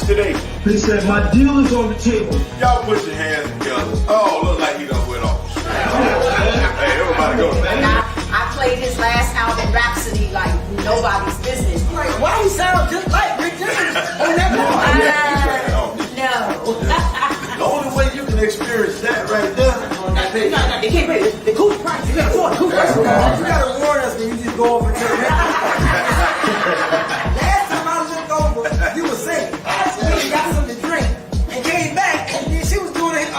today? He said, my deal is on the table. Y'all put your hands together. Oh, look like he done went off. Hey, everybody go. I played his last album, Rhapsody, like nobody's business. Like, why he sound just like Rick James on that part? No. The only way you can experience that right there. No, they can't pay. The cool price. You gotta afford the price. You gotta warn us when you just go over to the last time I looked over, you were saying, we got something to drink, and came back, and then she was doing a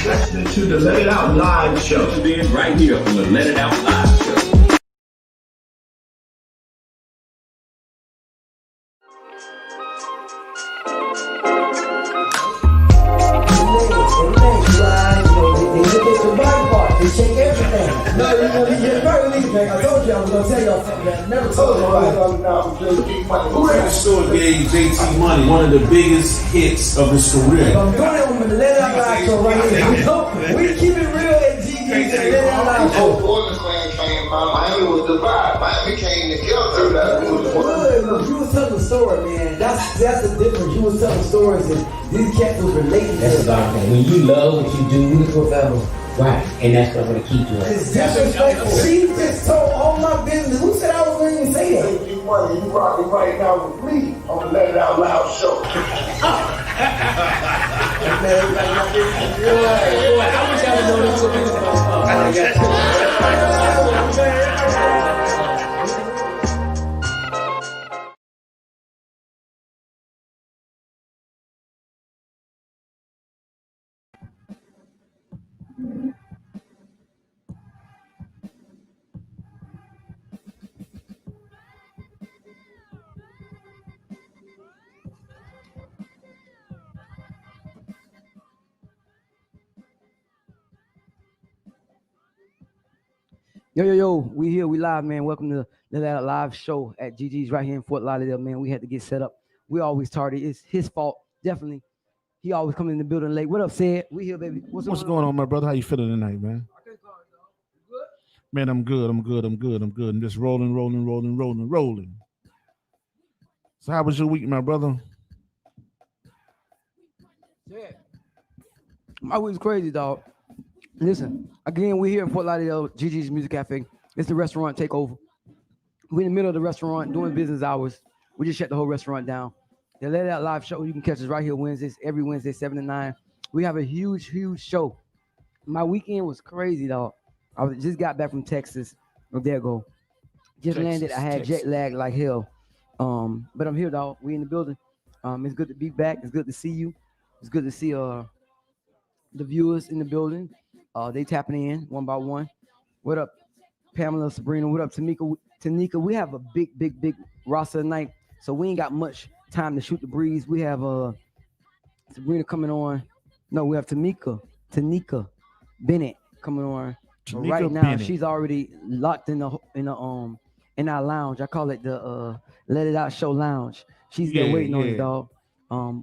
Listening to the Let It Out Live show. Right here on the Let It Out Live show. They shake everything. No, you know, he's very leaving. I told you I was going to tell y'all something that I never told nobody. Who at the store gave JT Money one of the biggest hits of his career? I'm doing it with the Let It Out Live show right here. We keep it real at GG's Let It Out Live show. Portland clan came, Miami was divided. Miami came together. Look, you was telling the story, man. That's the difference. You was telling stories and these cats was relating. That's about that. When you love what you do, you forever. Right, and that's what's going to keep you. It's disrespectful. She just told all my business. Who said I was going to even say that? You rocking right now with me on the Let It Out Loud show. I wish I would know this so many Yo, we here, we live, man. Welcome to the live show at GG's right here in Fort Lauderdale, man. We had to get set up. We always tardy. It's his fault, definitely. He always come in the building late. What up, Sid? We here, baby. What's going on, my brother? How you feeling tonight, man? Man, I'm good. I'm just rolling. So how was your week, my brother? Yeah. My week's crazy, dog. Listen, again, we're here in Fort Lauderdale, GG's Music Cafe. It's the restaurant takeover. We're in the middle of the restaurant doing business hours. We just shut the whole restaurant down. The Let It Out Live show, you can catch us right here Wednesdays, every Wednesday, 7 to 9. We have a huge show. My weekend was crazy, dog. I just got back from Texas. Oh, there you go. Just landed. I had jet lag like hell. But I'm here, dog. We in the building. It's good to be back. It's good to see you. It's good to see the viewers in the building. They tapping in one by one. What up, Pamela, Sabrina? What up, Tanika? We have a big roster tonight, so we ain't got much time to shoot the breeze. We have Sabrina coming on. No, we have Tanika Bennett coming on. Right now, Bennett. She's already locked in our lounge. I call it the Let It Out Show Lounge. She's there waiting on us, dog.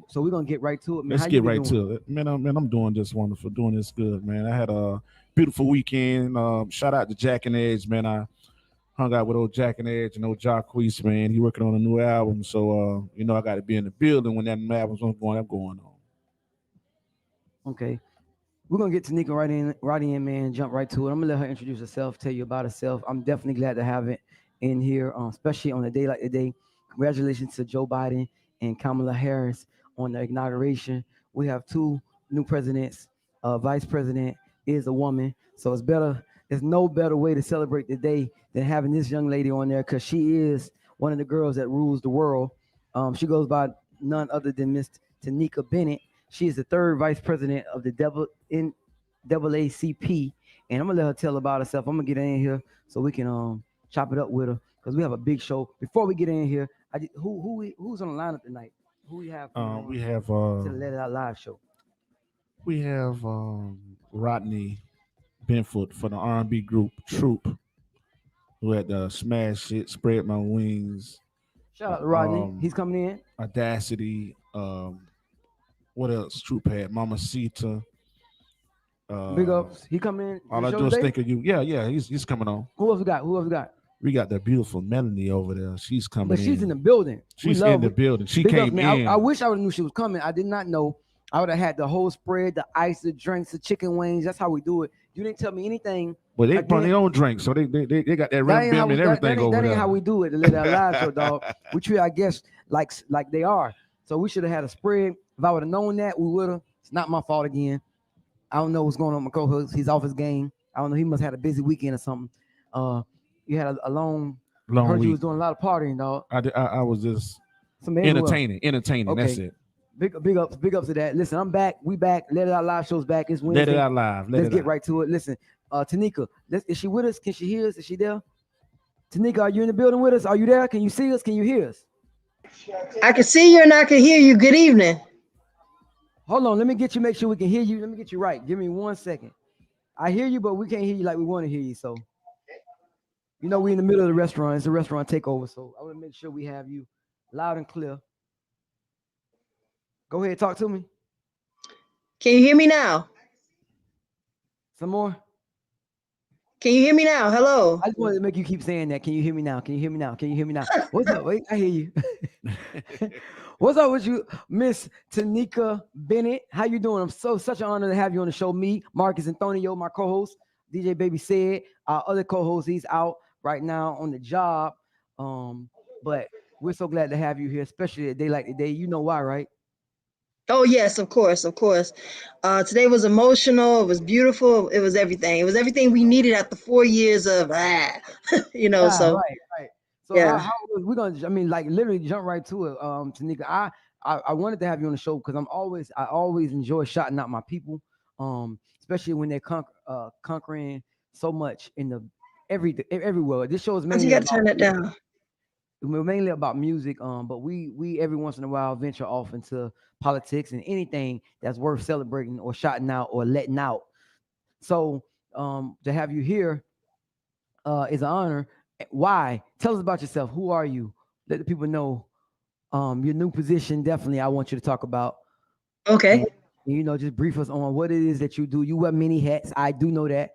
So we're gonna get right to it, man. Let's get right to it. Man, I'm doing just wonderful, doing this good, man. I had a beautiful weekend. Shout out to Jack and Edge, man. I hung out with old Jack and Edge and old Jacquees, man. He working on a new album, so I got to be in the building when that album's going on. Okay, we're gonna get Tanika right in, man. Jump right to it. I'm gonna let her introduce herself, tell you about herself. I'm definitely glad to have it in here, especially on a day like today. Congratulations to Joe Biden and Kamala Harris on the inauguration. We have two new presidents. Vice president is a woman, so it's better. There's no better way to celebrate the day than having this young lady on there, because she is one of the girls that rules the world. She goes by none other than Miss Tanika Bennett. She is the third vice president of the NAACP, and I'm gonna let her tell about herself. I'm gonna get her in here so we can chop it up with her, because we have a big show. Before we get in here, who's on the lineup tonight? Who we have? We have to the Let It Out Live show. We have Rodney Benford for the R&B group Troop, who had Smash It, Spread My Wings. Shout out to Rodney. He's coming in. Audacity. What else? Troop had Mamacita. Big ups. He coming in. All I do is think of you. Yeah, he's coming on. Who else we got? Who else we got? We got that beautiful Melanin over there. She's coming But in. she's in the building. She's in the building. She Big ups, came man. in. I wish I would have knew she was coming. I did not know. I would have had the whole spread, the ice, the drinks, the chicken wings. That's how we do it. You didn't tell me anything. Well, they brought their own drinks, so they got that rim bim and everything over there. That ain't how we do it. To let our live show, dog. We treat our guests like they are. So we should have had a spread. If I would have known that, we would have. It's not my fault again. I don't know what's going on with my co-host. He's off his game. I don't know. He must have had a busy weekend or something. You had a long heard week. You was doing a lot of partying, dog. I was just entertaining. Okay. That's it. Big ups to that. Listen, I'm back. We back. Let It Out Live show's back. It's Wednesday. Let It Out Live. Let's get right to it. Listen, Tanika, is she with us? Can she hear us? Is she there? Tanika, are you in the building with us? Are you there? Can you see us? Can you hear us? I can see you and I can hear you. Good evening. Hold on. Let me get you. Make sure we can hear you. Let me get you right. Give me 1 second. I hear you, but we can't hear you like we want to hear you. So, you know, we're in the middle of the restaurant. It's a restaurant takeover. So I want to make sure we have you loud and clear. Go ahead, talk to me. Can you hear me now? Some more? Can you hear me now? Hello. I just wanted to make you keep saying that. Can you hear me now? Can you hear me now? Can you hear me now? What's up? Wait, I hear you. What's up with you, Miss Tanika Bennett? How you doing? I'm such an honor to have you on the show. Me, Marcus Antonio, my co-host, DJ Baby said. Our other co-host, he's out right now on the job. But we're so glad to have you here, especially a day like today. You know why, right? Oh, yes, of course. Today was emotional. It was beautiful. It was everything. It was everything we needed after 4 years of, so. Right. So yeah. how we're going to, like literally jump right to it, Tanika. I wanted to have you on the show because I always enjoy shouting out my people, especially when they're conquering so much in the everywhere. This show is mainly you got to turn it down. We're mainly about music, but we every once in a while venture off into politics and anything that's worth celebrating or shouting out or letting out. So to have you here is an honor. Why? Tell us about yourself. Who are you? Let the people know your new position. Definitely, I want you to talk about. Okay. And, just brief us on what it is that you do. You wear many hats. I do know that.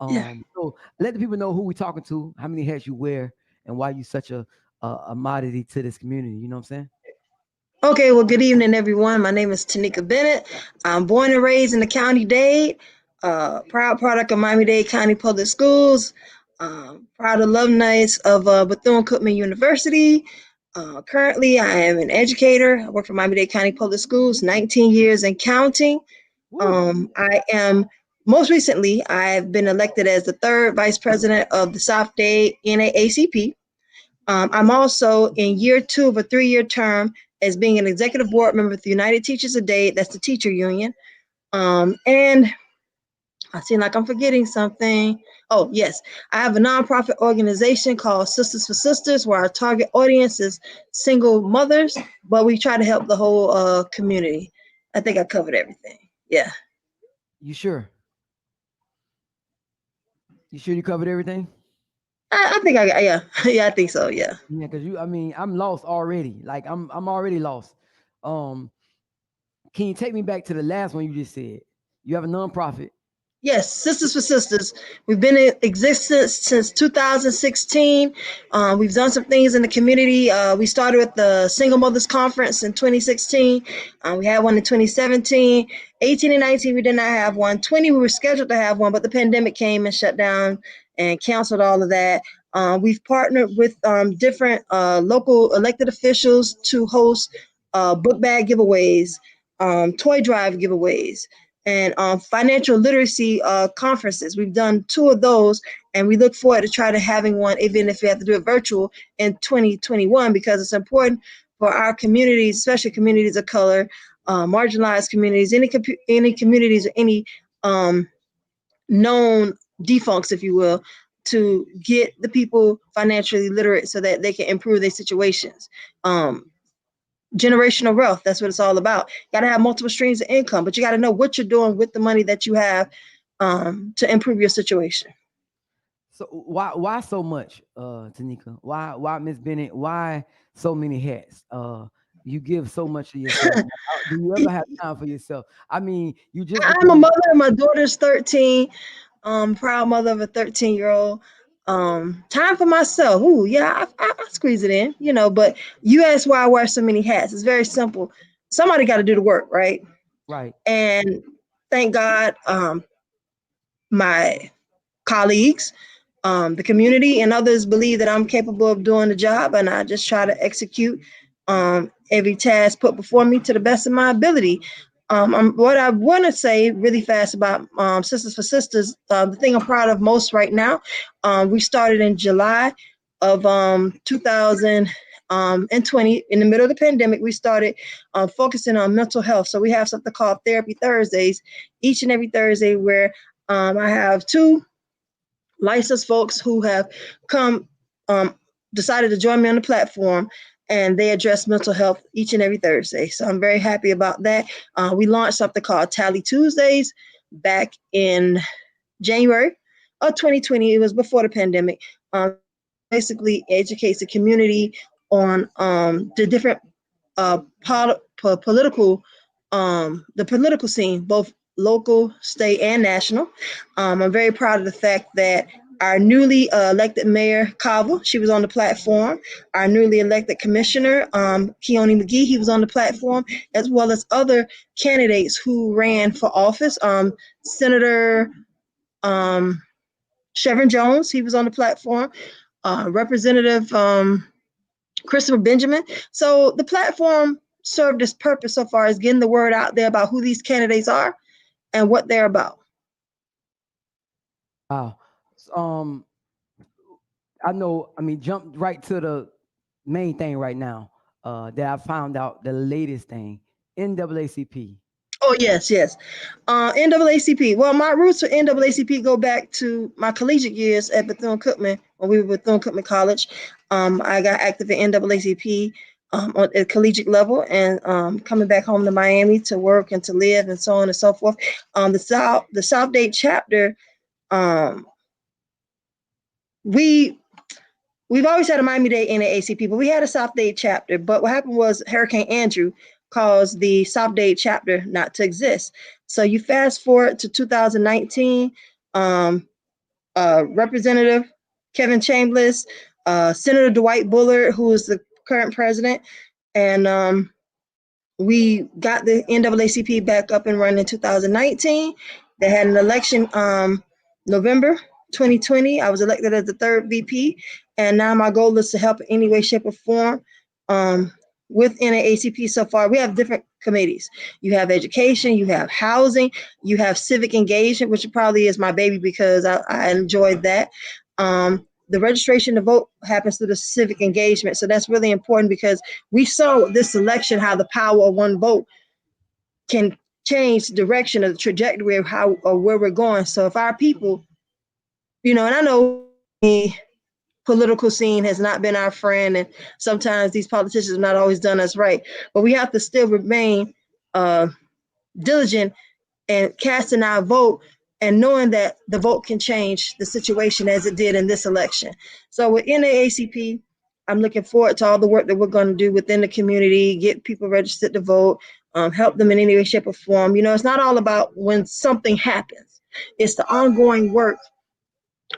So let the people know who we're talking to, how many hats you wear, and why you such a commodity to this community. You know what I'm saying? Okay, well, good evening, everyone. My name is Tanika Bennett. I'm born and raised in the County Dade, proud product of Miami-Dade County Public Schools, proud alumni of Bethune-Cookman University. Currently, I am an educator. I work for Miami-Dade County Public Schools, 19 years and counting. Most recently, I've been elected as the third vice president of the South Dade NAACP. I'm also in year 2 of a 3-year term as being an executive board member with the United Teachers of Dade, that's the teacher union. And I seem like I'm forgetting something. Oh, yes. I have a nonprofit organization called Sisters for Sisters, where our target audience is single mothers, but we try to help the whole community. I think I covered everything. Yeah. You sure? You sure you covered everything? I think yeah, I think so. Yeah. Yeah, because I'm lost already. Like I'm already lost. Can you take me back to the last one you just said? You have a nonprofit. Yes, Sisters for Sisters. We've been in existence since 2016. We've done some things in the community. We started with the Single Mothers Conference in 2016. We had one in 2017. 18 and 19, we did not have one. 20, we were scheduled to have one, but the pandemic came and shut down and canceled all of that. We've partnered with different local elected officials to host book bag giveaways, toy drive giveaways, and financial literacy conferences. We've done 2 of those, and we look forward to try to having one, even if we have to do it virtual, in 2021, because it's important for our communities, especially communities of color, marginalized communities, any communities or any known defuncts, if you will, to get the people financially literate so that they can improve their situations. Generational wealth, that's what it's all about. You got to have multiple streams of income, but you got to know what you're doing with the money that you have to improve your situation. So why so much, Tanika? Why Miss Bennett? Why so many hats? you give so much of yourself. Do you ever have time for yourself? I mean, you just I'm a became mother. My daughter's 13. Proud mother of a 13-year-old. Time for myself. Ooh, yeah, I squeeze it in, but you ask why I wear so many hats. It's very simple. Somebody got to do the work, right? right. And thank God, my colleagues, the community, and others believe that I'm capable of doing the job, and I just try to execute every task put before me to the best of my ability. What I want to say really fast about Sisters for Sisters, the thing I'm proud of most right now, we started in July of 2020. In the middle of the pandemic, we started focusing on mental health. So we have something called Therapy Thursdays, each and every Thursday, where I have two licensed folks who have come, decided to join me on the platform, and they address mental health each and every Thursday. So I'm very happy about that. We launched something called Tally Tuesdays back in January of 2020. It was before the pandemic. Basically educates the community on the different political, the political scene, both local, state, and national. I'm very proud of the fact that our newly elected mayor, Kava, she was on the platform. Our newly elected commissioner, Keone McGee, he was on the platform, as well as other candidates who ran for office. Senator Chevron Jones, he was on the platform. Representative Christopher Benjamin. So the platform served its purpose so far as getting the word out there about who these candidates are and what they're about. Wow. I know. I mean, jump right to the main thing right now. That I found out the latest thing. NAACP. Oh, yes. NAACP. Well, my roots for NAACP go back to my collegiate years at Bethune-Cookman when we were at Bethune-Cookman College. I got active in NAACP on a collegiate level, and coming back home to Miami to work and to live and so on and so forth. The South Dade chapter, we've always had a Miami-Dade NAACP, but we had a South Dade chapter. But what happened was Hurricane Andrew caused the South Dade chapter not to exist. So you fast forward to 2019, Representative Kevin Chambliss, Senator Dwight Bullard, who is the current president, and we got the NAACP back up and running in 2019. They had an election November 2020. I was elected as the third VP, and now my goal is to help in any way, shape, or form with NAACP. So far, we have different committees. You have education, you have housing, you have civic engagement, which probably is my baby because I enjoyed that. The registration to vote happens through the civic engagement. So that's really important because we saw this election how the power of one vote can change the direction of the trajectory of how or where we're going. So if our people, and I know the political scene has not been our friend, and sometimes these politicians have not always done us right, but we have to still remain diligent and casting our vote and knowing that the vote can change the situation as it did in this election. So with NAACP, I'm looking forward to all the work that we're going to do within the community, get people registered to vote, help them in any way, shape, or form. It's not all about when something happens. It's the ongoing work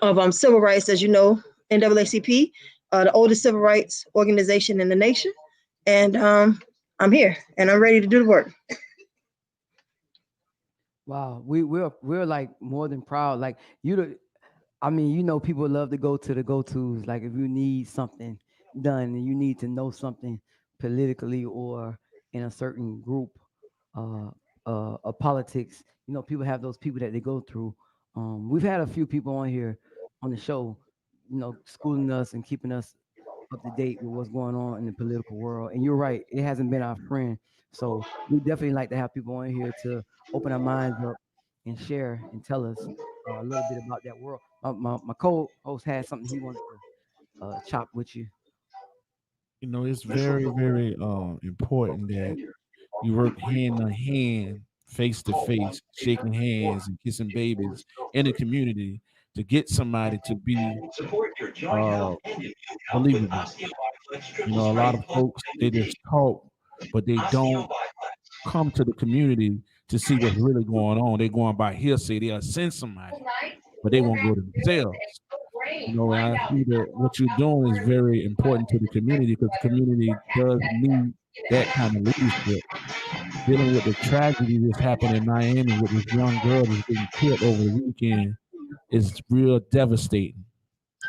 of civil rights, as you know, NAACP, the oldest civil rights organization in the nation. And I'm here and I'm ready to do the work. Wow, we're like more than proud. Like I mean, people love to go to the go-tos. Like if you need something done and you need to know something politically or in a certain group of politics, people have those people that they go through. We've had a few people on here on the show, schooling us and keeping us up to date with what's going on in the political world. And you're right, it hasn't been our friend. So we definitely like to have people on here to open our minds up and share and tell us a little bit about that world. My co-host had something he wanted to chop with you. It's very, very important that you work hand in hand, face to face, shaking hands and kissing babies in the community to get somebody to be believable. A lot of folks, they just talk but they don't come to the community to see what's really going on. They're going by hearsay. They'll send somebody, but they won't go themselves. You know, and I see that what you're doing is very important to the community because the community does need that kind of leadership. Dealing with the tragedy that's happened in Miami with this young girl that's getting killed over the weekend is real devastating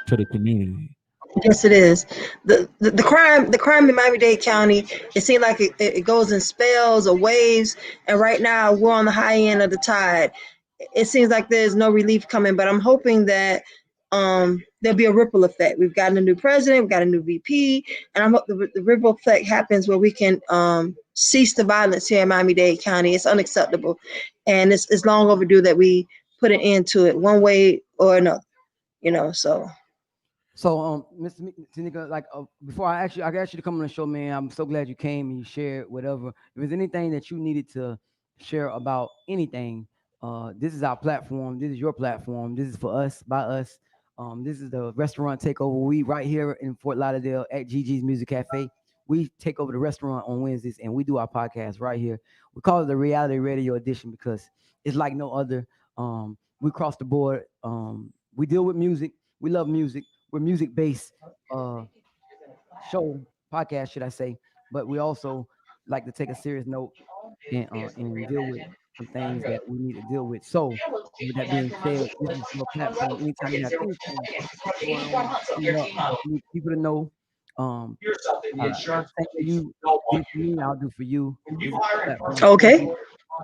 to the community. Yes, it is. The crime in Miami-Dade County, it seems like it goes in spells or waves, and right now we're on the high end of the tide. It seems like there's no relief coming, but I'm hoping that there'll be a ripple effect. We've gotten a new president, we've got a new VP, and I hope the ripple effect happens where we can cease the violence here in Miami-Dade County. It's unacceptable, and it's long overdue that we put an end to it one way or another. You know, so. So, Mr. Tanika, like before I ask you to come on the show, man. I'm so glad you came and you shared whatever. If there's anything that you needed to share about anything, this is our platform. This is your platform. This is for us, by us. This is the restaurant takeover. We right here in Fort Lauderdale at Gigi's Music Cafe. We take over the restaurant on Wednesdays and we do our podcast right here. We call it the Reality Radio Edition because it's like no other. We cross the board. We deal with music. We love music. We're music-based show, podcast, should I say. But we also like to take a serious note and deal with some things that we need to deal with. So, with that being said, this is your platform. Anytime you have anything going on, coming up, you need people to know. Thank you do for me, I'll do for you. This is your platform. Okay.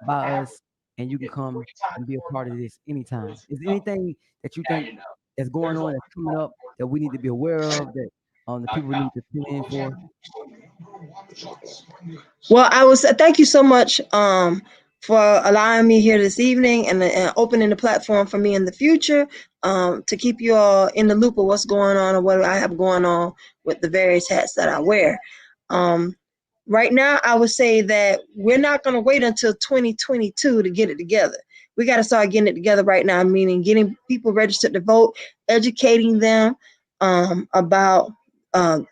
By us, and you can come and be a part of this anytime. Is there anything that you think that's going on, that's coming up, that we need to be aware of, that the people need to tune in for? Well, thank you so much for allowing me here this evening and opening the platform for me in the future to keep you all in the loop of what's going on and what I have going on with the various hats that I wear. Right now, I would say that we're not going to wait until 2022 to get it together. We got to start getting it together right now, meaning getting people registered to vote, educating them about the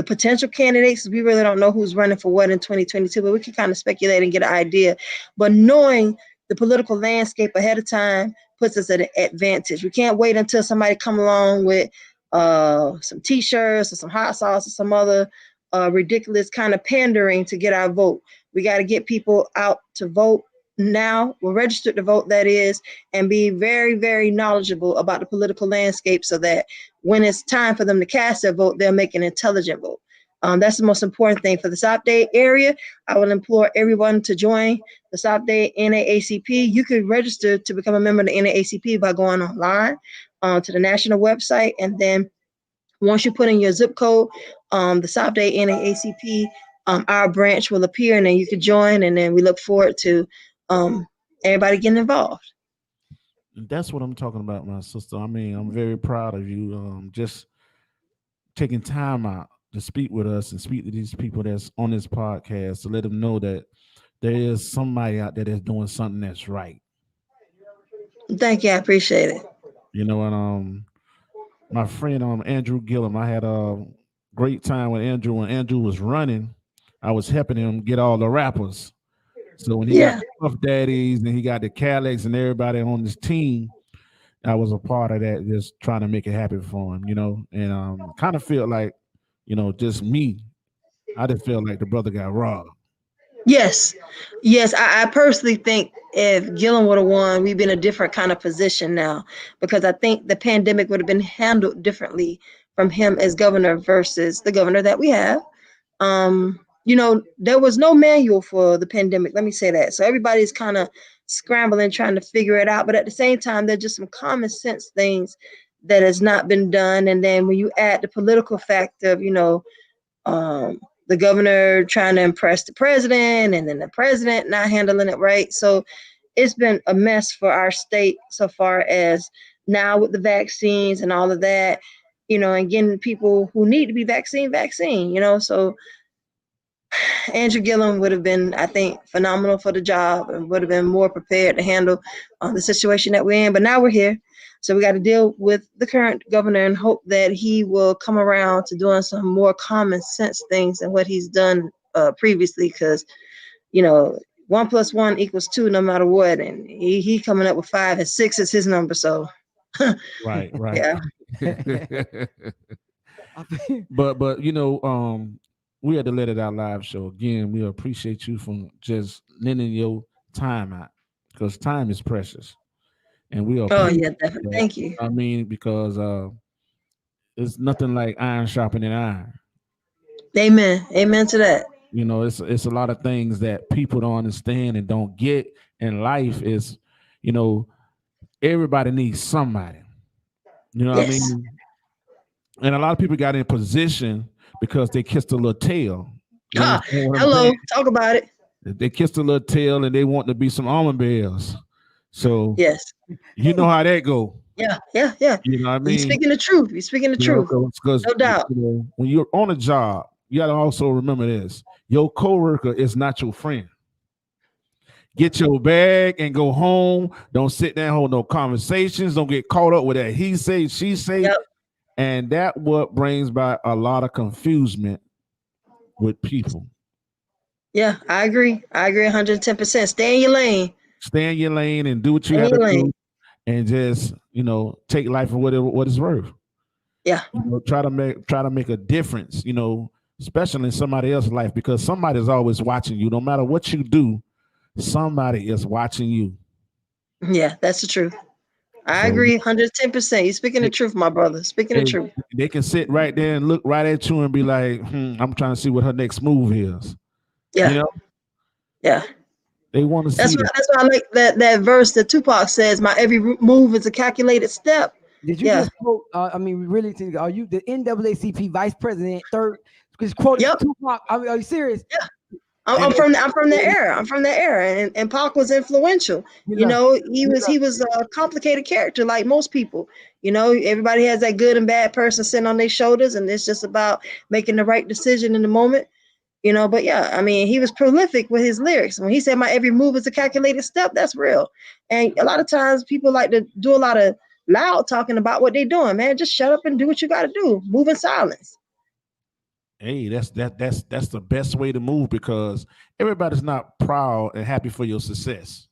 potential candidates. We really don't know who's running for what in 2022, but we can kind of speculate and get an idea. But knowing the political landscape ahead of time puts us at an advantage. We can't wait until somebody come along with some T-shirts or some hot sauce or some other ridiculous kind of pandering to get our vote. We got to get people out to vote now. We're registered to vote, that is, and be very, very knowledgeable about the political landscape so that when it's time for them to cast their vote, they'll make an intelligent vote. That's the most important thing for the South Dade area. I will implore everyone to join the South Dade NAACP. You could register to become a member of the NAACP by going online to the national website, and then once you put in your zip code, the South Dade NAACP, our branch will appear, and then you can join, and then we look forward to everybody getting involved. That's what I'm talking about, my sister. I mean, I'm very proud of you just taking time out to speak with us and speak to these people that's on this podcast to let them know that there is somebody out there that's doing something that's right. Thank you. I appreciate it. You know, and my friend Andrew Gillum, I had a great time with Andrew. When Andrew was running, I was helping him get all the rappers. So when he got the Puff Daddies and he got the Cadillacs and everybody on his team, I was a part of that, just trying to make it happen for him, you know. And kind of feel like, you know, just me. I just feel like the brother got robbed. Yes. I personally think if Gillum would have won, we'd be in a different kind of position now, because I think the pandemic would have been handled differently from him as governor versus the governor that we have. You know, there was no manual for the pandemic. Let me say that. So everybody's kind of scrambling, trying to figure it out. But at the same time, there's just some common sense things that has not been done. And then when you add the political factor of, you know, the governor trying to impress the president and then the president not handling it right. So it's been a mess for our state so far as now with the vaccines and all of that, you know, and getting people who need to be vaccine, you know. So Andrew Gillum would have been, I think, phenomenal for the job and would have been more prepared to handle the situation that we're in. But now we're here. So we got to deal with the current governor and hope that he will come around to doing some more common sense things than what he's done previously, because you know 1 + 1 = 2 no matter what, and he coming up with 5 and 6 is his number. So Right. yeah. But you know, we had to Let It Out live show again. We appreciate you for just lending your time out, because time is precious, and we Oh appreciate yeah, definitely. that. Thank you. I mean, because it's nothing like iron sharpening iron. Amen. Amen to that. You know, it's a lot of things that people don't understand and don't get in life. Is, you know, everybody needs somebody. You know what I Yes. mean? And a lot of people got in position because they kissed a little tail. You understand what I'm Hello. saying? Talk about it. They kissed a little tail and they want to be some almond bears. So Yes. you know how that go. Yeah. You know what I You mean? speaking the truth. You speaking the You know, truth. because No doubt. when you're on a job, you got to also remember this: your coworker is not your friend. Get your bag and go home. Don't sit there and hold no conversations. Don't get caught up with that he say, she say. Yep. And that what brings by a lot of confusion with people. Yeah, I agree. 110%. Stay in your lane. Stay in your lane and do what you Stay in have your to do, lane. and just, you know, take life for what it's worth. Yeah. You know, try to make a difference, you know, especially in somebody else's life, because somebody's always watching you. No matter what you do, somebody is watching you. Yeah, that's the truth. I agree 110%. You're speaking the truth, my brother. Speaking the truth. They can sit right there and look right at you and be like, I'm trying to see what her next move is. Yeah. You know? Yeah. They want to That's see why I like that verse that Tupac says, my every move is a calculated step. Did you just quote, I mean, really, are you the NAACP vice president, third? Just quoted Tupac. I mean, are you serious? Yeah. I'm from the era. I'm from that era, and Pac was influential. You know, he was a complicated character like most people. You know, everybody has that good and bad person sitting on their shoulders, and it's just about making the right decision in the moment. You know, but yeah, I mean, he was prolific with his lyrics. When he said my every move is a calculated step, that's real. And a lot of times people like to do a lot of loud talking about what they're doing. Man, just shut up and do what you got to do. Move in silence. Hey, that's the best way to move, because everybody's not proud and happy for your success.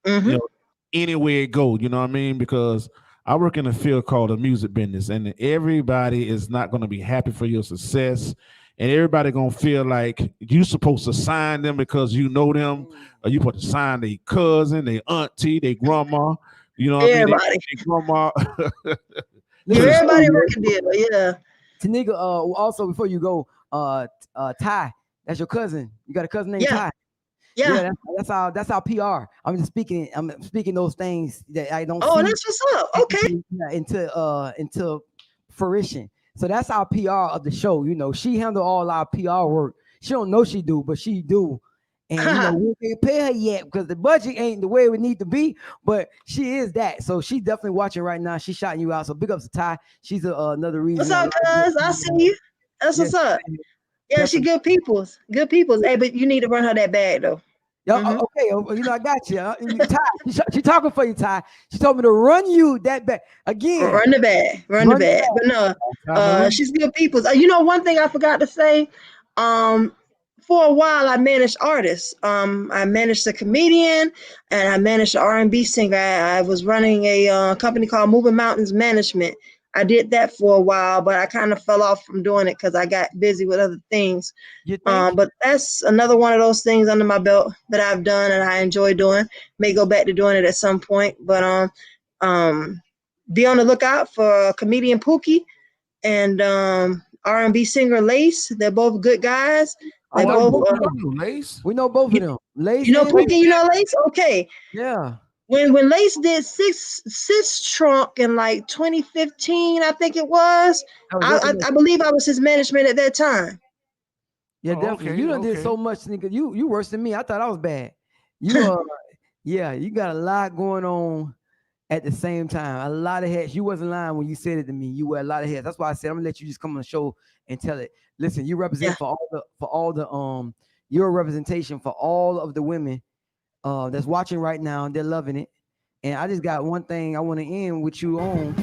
Mm-hmm. You know, anywhere it go, you know what I mean? Because I work in a field called the music business, and everybody is not going to be happy for your success, and everybody gonna feel like you supposed to sign them because you know them, or you supposed to sign their cousin, their auntie, their grandma. You know what I mean? Their grandma. Give everybody a record deal, yeah. Tanika, also before you go, Ty, that's your cousin. You got a cousin named Ty. Yeah. That's our PR. I'm speaking those things that I don't see. Oh, that's what's up. Okay. Into fruition. So that's our PR of the show. You know, she handle all our PR work. She don't know she do, but she do. And you know, we can't pay her yet because the budget ain't the way we need to be, but she is that. So she's definitely watching right now. She's shouting you out. So big ups to Ty. She's another reason. What's up, cuz? I see you. That's what's up. Yeah, she good peoples. Good peoples. Hey, but you need to run her that bag though. Okay, you know I got you. Ty, she talking for you, Ty. She told me to run you that bag again. Run the bag. Run the bag. But no, she's good peoples. You know, one thing I forgot to say. For a while, I managed artists. I managed a comedian and I managed an R&B singer. I was running a company called Moving Mountains Management. I did that for a while, but I kind of fell off from doing it because I got busy with other things. But that's another one of those things under my belt that I've done and I enjoy doing. May go back to doing it at some point, but be on the lookout for comedian Pookie and R&B singer Lace. They're both good guys. They both Lace. We know both of them. Lace, you know Pookie, you know Lace? Okay. Yeah. When Lace did Sis Trunk in like 2015, I think it was. I believe I was his management at that time. Yeah, definitely. You done did so much, nigga. You worse than me. I thought I was bad. You yeah, you got a lot going on at the same time. A lot of hats. You wasn't lying when you said it to me. You wear a lot of hats. That's why I said I'm gonna let you just come on the show and tell it. Listen, you represent for all the you're a representation for all of the women that's watching right now. They're loving it. And I just got one thing I want to end with you on.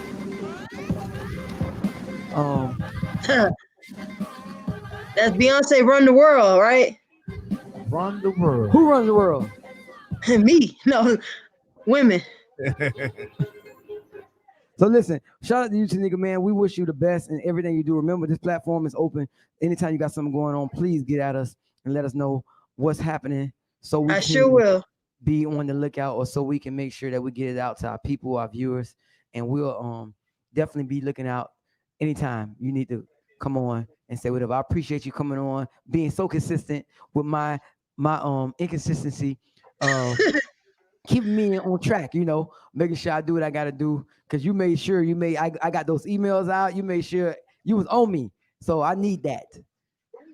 That's Beyonce Run the World, right? run the world. Who runs the world? Me, no, women. So listen, shout out to you, Tanika, man. We wish you the best in everything you do. Remember, this platform is open. Anytime you got something going on, please get at us and let us know what's happening so we I can sure will. be on the lookout, or so we can make sure that we get it out to our people, our viewers, and we'll definitely be looking out anytime you need to come on and say whatever. I appreciate you coming on, being so consistent with my inconsistency. Keeping me on track, making sure I do what I got to do. Because you made sure I got those emails out. You made sure you was on me. So I need that.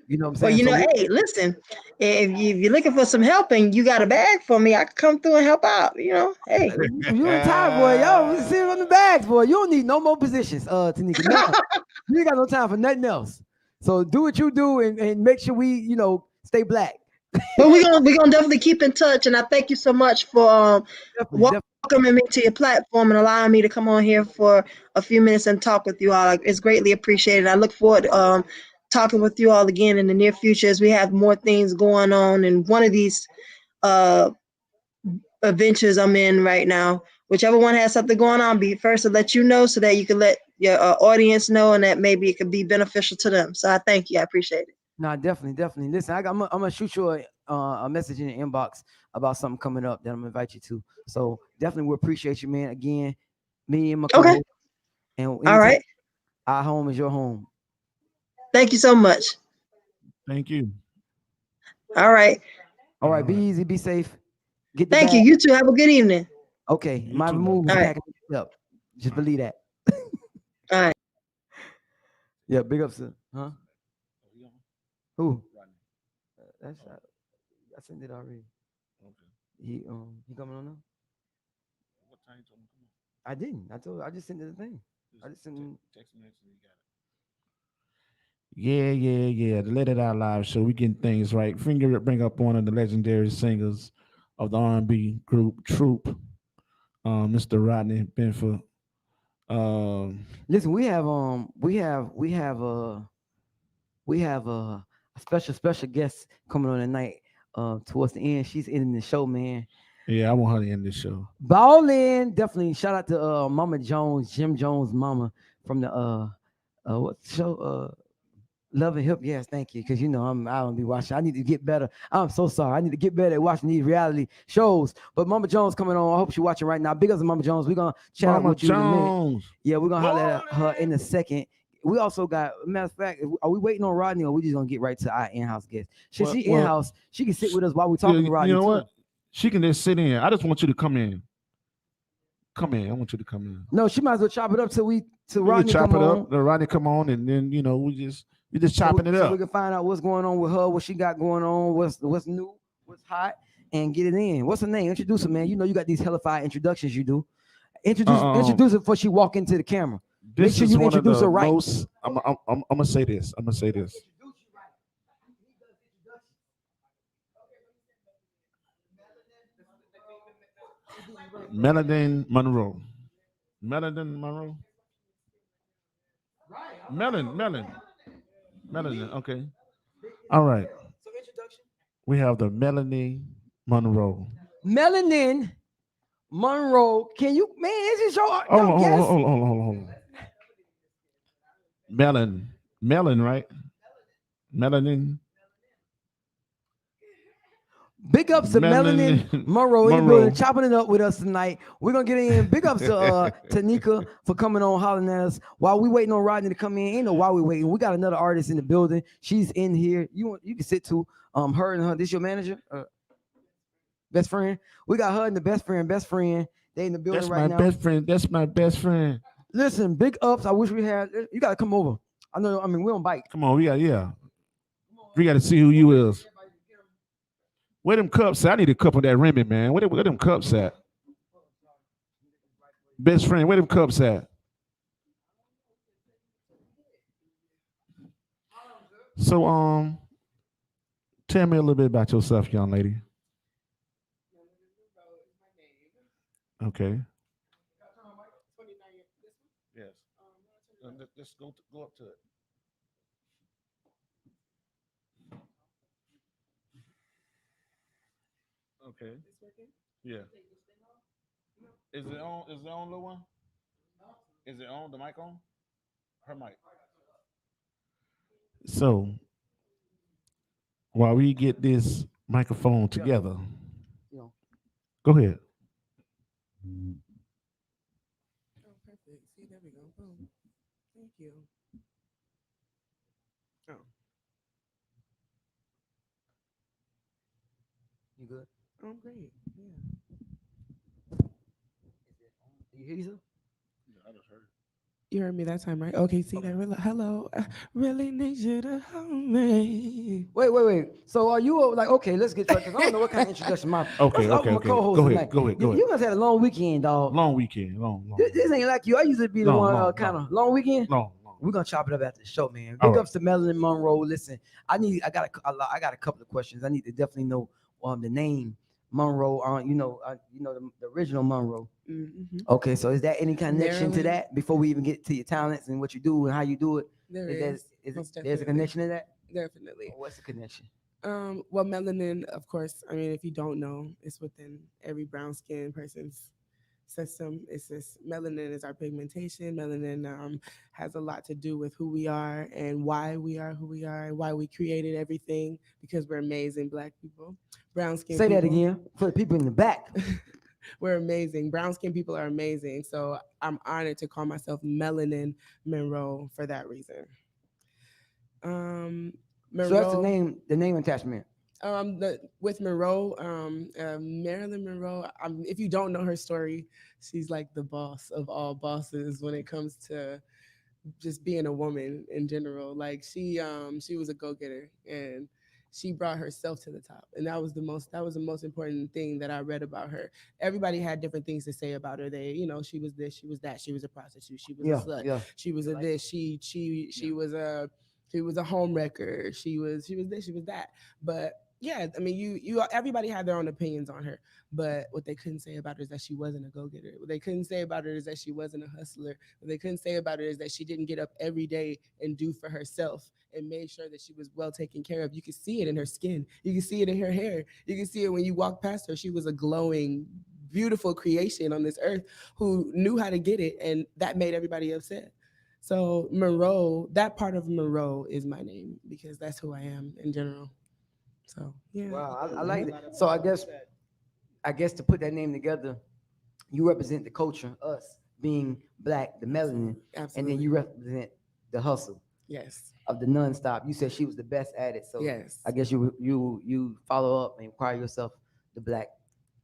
You know what I'm saying? Well, hey, listen, if you're looking for some help and you got a bag for me, I can come through and help out. Hey. You retired, boy. Yo, we sitting on the bags, boy. You don't need no more positions, Tanika. No. You ain't got no time for nothing else. So do what you do and make sure we, stay black. But we're gonna definitely keep in touch, and I thank you so much for welcoming me to your platform and allowing me to come on here for a few minutes and talk with you all. It's greatly appreciated. I look forward to talking with you all again in the near future as we have more things going on. And one of these adventures I'm in right now, whichever one has something going on, be first to let you know so that you can let your audience know, and that maybe it could be beneficial to them. So I thank you. I appreciate it. No, definitely. Listen, I'm gonna shoot you a message in the inbox about something coming up that I'm gonna invite you to. So definitely, we appreciate you, man. Again, me and my okay. And all right, our home is your home. Thank you so much. Thank you. All right. Be easy, be safe. Get the Thank bag. you. You too. Have a good evening. Okay, my move is packing up. Just believe that. All right. Yeah, big ups, huh? Who? That's I sent it already. Okay. He coming on now? What time you told him to come on? I didn't. I just sent it the thing. I just sent him text message. Yeah. The Let It Out Live show. We getting things right. Finger bring up one of the legendary singers of the R&B group Troop, Mr. Rodney Benford. Listen, we have a special guest coming on tonight. Towards the end, she's ending the show, man. Yeah, I want her to end this show. Ballin', definitely. Shout out to Mama Jones, Jim Jones' mama from the what show? Love and Hip. Yes, thank you. Because I don't be watching. I need to get better. I'm so sorry. I need to get better at watching these reality shows. But Mama Jones coming on. I hope she's watching right now. Big ups to Mama Jones. We're gonna chat with you in a minute. Yeah, we're gonna holler at her in a second. We also got, matter of fact, are we waiting on Rodney, or we just gonna get right to our in-house guest? She in-house, she can sit with us while we're talking to Rodney. You know what? She can just sit in. I just want you to come in. Come in. I want you to come in. No, she might as well chop it up till Rodney chop come it on. up. Rodney come on, and then we just chopping it up. So we can find out what's going on with her, what she got going on, what's new, what's hot, and get it in. What's her name? Introduce her, man. You got these hellified introductions you do. Introduce her before she walk into the camera. Make sure you introduce her right. I'm gonna say this. Melanin Monroe. Melanin. Okay. All right. So introduction. We have the Melanin Monroe. Melanin Monroe. Can you, man? Is this your guest? Hold on. Melon, right? Melanin. Big ups to Melanin Monroe in the building, chopping it up with us tonight. We're gonna get in. Big ups to Tanika for coming on, hollering at us while we waiting on Rodney to come in. Ain't no while we waiting. We got another artist in the building. She's in here. You can sit too. Her and her. This your manager, best friend. We got her and the best friend. They in the building right now. That's my best friend. Listen, big ups. I wish we had. You gotta come over. I know. I mean, we don't bite. Come on, we got to see who you is. Where them cups at? I need a cup of that Remy, man. Where them cups at? Best friend, where them cups at? So, tell me a little bit about yourself, young lady. Okay. Yes. Let's go up to it. Okay. Yeah. Is it on? Is it on, little one? Is it on? The mic on? Her mic. So while we get this microphone together, Yeah. go ahead. Oh, perfect. See, there we go. Boom. Thank you. Oh. You good? I'm great. Yeah. You hear yourself? I just heard. You heard me that time, right? Okay, see that. Hello. I really need you to hold me. Wait. So are you like, okay, let's get to it, because I don't know what kind of introduction my Okay. my co-host Go tonight. ahead. Go ahead. You guys had a long weekend, dog. Long weekend. Long. This ain't like you. I usually be the one kind of long weekend. Long. We're gonna chop it up after the show, man. All Big right. ups to Melanin Monroe. Listen, I got a couple of questions. I need to definitely know the name Monroe. The original Monroe. Mm-hmm. Okay, so is that any connection to Maryland. that before we even get to your talents and what you do and how you do it? There's a connection to that? Definitely. What's the connection? Well, melanin, of course. I mean, if you don't know, it's within every brown skin person's system. It's just melanin is our pigmentation. Melanin has a lot to do with who we are and why we are who we are and why we created everything, because we're amazing Black people. Brown skin. Say people, that again for the people in the back. We're amazing. Brown skin people are amazing. So I'm honored to call myself Melanin Monroe for that reason. Monroe, So that's the name attachment. With Monroe, Marilyn Monroe. If you don't know her story, she's like the boss of all bosses when it comes to just being a woman in general. Like she was a go-getter, and she brought herself to the top, and that was the most important thing that I read about her. Everybody had different things to say about her. She was this, she was that, she was a prostitute, she was a slut, she was a this, she was a home wrecker, she was this, she was that. But yeah, I mean, you everybody had their own opinions on her, but what they couldn't say about her is that she wasn't a go-getter. What they couldn't say about her is that she wasn't a hustler. What they couldn't say about her is that she didn't get up every day and do for herself and made sure that she was well taken care of. You could see it in her skin. You can see it in her hair. You can see it when you walk past her. She was a glowing, beautiful creation on this earth who knew how to get it, and that made everybody upset. So Monroe, that part of Monroe is my name because that's who I am in general. So yeah. Wow, I like it. So I guess to put that name together, you represent the culture, us being Black, the melanin, Absolutely. and then you represent the hustle. Yes. Of the nonstop. You said she was the best at it, so yes. I guess you follow up and inquire yourself the Black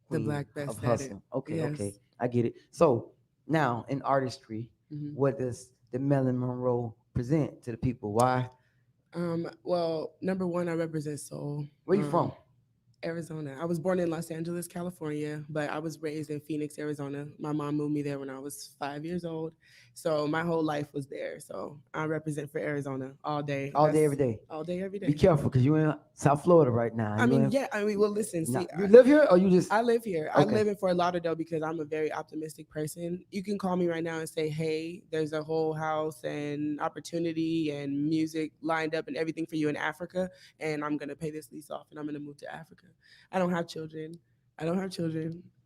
queen, the Black best of at hustle. it. Okay, Yes. okay, I get it. So now in artistry, Mhm. what does the Melanin Monroe present to the people? Why? Well, number one, I represent soul. Where you from? Arizona. I was born in Los Angeles, California, but I was raised in Phoenix, Arizona. My mom moved me there when I was 5 years old. So my whole life was there. So I represent for Arizona all day. All day, every day. All day, every day. Be careful, because you're in South Florida right now. Well, listen, see, you live here or you just? I live here. Okay. I live in Fort Lauderdale because I'm a very optimistic person. You can call me right now and say, hey, there's a whole house and opportunity and music lined up and everything for you in Africa, and I'm going to pay this lease off and I'm going to move to Africa. I don't have children.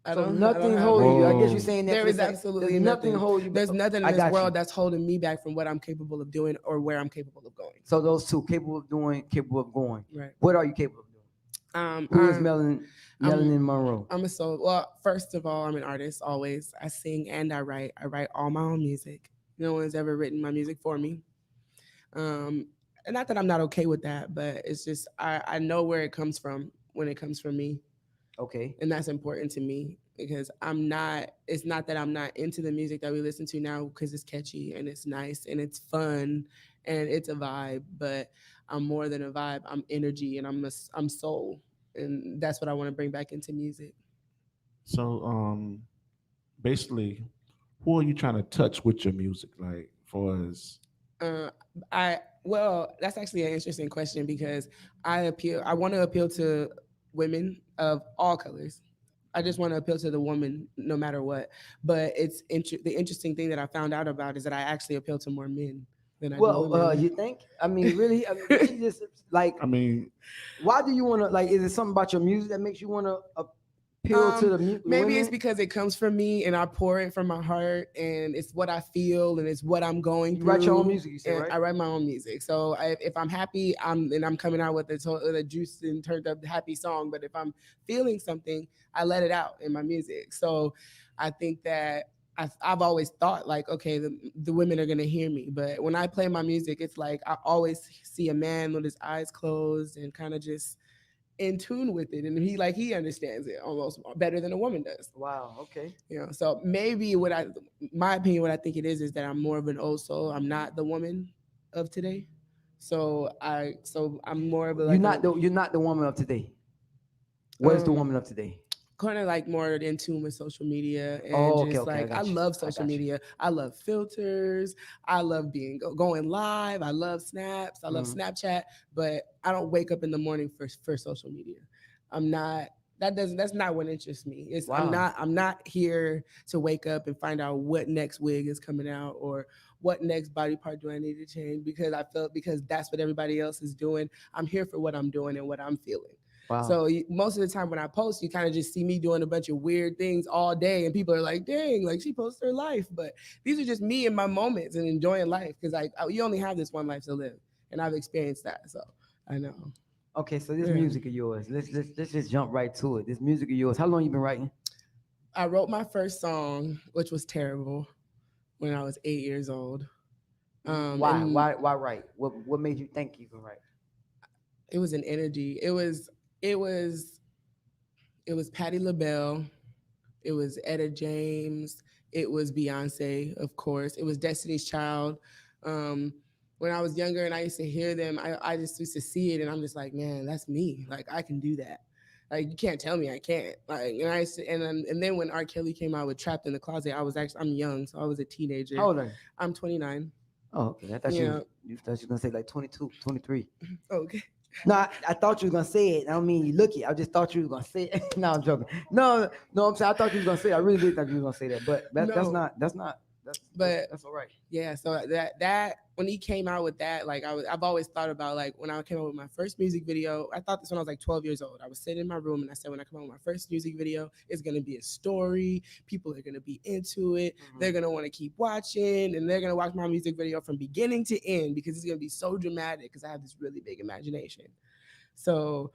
So nothing holding you. I guess you're saying that there is absolutely nothing holding you. There's nothing in this world that's holding me back from what I'm capable of doing or where I'm capable of going. So those two, capable of doing, capable of going. Right. What are you capable of doing? Who is Melanin Monroe? I'm a soul. Well, first of all, I'm an artist. Always, I sing and I write. I write all my own music. No one's ever written my music for me. And not that I'm not okay with that, but it's just I know where it comes from when it comes from me. Okay. And that's important to me because it's not that I'm not into the music that we listen to now because it's catchy and it's nice and it's fun and it's a vibe, but I'm more than a vibe. I'm energy and I'm soul. And that's what I want to bring back into music. So basically, who are you trying to touch with your music? Like for us? Well, that's actually an interesting question because I want to appeal to women of all colors. I just want to appeal to the woman no matter what. But the interesting thing that I found out about is that I actually appeal to more men than I do women. You think? I mean, really? I mean, she just like. I mean, why do you want to like? Is it something about your music that makes you want to appeal to the Maybe women? it's because it comes from me and I pour it from my heart and it's what I feel and it's what I'm going through. You write your own music, you say, and right? I write my own music. So if I'm happy, I'm coming out with a juiced and turned up happy song. But if I'm feeling something, I let it out in my music. So I think that I've always thought like, okay, the women are gonna hear me. But when I play my music, it's like I always see a man with his eyes closed and kind of just in tune with it, and he understands it almost better than a woman does. Wow. Okay. So maybe my opinion, what I think it is that I'm more of an old soul. I'm not the woman of today, so I'm more of a You're not the woman of today. What is the woman of today? Kind of like more in tune with social media and I love social media. I love filters. I love going live. I love snaps. I love Snapchat, but I don't wake up in the morning for social media. I'm not. That's not what interests me. I'm not here to wake up and find out what next wig is coming out or what next body part do I need to change because that's what everybody else is doing. I'm here for what I'm doing and what I'm feeling. Wow. So most of the time when I post, you kind of just see me doing a bunch of weird things all day, and people are like, "Dang, like she posts her life." But these are just me in my moments and enjoying life because you only have this one life to live, and I've experienced that. So I know. Okay, so this music of yours, let's just jump right to it. This music of yours, how long you been writing? I wrote my first song, which was terrible, when I was 8 years old. Why write? What made you think you can write? It was an energy. It was Patti LaBelle. It was Etta James. It was Beyonce, of course. It was Destiny's Child. When I was younger and I used to hear them, I just used to see it and I'm just like, man, that's me. Like I can do that. Like you can't tell me I can't. Like and I used to, and then when R. Kelly came out with Trapped in the Closet, I'm young, so I was a teenager. How old are you? I'm 29. Oh, okay. I thought you were gonna say like 22, 23. Okay. No, I thought you was gonna say it. I don't mean you look it. I just thought you was gonna say it. No, I'm joking. No, I'm saying I thought you was gonna say it. I really did think you was gonna say that. But that's all right. Yeah. So that when he came out with that, like I've always thought about like when I came out with my first music video. I thought this when I was like 12 years old. I was sitting in my room and I said, when I come out with my first music video, it's gonna be a story. People are gonna be into it. Mm-hmm. They're gonna want to keep watching, and they're gonna watch my music video from beginning to end because it's gonna be so dramatic. Because I have this really big imagination. So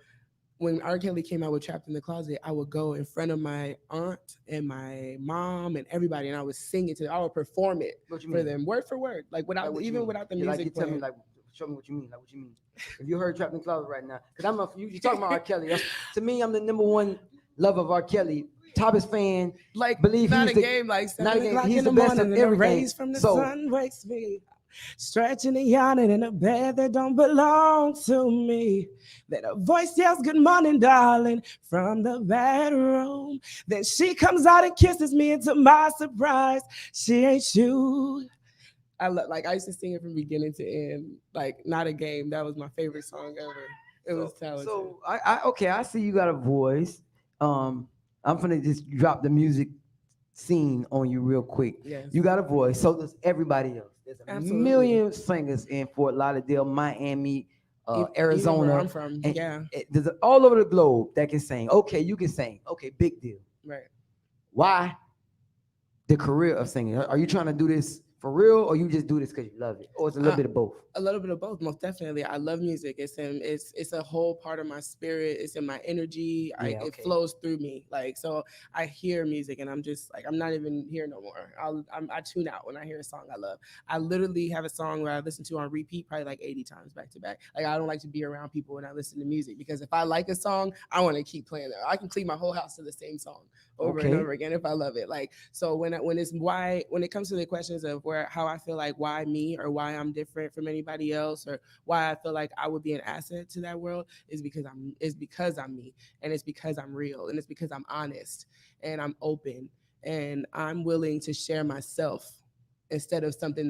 when R. Kelly came out with Trapped in the Closet, I would go in front of my aunt and my mom and everybody, and I would sing it to them. I would perform it for them, word for word, like without the music. Like you tell me, like, show me what you mean. Like what you mean? If you heard Trapped in the Closet right now, because you talking about R. Kelly. To me, I'm the number one lover of R. Kelly. Toppest fan. Like believe not he's a game. Like 7 o'clock he's in the the best morning, of everything. Rays from the sun wakes me. Stretching and yawning in a bed that don't belong to me. Then a voice yells, "Good morning, darling," from the bedroom. Then she comes out and kisses me, and to my surprise, she ain't you. I used to sing it from beginning to end. Like not a game. That was my favorite song ever. It was talented. So I see you got a voice. I'm gonna just drop the music scene on you real quick. Yes. You got a voice. So does everybody else. There's a million singers in Fort Lauderdale, Miami, Arizona. Even where I'm from. There's all over the globe that can sing. Okay, you can sing. Okay, big deal. Right. Why the career of singing? Are you trying to do this for real, or you just do this because you love it, or it's a little bit of both? A little bit of both, most definitely. I love music. It's a whole part of my spirit. It's in my energy. It flows through me. Like so, I hear music and I'm just like I'm not even here no more. I tune out when I hear a song I love. I literally have a song where I listen to on repeat probably like 80 times back to back. Like I don't like to be around people when I listen to music because if I like a song, I want to keep playing it. I can clean my whole house to the same song over and over again if I love it. Like so when it comes to the questions of how I feel like why me or why I'm different from anybody else or why I feel like I would be an asset to that world is because I'm me, and it's because I'm real, and it's because I'm honest and I'm open and I'm willing to share myself instead of something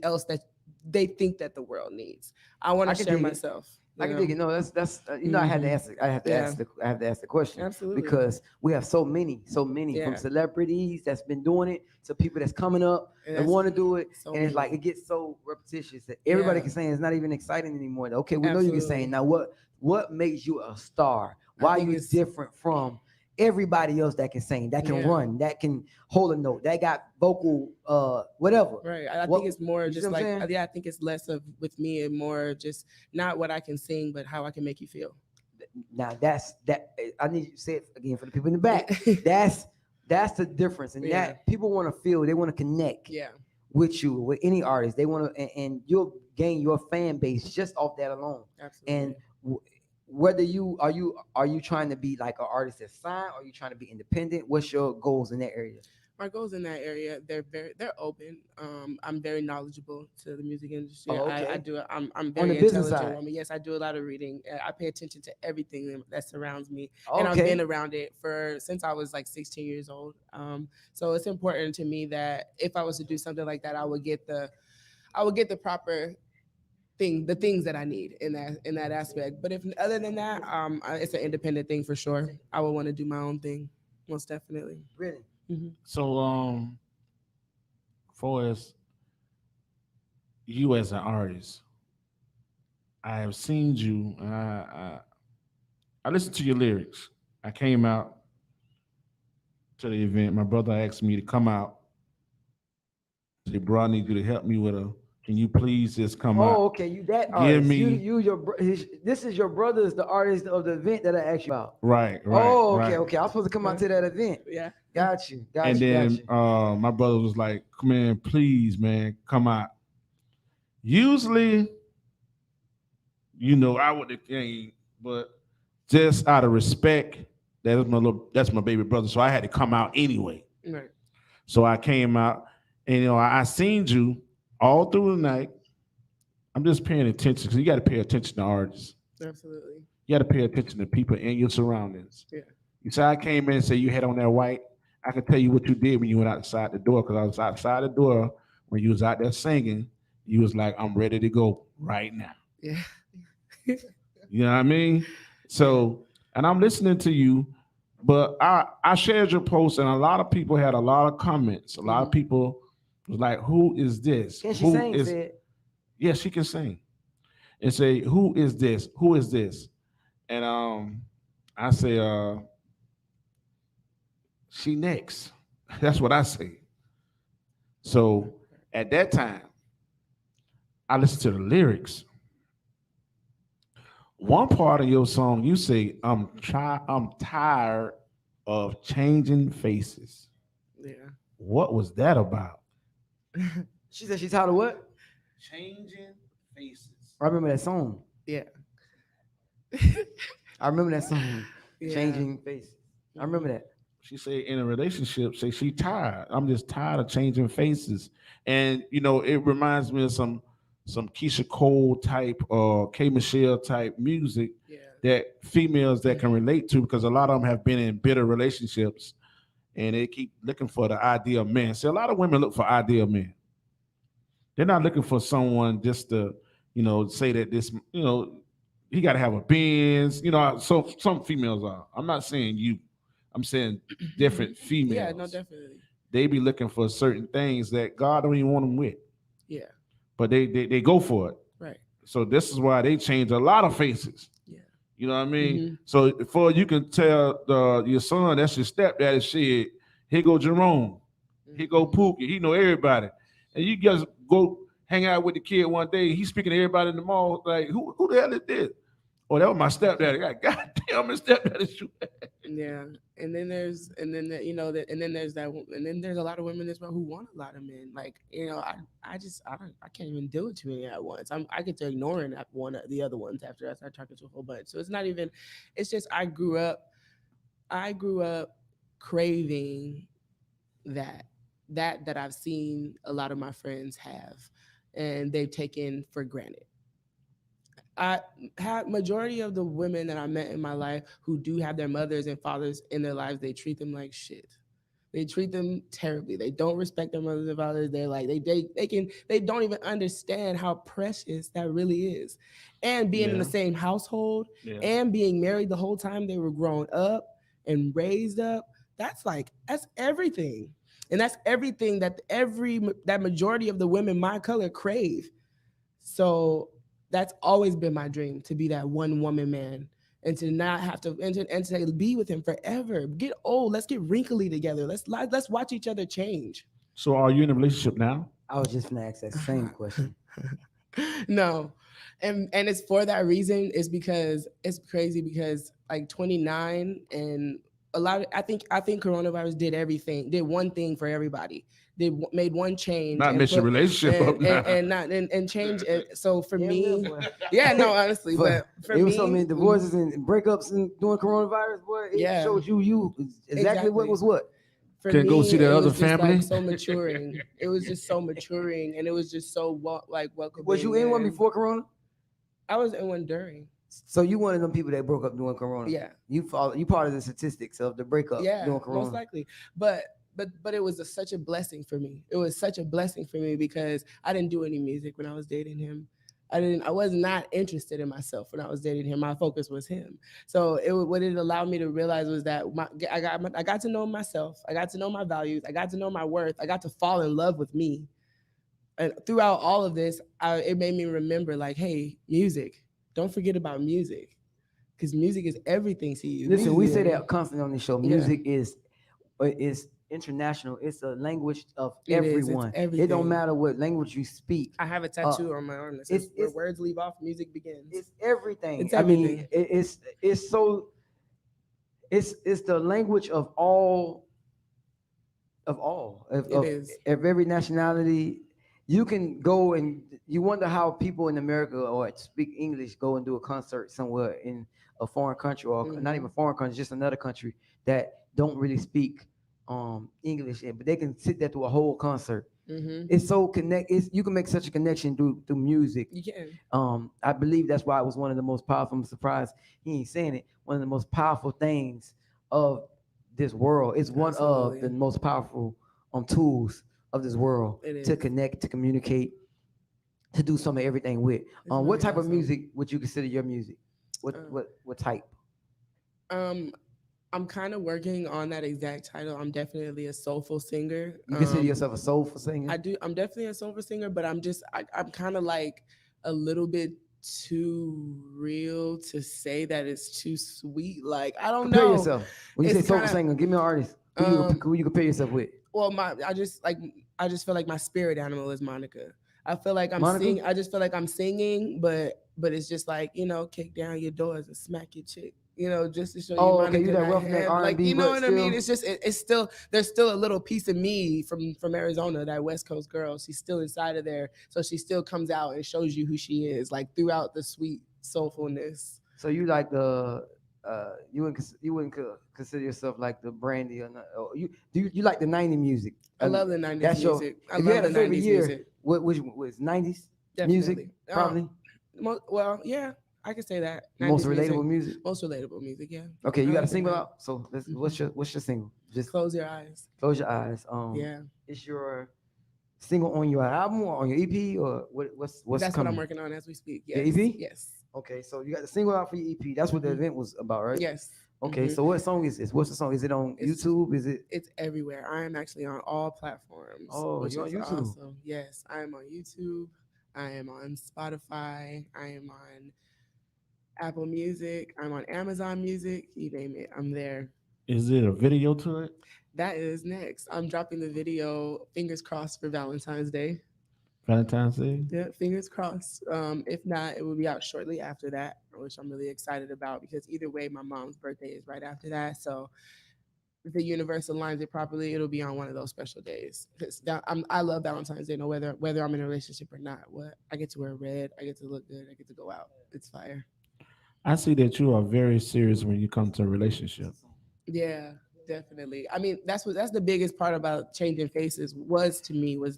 else that they think that the world needs. I want to share myself. I can dig it. No, that's I had to ask. I have to ask the question. Absolutely. Because we have so many from celebrities that's been doing it to people that's coming up and want to do it, and it's like it gets so repetitious that everybody can sing. It's not even exciting anymore. Okay, we know you can sing. Now, what makes you a star? Why are you different from everybody else that can sing, that can run, that can hold a note, that got vocal, whatever. Right. I think it's more just like, I think it's less of with me and more just not what I can sing, but how I can make you feel. Now that's that. I need you to say it again for the people in the back. That's the difference, and that people want to feel, they want to connect. With you, with any artist, they want to, and you'll gain your fan base just off that alone. Absolutely. And whether you are you trying to be like an artist that's signed, or are you trying to be independent? What's your goals in that area? My goals in that area, they're open. I'm very knowledgeable to the music industry. Oh, okay. I do. I'm On very the business intelligent side. woman. Yes, I do a lot of reading. I pay attention to everything that surrounds me, Okay. and I've been around it since I was like 16 years old. So it's important to me that if I was to do something like that, I would get the proper the things that I need in that aspect. But if other than that, it's an independent thing for sure. I would want to do my own thing, most definitely. Really. Mm-hmm. So, for as you as an artist, I have seen you, and I listened to your lyrics. I came out to the event. My brother asked me to come out. He said, "Bro, I need you to help me with a. Can you please just come out?" Oh, okay. You that Give artist. me- This is your brother's the artist of the event that I asked you about. Right. Oh, okay, right. okay. I was supposed to come out to that event. Yeah. Got you. And then my brother was like, "Come in, please, man, come out." Usually, I would have came, but just out of respect, that's my baby brother. So I had to come out anyway. Right. So I came out, and I seen you all through the night. I'm just paying attention because you got to pay attention to artists. Absolutely. You got to pay attention to people in your surroundings. Yeah. You say I came in and say you had on that white. I can tell you what you did when you went outside the door, because I was outside the door when you was out there singing. You was like, "I'm ready to go right now." Yeah. You know what I mean? So, and I'm listening to you, but I shared your post, and a lot of people had a lot of comments. A lot of people was like, "Who is this?" Can she sing? Yeah, she can sing. And say, "Who is this? Who is this?" And I say, "She next." That's what I say. So at that time, I listened to the lyrics. One part of your song, you say, I'm tired of changing faces." Yeah. What was that about? She said she's tired of what? Changing faces. I remember that song. Yeah. I remember that song. Yeah. Changing faces. I remember that. She said in a relationship, say she tired. I'm just tired of changing faces. And it reminds me of some Keisha Cole type or K Michelle type music that females that can relate to, because a lot of them have been in bitter relationships and they keep looking for the ideal man. See, a lot of women look for ideal men. They're not looking for someone just to, say that this, he got to have a Benz. So some females are. I'm not saying you. I'm saying different females. Yeah, no, definitely. They be looking for certain things that God don't even want them with. Yeah. But they go for it. Right. So this is why they change a lot of faces. Yeah. You know what I mean? Mm-hmm. So before you can tell your son that's your stepdaddy shit, here go Jerome, here go Pookie, he know everybody. And you just go hang out with the kid one day, he's speaking to everybody in the mall, like, who the hell is this? Oh, that was my stepdaddy. God damn, my stepdaddy shoot. Yeah, and then there's a lot of women as well who want a lot of men. Like, I can't even deal with too many at once. I get to ignoring the other ones after I start talking to a whole bunch. So it's just I grew up craving that I've seen a lot of my friends have, and they've taken for granted. I had majority of the women that I met in my life who do have their mothers and fathers in their lives, they treat them like shit. They treat them terribly. They don't respect their mothers and fathers. They're like, they don't even understand how precious that really is. And being in the same household and being married the whole time they were growing up and raised up, that's everything. And that's everything that majority of the women my color crave. So that's always been my dream, to be that one woman man and to not have to and to be with him forever. Get old. Let's get wrinkly together. Let's watch each other change. So are you in a relationship now? I was just gonna ask that same question. No, and it's for that reason. Is because it's crazy because like 29 and a lot of I think coronavirus did one thing for everybody. Made one change. Not mess your relationship up now. and change it. So for me, yeah, no, honestly, but for it me, was so many divorces and breakups and during coronavirus, boy. It showed you exactly what was what. For Can me, go see that it other was just, family. like, so maturing. It was just so maturing, and it was just so welcoming. Was you in one before Corona? I was in one during. So you one of them people that broke up during Corona? Yeah. You part of the statistics of the breakup during Corona? Most likely. But it was such a blessing for me. It was such a blessing for me because I didn't do any music when I was dating him. I was not interested in myself when I was dating him. My focus was him. So what it allowed me to realize was that I got to know myself. I got to know my values. I got to know my worth. I got to fall in love with me. And throughout all of this, it made me remember, like, hey, music. Don't forget about music, because music is everything to you. Listen, we say that constantly on the show. Music is international. It's a language of everyone. It don't matter what language you speak. I have a tattoo on my arm that says, "Where words leave off, music begins." It's everything. It's everything. I mean, it's the language of all of every nationality. You can go and you wonder how people in America or speak English go and do a concert somewhere in a foreign country or not even foreign country, just another country that don't really speak English, but they can sit there through a whole concert. It's so you can make such a connection through music. You can. I believe that's why it was one of the most powerful. I'm surprised he ain't saying it. One of the most powerful things of this world. It's one of the most powerful tools of this world to connect, to communicate, to do some of everything with. What type of music would you consider your music? What type? I'm kind of working on that exact title. I'm definitely a soulful singer. You consider yourself a soulful singer? I do. I'm definitely a soulful singer, but I'm kind of like a little bit too real to say that it's too sweet. Like, I don't know. Compare yourself. When you say soulful singer, give me an artist. Who you compare yourself with? Well, I just feel like my spirit animal is Monica. I feel like I'm singing. I just feel like I'm singing, but it's just like, kick down your doors and smack your chick. Just to show you. Oh, okay, you that roughneck R&B, like, you know what I mean? still- It's still there's still a little piece of me from Arizona, that West Coast girl. She's still inside of there, so she still comes out and shows you who she is, like throughout the sweet soulfulness. So you like the you wouldn't consider yourself like the Brandy or not? Or you like the 90s music? I love the 90s That's music. If you had a favorite 90s year, music. what was 90s music? Probably. Well, yeah, I could say that. Most 90s relatable music. Most relatable music, yeah. Okay, you got a like single that. out. So what's your single? Just Close Your Eyes. Close Your Eyes. Yeah. Is your single on your album or on your EP or what's That's coming? what I'm working on as we speak. Yes. The EP? Yes. Okay, so you got the single out for your EP. That's what the event was about, right? Yes. Okay, so what song is this? What's the song? Is it on YouTube? Is it? It's everywhere. I am actually on all platforms. Oh, which you're on is YouTube. Awesome. Yes, I am on YouTube. I am on Spotify. I am on Apple Music. I'm on Amazon Music. You name it, I'm there. Is there a video to it? That is next. I'm dropping the video. Fingers crossed for Valentine's Day. Valentine's Day? Yeah, fingers crossed. If not, it will be out shortly after that, which I'm really excited about, because either way, my mom's birthday is right after that. So if the universe aligns it properly, it'll be on one of those special days. I love Valentine's Day, no whether I'm in a relationship or not. I get to wear red, I get to look good, I get to go out. It's fire. I see that you are very serious when you come to a relationship. Yeah, definitely. I mean, that's the biggest part about changing faces was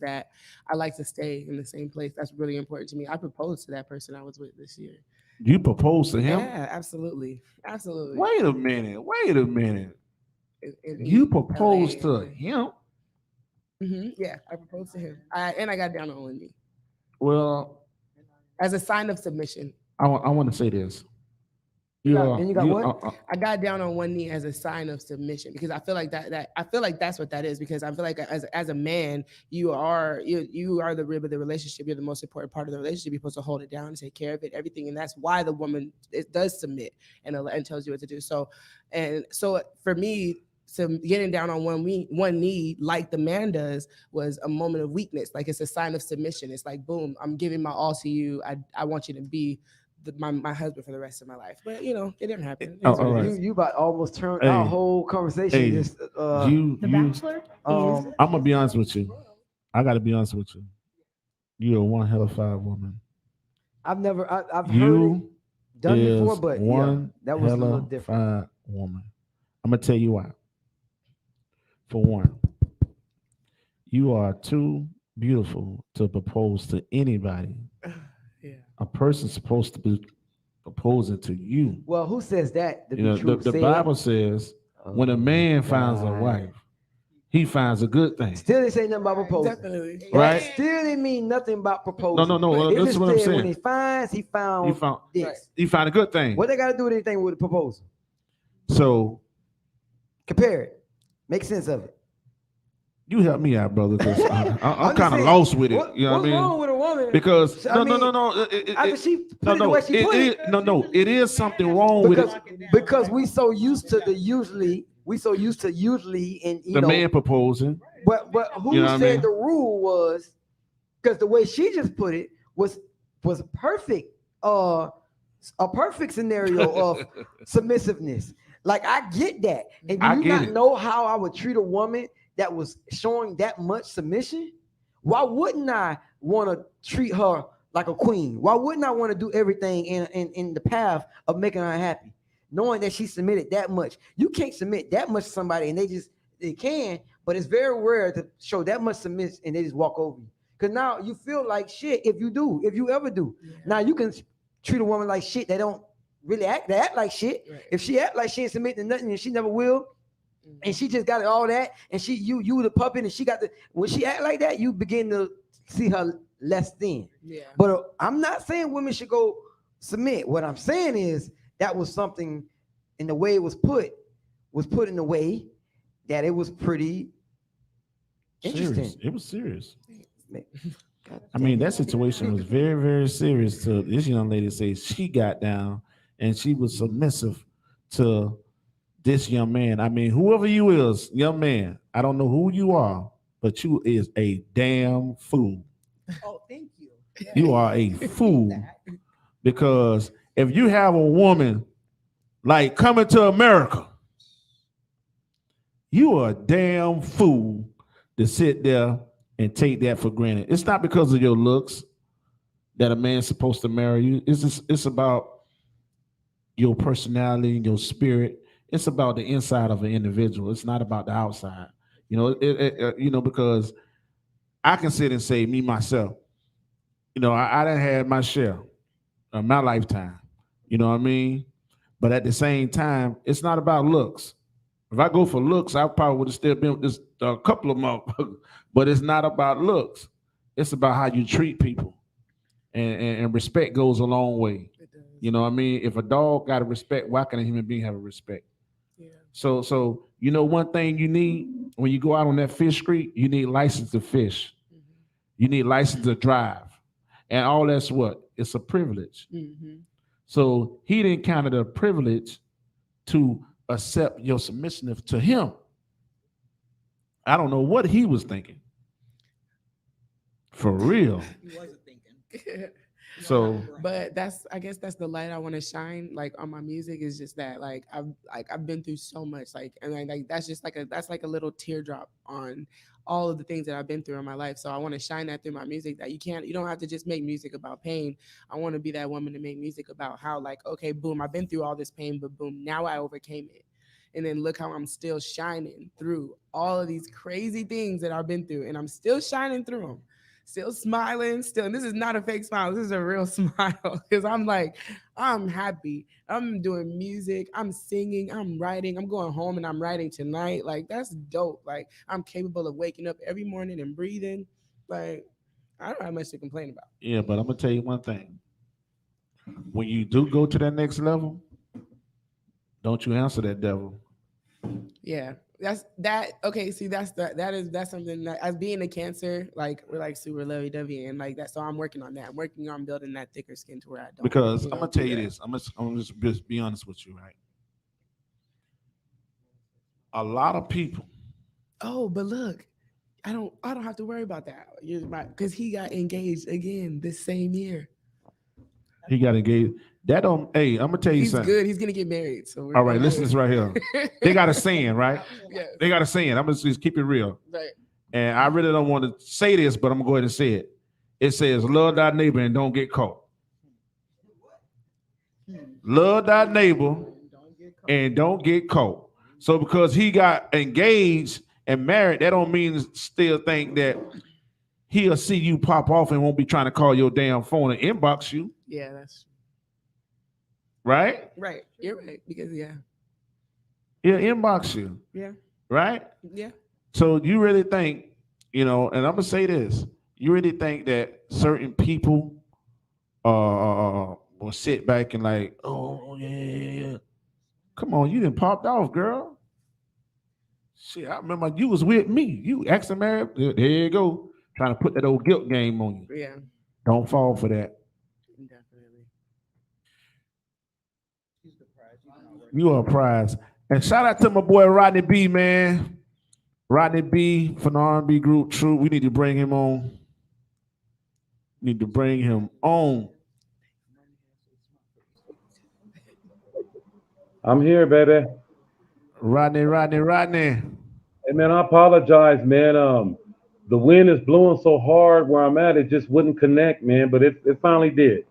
that I like to stay in the same place. That's really important to me. I proposed to that person I was with this year. You proposed to him? Yeah, absolutely. Absolutely. Wait a minute. You proposed to him? Yeah, I proposed to him. And I got down on one knee. Well, as a sign of submission. I want to say this. And you got what? I got down on one knee as a sign of submission because I feel like that's what that is, because I feel like as a man, you are the rib of the relationship. You're the most important part of the relationship. You're supposed to hold it down and take care of it, everything. And that's why the woman does submit and tells you what to do. So for me, so getting down on one knee like the man does was a moment of weakness. Like it's a sign of submission. It's like, boom, I'm giving my all to you. I want you to be my husband for the rest of my life. But it didn't happen. All right. You about almost turned our whole conversation. The Bachelor. I'm gonna be honest with you. I gotta be honest with you. You're one hell of a fine woman. I've heard it done before, but one that was a little different. different. Fine woman. I'm gonna tell you why. For one, you are too beautiful to propose to anybody. Yeah. A person's supposed to be proposing to you. Well, who says that? The Bible says when a man finds a wife, he finds a good thing. Still didn't say nothing about proposing. Definitely. Right? Still didn't mean nothing about proposing. No. It That's just what I'm said saying. when he found this. He found a good thing. What they got to do with anything with the proposal? So compare it. Make sense of it. You help me out, brother, because I'm kind of lost with it. You know what I mean? What's wrong with a woman? Because no. It is something wrong with it because we so used to usually and the man proposing. But who said the rule was? Because the way she just put it was perfect. A perfect scenario of submissiveness. Like I get that, and do you not know how I would treat a woman that was showing that much submission? Why wouldn't I want to treat her like a queen? Why wouldn't I want to do everything in the path of making her happy, knowing that she submitted that much? You can't submit that much to somebody, and they can, but it's very rare to show that much submission and they just walk over you. Because now you feel like shit if you ever do. Yeah. Now you can treat a woman like shit. They don't really act like shit. Right. If she act like she ain't submitting to nothing and she never will, and she just got all that, and you the puppet, and she got when she act like that, you begin to see her less than. Yeah. But I'm not saying women should go submit. What I'm saying is that was something, in the way it was put in a way that it was pretty interesting. It was serious. I mean, that situation was very, very serious. To this young lady says she got down and she was submissive to this young man. I mean, whoever you is, young man, I don't know who you are, but you is a damn fool. Oh, thank you. You are a fool. Because if you have a woman like coming to America, you are a damn fool to sit there and take that for granted. It's not because of your looks that a man's supposed to marry you. It's about your personality and your spirit. It's about the inside of an individual. It's not about the outside. Because I can sit and say, me, myself, I done had my share of my lifetime. You know what I mean? But at the same time, it's not about looks. If I go for looks, I probably would have still been with this a couple of motherfuckers. But it's not about looks. It's about how you treat people. And respect goes a long way. You know what I mean? If a dog got a respect, why can a human being have a respect? Yeah. So one thing you need when you go out on that fish street, you need license to fish. Mm-hmm. You need license to drive. And all that's what? It's a privilege. Mm-hmm. So he didn't count it a privilege to accept your submissiveness to him. I don't know what he was thinking. For real. He wasn't thinking. So, but I guess that's the light I want to shine like on my music, is just that I've been through so much, that's like a little teardrop on all of the things that I've been through in my life. So I want to shine that through my music, that you don't have to just make music about pain. I want to be that woman to make music about how, like, okay, boom, I've been through all this pain, but boom, now I overcame it. And then look how I'm still shining through all of these crazy things that I've been through, and I'm still shining through them. Still smiling, and this is not a fake smile. This is a real smile, because I'm happy. I'm doing music. I'm singing. I'm writing. I'm going home and I'm writing tonight. Like, that's dope. Like, I'm capable of waking up every morning and breathing. Like, I don't have much to complain about. Yeah, but I'm gonna tell you one thing. When you do go to that next level, Don't you answer that devil. Yeah, that's that. Okay, see, that's something that as being a Cancer, like we're like super lovey-dovey and like that. So I'm working on that. I'm working on building that thicker skin to where I don't. Because I'm gonna do tell you that. this. I'm just be honest with you, right? A lot of people. Oh, but look, I don't have to worry about that. Because he got engaged again this same year. He got engaged. That don't. Hey, I'm gonna tell you He's something. good. He's gonna get married. So we're All right, good. listen to this right here. They got a saying, right? Yes. They got a saying. I'm gonna just keep it real. Right. And I really don't want to say this, but I'm gonna go ahead and say it. It says, "Love thy neighbor and don't get caught." Love thy neighbor and don't get caught. So because he got engaged and married, that don't mean still think that he'll see you pop off and won't be trying to call your damn phone and inbox you. Yeah, that's right. Right. You're right. Because He'll inbox you. Yeah. Right? Yeah. So you really think, and I'm gonna say this, you really think that certain people will sit back and like, oh yeah. Come on, you didn't popped off, girl. Shit, I remember you was with me. You ex married. There you go. Trying to put that old guilt game on you. Yeah. Don't fall for that. Definitely. You are a prize. And shout out to my boy Rodney B, man. Rodney B from the R&B group True. We need to bring him on. Need to bring him on. I'm here, baby. Rodney. Hey, man, I apologize, man. The wind is blowing so hard where I'm at, it just wouldn't connect, man, but it finally did.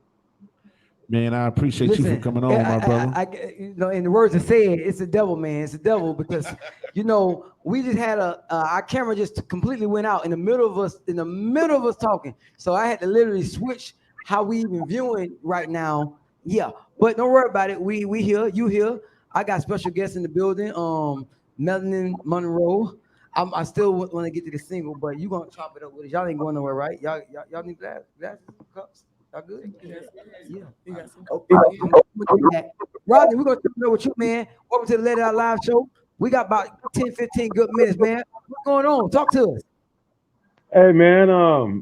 Man, I appreciate you for coming on, my brother. In the words of saying, it's the devil, man. It's the devil because, we just had our camera just completely went out in the middle of us talking. So I had to literally switch how we even viewing right now. Yeah, but don't worry about it. We here, you here. I got special guests in the building. Melanin, Monroe. I still want to get to the single, but you gonna chop it up with us. Y'all ain't going nowhere, right? Y'all need glass cups. Y'all good? Yeah. Okay. Rodney, we're gonna talk with you, man. Welcome to the Let It Out Live show. We got about 10, 15 good minutes, man. What's going on? Talk to us. Hey, man,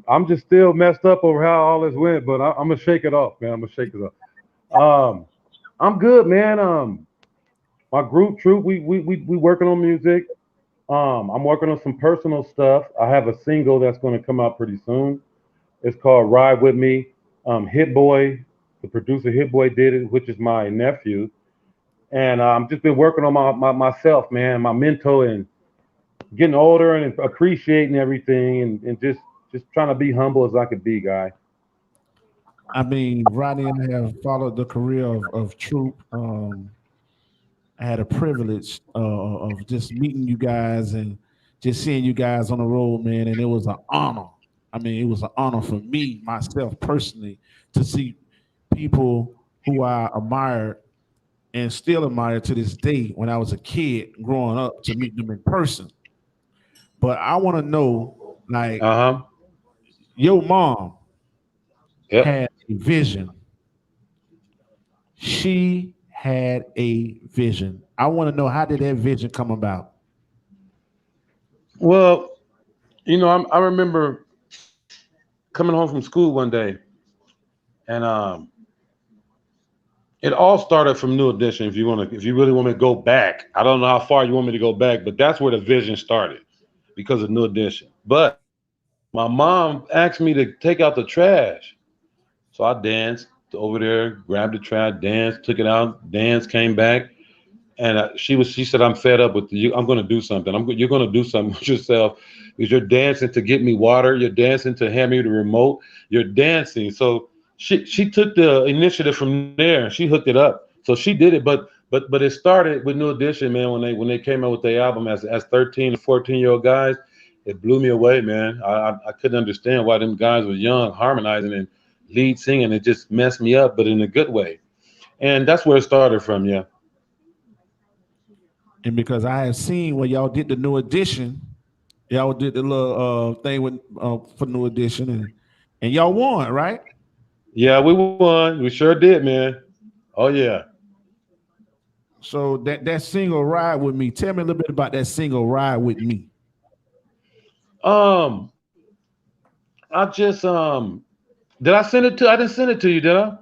I'm just still messed up over how all this went, but I'm gonna shake it off, man. I'm gonna shake it off. I'm good, man. My group Troop, we working on music. I'm working on some personal stuff. I have a single that's going to come out pretty soon. It's called Ride With Me. Hit Boy, the producer Hit Boy did it, which is my nephew. And I'm just been working on myself, man, my mental, and getting older and appreciating everything and just trying to be humble as I could be, guy. I mean, Rodney and I have followed the career of Troop. I had a privilege of just meeting you guys and just seeing you guys on the road, man, and it was an honor. I mean, it was an honor for me, myself personally, to see people who I admired and still admire to this day when I was a kid growing up, to meet them in person. But I want to know, like, your mom had a vision. She had a vision. I want to know, how did that vision come about? Well, I remember coming home from school one day, and it all started from New Edition. If you really want me to go back, I don't know how far you want me to go back, but that's where the vision started, because of New Edition. But my mom asked me to take out the trash, so I danced over there, grabbed the trash, danced, took it out, danced, came back. And she said, I'm fed up with you. I'm going to do something. You're going to do something with yourself, because you're dancing to get me water. You're dancing to hand me the remote. You're dancing. So she took the initiative from there. She hooked it up. So she did it. But it started with New Edition, man. When they came out with their album as 13 and 14-year-old guys, it blew me away, man. I couldn't understand why them guys were young, harmonizing and lead singing. It just messed me up, but in a good way. And that's where it started from, yeah. And because I have seen where y'all did the New Edition, y'all did the little thing with for New Edition, and y'all won, right? Yeah, we won. We sure did, man. Oh yeah. So that single "Ride with Me." Tell me a little bit about that single "Ride with Me." I just did I send it to? I didn't send it to you, did I?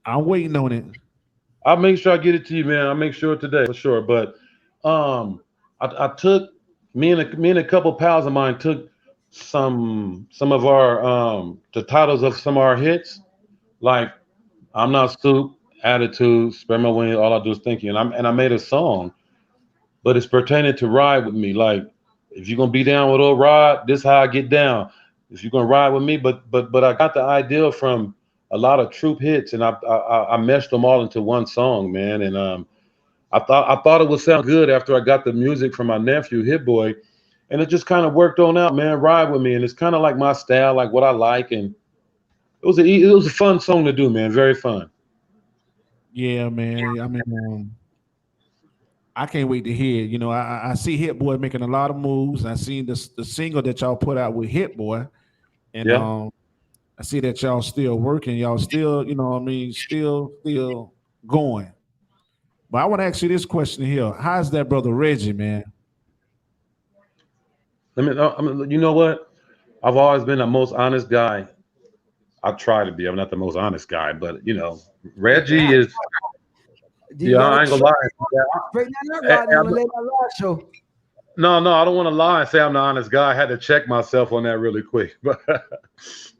I'm waiting on it. I'll make sure I get it to you, man. I'll make sure today for sure. But I took me and a couple pals of mine took some of our the titles of some of our hits, like "I'm Not Soup," "Attitude," "Spread My Wings," "All I Do Is Think You," and I made a song, but it's pertaining to ride with me. Like, if you're gonna be down with old Rod, this how I get down. If you're gonna ride with me, but I got the idea from a lot of troop hits, and I meshed them all into one song, man. And I thought it would sound good after I got the music from my nephew Hit Boy, and it just kind of worked on out, man. Ride with me, and it's kind of like my style, like what I like, and it was a fun song to do, man. Very fun. Yeah, man. I mean, I can't wait to hear it. You know, I see Hit Boy making a lot of moves. I seen the single that y'all put out with Hit Boy, and Yeah. I see that y'all still working. Y'all still, you know what I mean, still going. But I want to ask you this question here. How's that brother Reggie, man? I mean, you know what? I've always been the most honest guy. I try to be. I'm not the most honest guy, but you know, Reggie is. Yeah, I ain't gonna lie. Straighten that up, Rodney, on the Late Night Live show. No, I don't want to lie and say I'm the honest guy. I had to check myself on that really quick.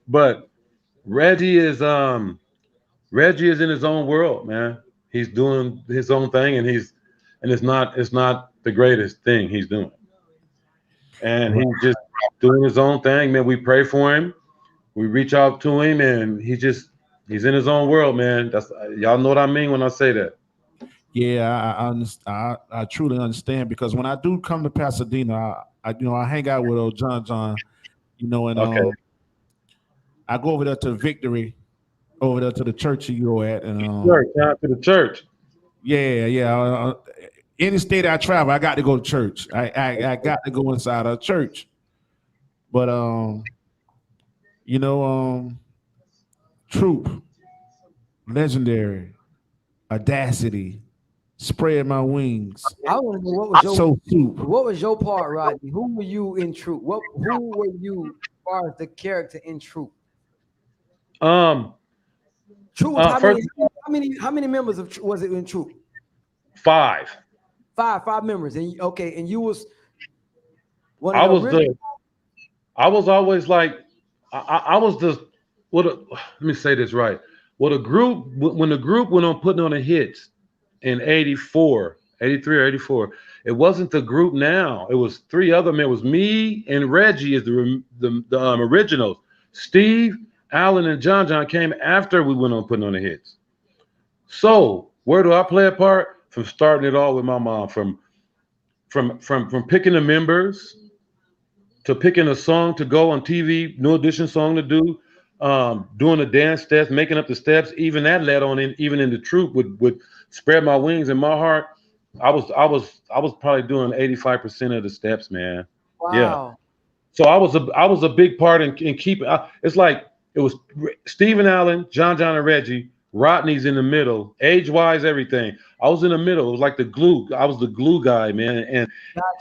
But Reggie is in his own world, man. He's doing his own thing, and it's not the greatest thing he's doing. And he's just doing his own thing, man. We pray for him. We reach out to him, and he's in his own world, man. That's y'all know what I mean when I say that. Yeah, I truly understand, because when I do come to Pasadena, I hang out with old John, you know, and Okay. I go over there to Victory, over there to the church you go at, and To the church. Yeah. Any state I travel, I got to go to church. I got to go inside a church. But you know, Troop, Legendary, Audacity, Spread My Wings. I want to know what was your part, Rodney? Who were you in Troop? Who were you as far as the character in Troop? Troop was how many members was it in Troop? 5. Five members. And and you was one I of the I was always like I was the let me say this right. Well, the group when the group went on putting on the hits in 84, 83 or 84, it wasn't the group now. It was 3 other men. It was me and Reggie as the originals. Steve, Alan, and John came after we went on putting on the hits. So where do I play a part? From starting it all with my mom, from picking the members to picking a song to go on TV, New Edition song to do, doing the dance steps, making up the steps. Even that led on in, even in the Troop with Spread My Wings in my heart. I was probably doing 85% of the steps, man. Wow. Yeah. So I was a big part in keeping. It's like it was Stephen Allen, John, and Reggie. Rodney's in the middle, age-wise, everything. I was in the middle. It was like the glue. I was the glue guy, man, and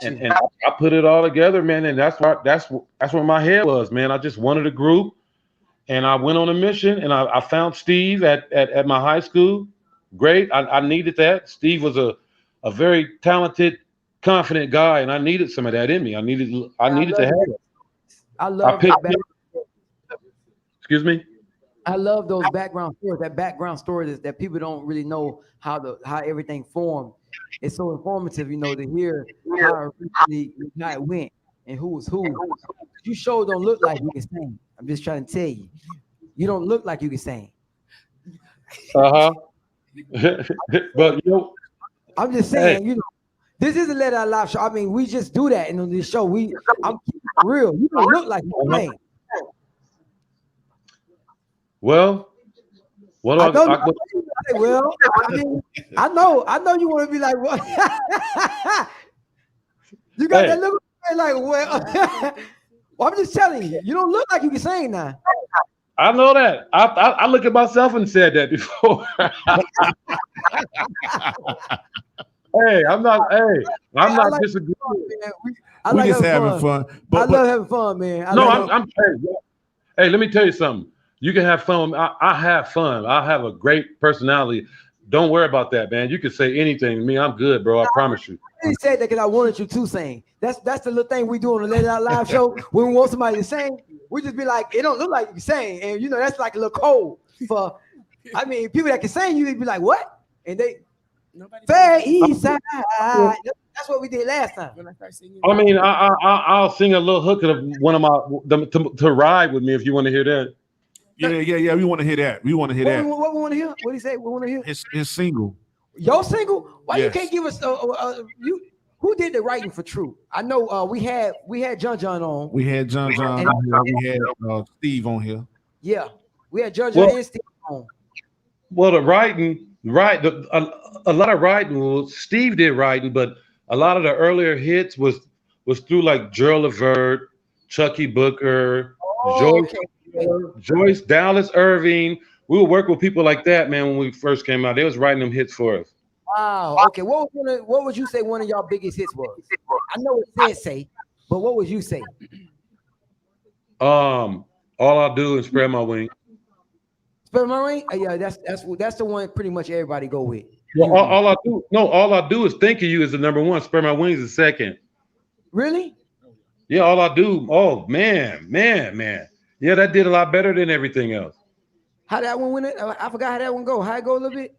I put it all together, man. And that's where my head was, man. I just wanted a group, and I went on a mission, and I found Steve at my high school. Great, I needed that. Steve was a very talented, confident guy, and I needed some of that in me. I needed to have it. I love that. Excuse me. I love those background stories. That background story that people don't really know how everything formed. It's so informative, you know, to hear how it went and who was who. You sure don't look like you can sing. I'm just trying to tell you, you don't look like you can sing. But you know, I'm just saying, you know, this is a Let Out Live show. I mean, we just do that, and on this show, I'm real. You don't look like you can sing. Well, what I mean, I know you want to be like, what? You got that look like, well, I'm just telling you, you don't look like you can sing now. I know that. I look at myself and said that before. Hey, I'm not disagreeing. I We like just having having fun. I But love having fun, man. No, hey, let me tell you something. You can have fun. I have fun. I have a great personality. Don't worry about that, man. You can say anything to me. I'm good, bro. I promise you. I really said that because I wanted you to sing. That's the little thing we do on the Let It Out live show. When we want somebody to sing, we just be like, it don't look like you can sing. And you know, that's like a little code for, I mean, people that can sing, you be like, what? And they, Fair East Side. That's what we did last time. When I started singing. I mean, I'll sing a little hook of one of my to ride with me if you want to hear that. Yeah. We want to hear that. We want to hear that. What we want to hear? What do you say? We want to hear His single. Your single? Why Yes. you can't give us you? Who did the writing for True? I know we had John on. We had John on here. We had Steve on here. Yeah, we had John and Steve on. Well, the writing, a lot of writing. Well, Steve did writing, but a lot of the earlier hits was through like Gerald Levert, Chucky Booker, Joyce Dallas Irving. We would work with people like that, man. When we first came out, they was writing them hits for us. Wow. Okay. What would you say one of y'all biggest hits was? I know it said say, but what would you say? All I do is spread my wings. Spread my wings? Yeah, that's the one pretty much everybody go with. Well, all I do is think of you as the number one. Spread my wings is second. Really? Yeah, all I do. Oh man. Yeah, that did a lot better than everything else. How that one went? I forgot how that one go. How it go a little bit?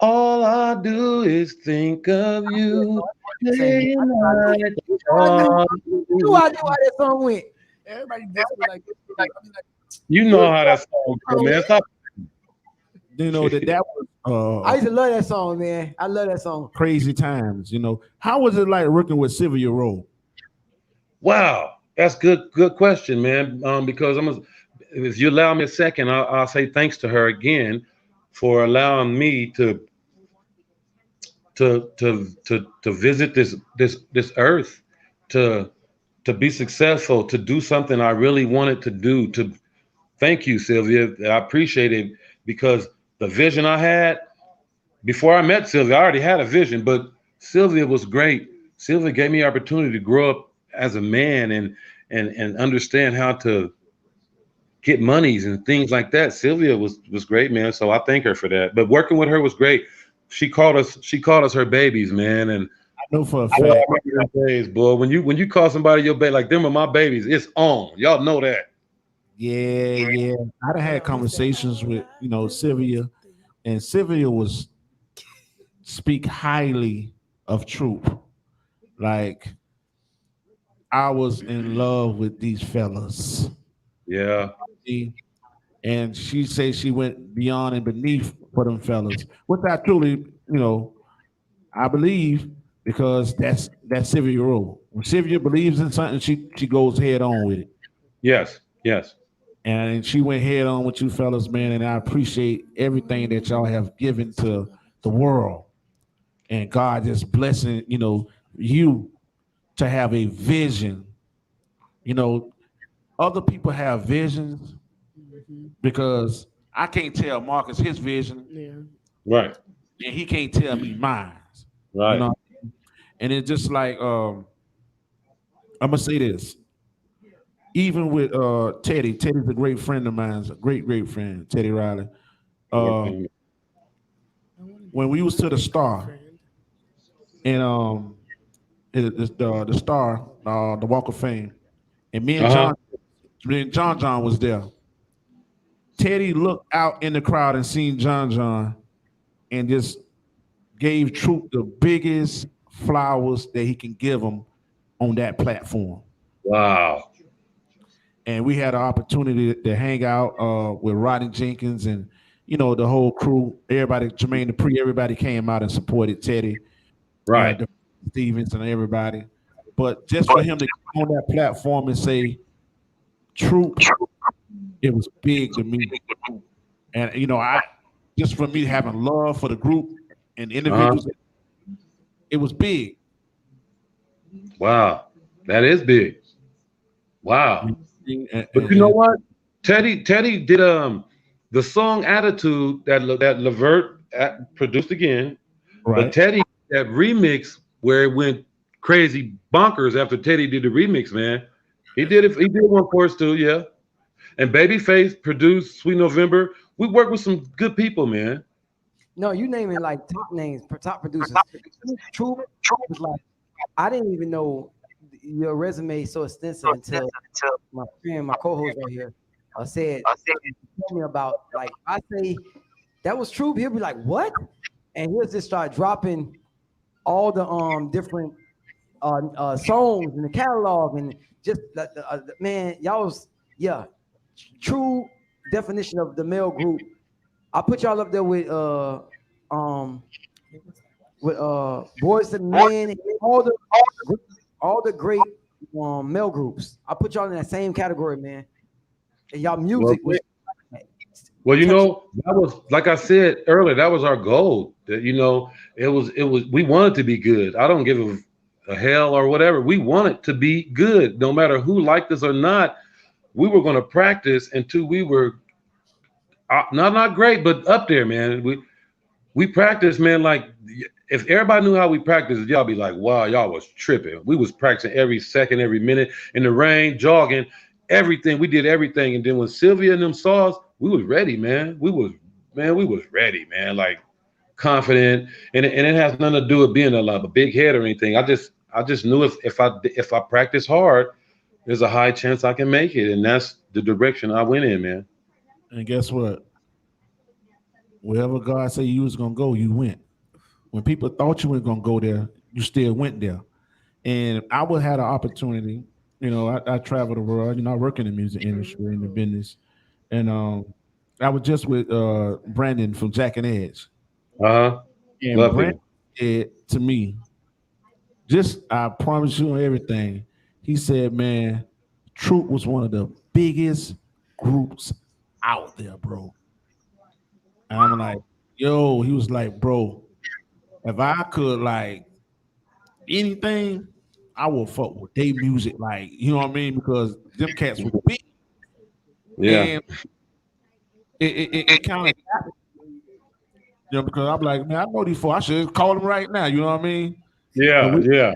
All I do is think of you. You know how that song went. Everybody like you know how that song go, man. Stop. You know that was I used to love that song, man. I love that song. Crazy Times. You know, how was it like working with Sylvia Rowe? Wow, that's good question, man. Because if you allow me a second, I'll say thanks to her again for allowing me to visit this earth, to be successful, to do something I really wanted to do. Thank you, Sylvia. I appreciate it, because the vision I had before I met Sylvia, I already had a vision, but Sylvia was great. Sylvia gave me the opportunity to grow up as a man and understand how to get monies and things like that. Sylvia was great, man. So I thank her for that. But working with her was great. She called us her babies, man. And I know for a fact. I remember those days, boy. When you call somebody your baby, like them are my babies, it's on. Y'all know that. Yeah. I done had conversations with Sylvia, and Sylvia was speak highly of Truth. Like, I was in love with these fellas. Yeah. And she said she went beyond and beneath for them fellas, which I truly, I believe, because that's Sylvia Rowe. When Sylvia believes in something, she goes head on with it. Yes. And she went head on with you fellas, man. And I appreciate everything that y'all have given to the world. And God just blessing, you to have a vision. Other people have visions, because I can't tell Marcus his vision. Yeah. Right. And he can't tell me mine. Right. And it's just like, I'm gonna say this. Even with Teddy's a great friend of mine, a great friend, Teddy Riley. When we was to the Star, and the Star, the Walk of Fame, and me and John was there. Teddy looked out in the crowd and seen John and just gave Truth the biggest flowers that he can give him on that platform. Wow. And we had an opportunity to hang out with Rodney Jenkins and, the whole crew, everybody, Jermaine Dupri, everybody came out and supported Teddy. Right. Stevens and everybody. But just for him to get on that platform and say, Truth, it was big to me. And, just for me having love for the group and individuals, it was big. Wow. That is big. Wow. But you know what? Teddy did the song Attitude that Levert produced again. Right. But Teddy that remix where it went crazy bonkers after Teddy did the remix, man. He did it. He did one for us too, yeah. And Babyface produced Sweet November. We worked with some good people, man. No, you naming like top names, top producers. True was like, I didn't even know your resume is so extensive until my friend, my co-host right here, said, tell me about, like, I say that was true. He'll be like, what? And he'll just start dropping all the different songs in the catalog, and just man, y'all was, yeah, true definition of the male group. I put y'all up there with Boys to Men, all the great male groups. I put y'all in that same category, man. And y'all music was. Well, you know, that was, like I said earlier, that was our goal. That, you know, it was we wanted to be good. I don't give a hell or whatever. We wanted to be good, no matter who liked us or not. We were going to practice until we were not great, but up there, man. We practiced, man. Like, if everybody knew how we practiced, y'all be like, wow, y'all was tripping. We was practicing every second, every minute, in the rain, jogging, everything. We did everything. And then when Sylvia and them saw us, we was ready, man. We was ready, man. Like, confident. And it has nothing to do with being a big head or anything. I just knew if I practice hard, there's a high chance I can make it. And that's the direction I went in, man. And guess what? Wherever God said you was gonna go, you went. When people thought you weren't gonna go there, you still went there. And I would have the opportunity, you know, I travel the world, you know, I work in the music industry, in the business. And I was just with Brandon from Jack and Edge. Uh-huh. And Love Brandon said to me, just, I promise you on everything, he said, man, Troop was one of the biggest groups out there, bro. And I'm like, yo, he was like, bro, if I could, like, anything, I will fuck with their music, like, you know what I mean? Because them cats were big. Yeah. And it kind of, you know, because I'm like, man, I know these four. I should call them right now. You know what I mean? Yeah, yeah.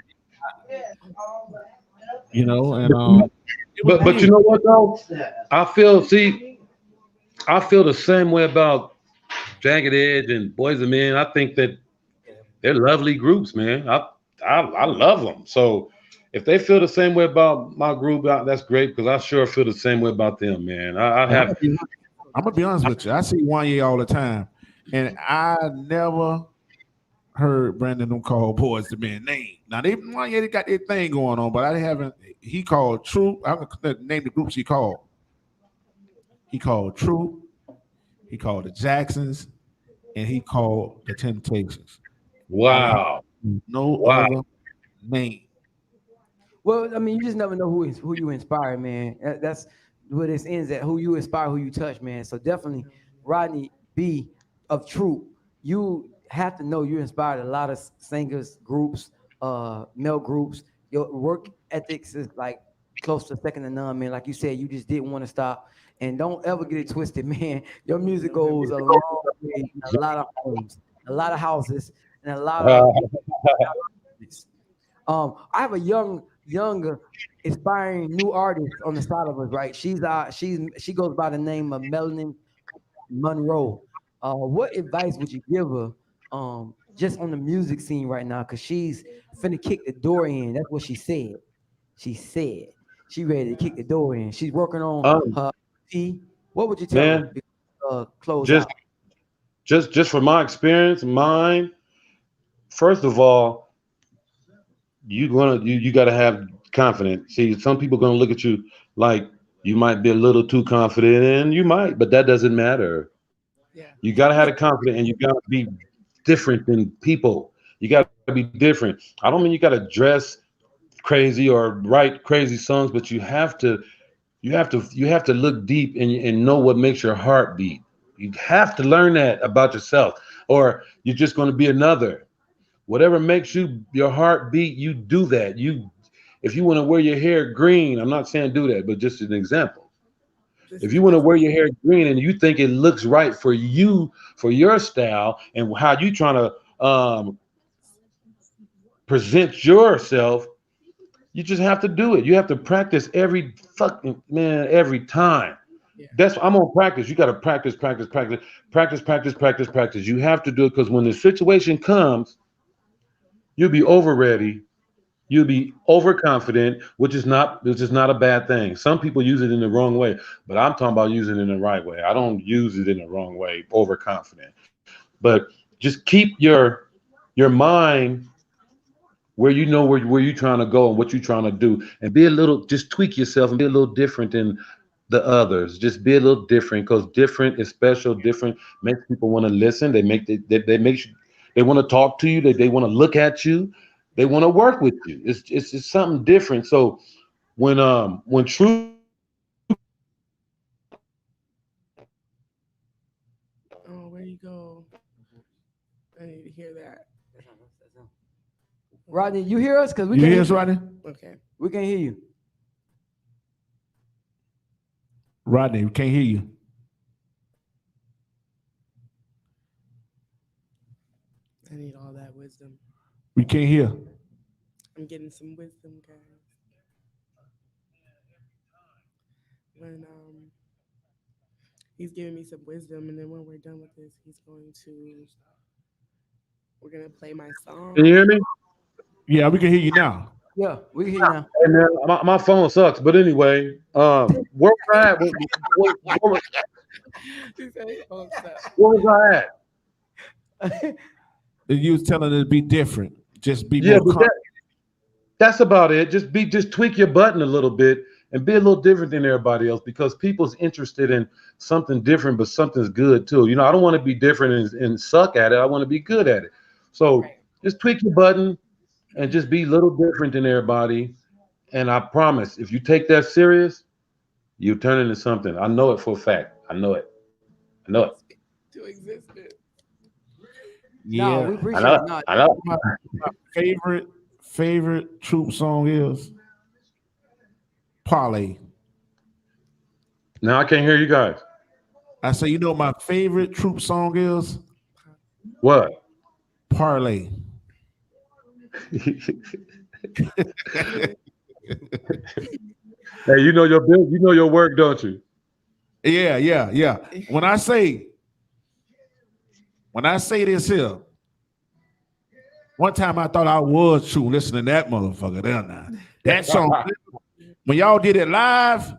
You know, and but you know what though? I feel the same way about Jagged Edge and Boys and Men. I think that they're lovely groups, man. I love them. So if they feel the same way about my group, that's great, because I sure feel the same way about them, man. I'm gonna be honest with you. I see Wanye all the time, and I never heard Brandon them call Boys to Men name. Now Wanye got their thing going on, but I haven't. He called True. I'm gonna name the groups he called. He called True. He called the Jacksons, and he called the Temptations. Wow. No other name. Well, I mean, you just never know who you inspire, man. That's where this ends at. Who you inspire, who you touch, man. So definitely, Rodney B of Troop, you have to know you inspired a lot of singers, groups, male groups. Your work ethics is like close to second to none, man. Like you said, you just didn't want to stop. And don't ever get it twisted, man. Your music goes a long way in a lot of homes, a lot of houses, and a lot of I have a younger, inspiring new artist on the side of us, right? She goes by the name of Melanin Monroe. What advice would you give her just on the music scene right now? Because she's finna kick the door in. That's what she said. She said she ready to kick the door in. She's working on her EP. What would you tell her? Close out. Just from my experience, mine. First of all, you got to have confidence. See, some people gonna look at you like you might be a little too confident, and you might, but that doesn't matter. Yeah. You got to have the confidence, and you got to be different than people. You got to be different. I don't mean you got to dress crazy or write crazy songs, but you have to look deep and know what makes your heart beat. You have to learn that about yourself, or you're just going to be another. Whatever makes your heart beat, you do that. If you want to wear your hair green, I'm not saying do that, but just an example. If you want to wear your hair green and you think it looks right for you, for your style, and how you trying to present yourself, you just have to do it. You have to practice every time. Yeah. I'm on practice. You got to practice. You have to do it because when the situation comes, you'll be over ready. You'll be overconfident, which is not a bad thing. Some people use it in the wrong way, but I'm talking about using it in the right way. I don't use it in the wrong way, overconfident. But just keep your mind where you know where you're trying to go and what you're trying to do, and just tweak yourself and be a little different than the others. Just be a little different because different is special. Different makes people want to listen. They make they want to talk to you. They want to look at you. They want to work with you. It's something different. So when truth. Oh, where you go? I need to hear that. Rodney, you hear us? Because we You can hear us, Rodney? Okay. We can hear you. Rodney, we can't hear you. I need all that wisdom. We can't hear. I'm getting some wisdom, guys. When he's giving me some wisdom, and then when we're done with this, we're gonna play my song. Can you hear me? Yeah, we can hear you now. Yeah, we can hear you now. Hey man, my phone sucks. But anyway, where was I at? Where was I at? You was telling it to be different. Just be Yeah, more but that's about it. Just tweak your button a little bit and be a little different than everybody else because people's interested in something different, but something's good too. You know, I don't want to be different and suck at it. I want to be good at it. So just tweak your button and just be a little different than everybody. And I promise, if you take that serious, you turn into something. I know it for a fact. I know it. To existence. Yeah, no, we appreciate it. No, I know. My favorite Troop song is Parlay. Now I can't hear you guys. I say, you know what my favorite Troop song is? What? Parlay. Hey, you know your bill, you know your work, don't you? Yeah. When I say this here, one time I thought I was true listening to that motherfucker there now. That song, when y'all did it live,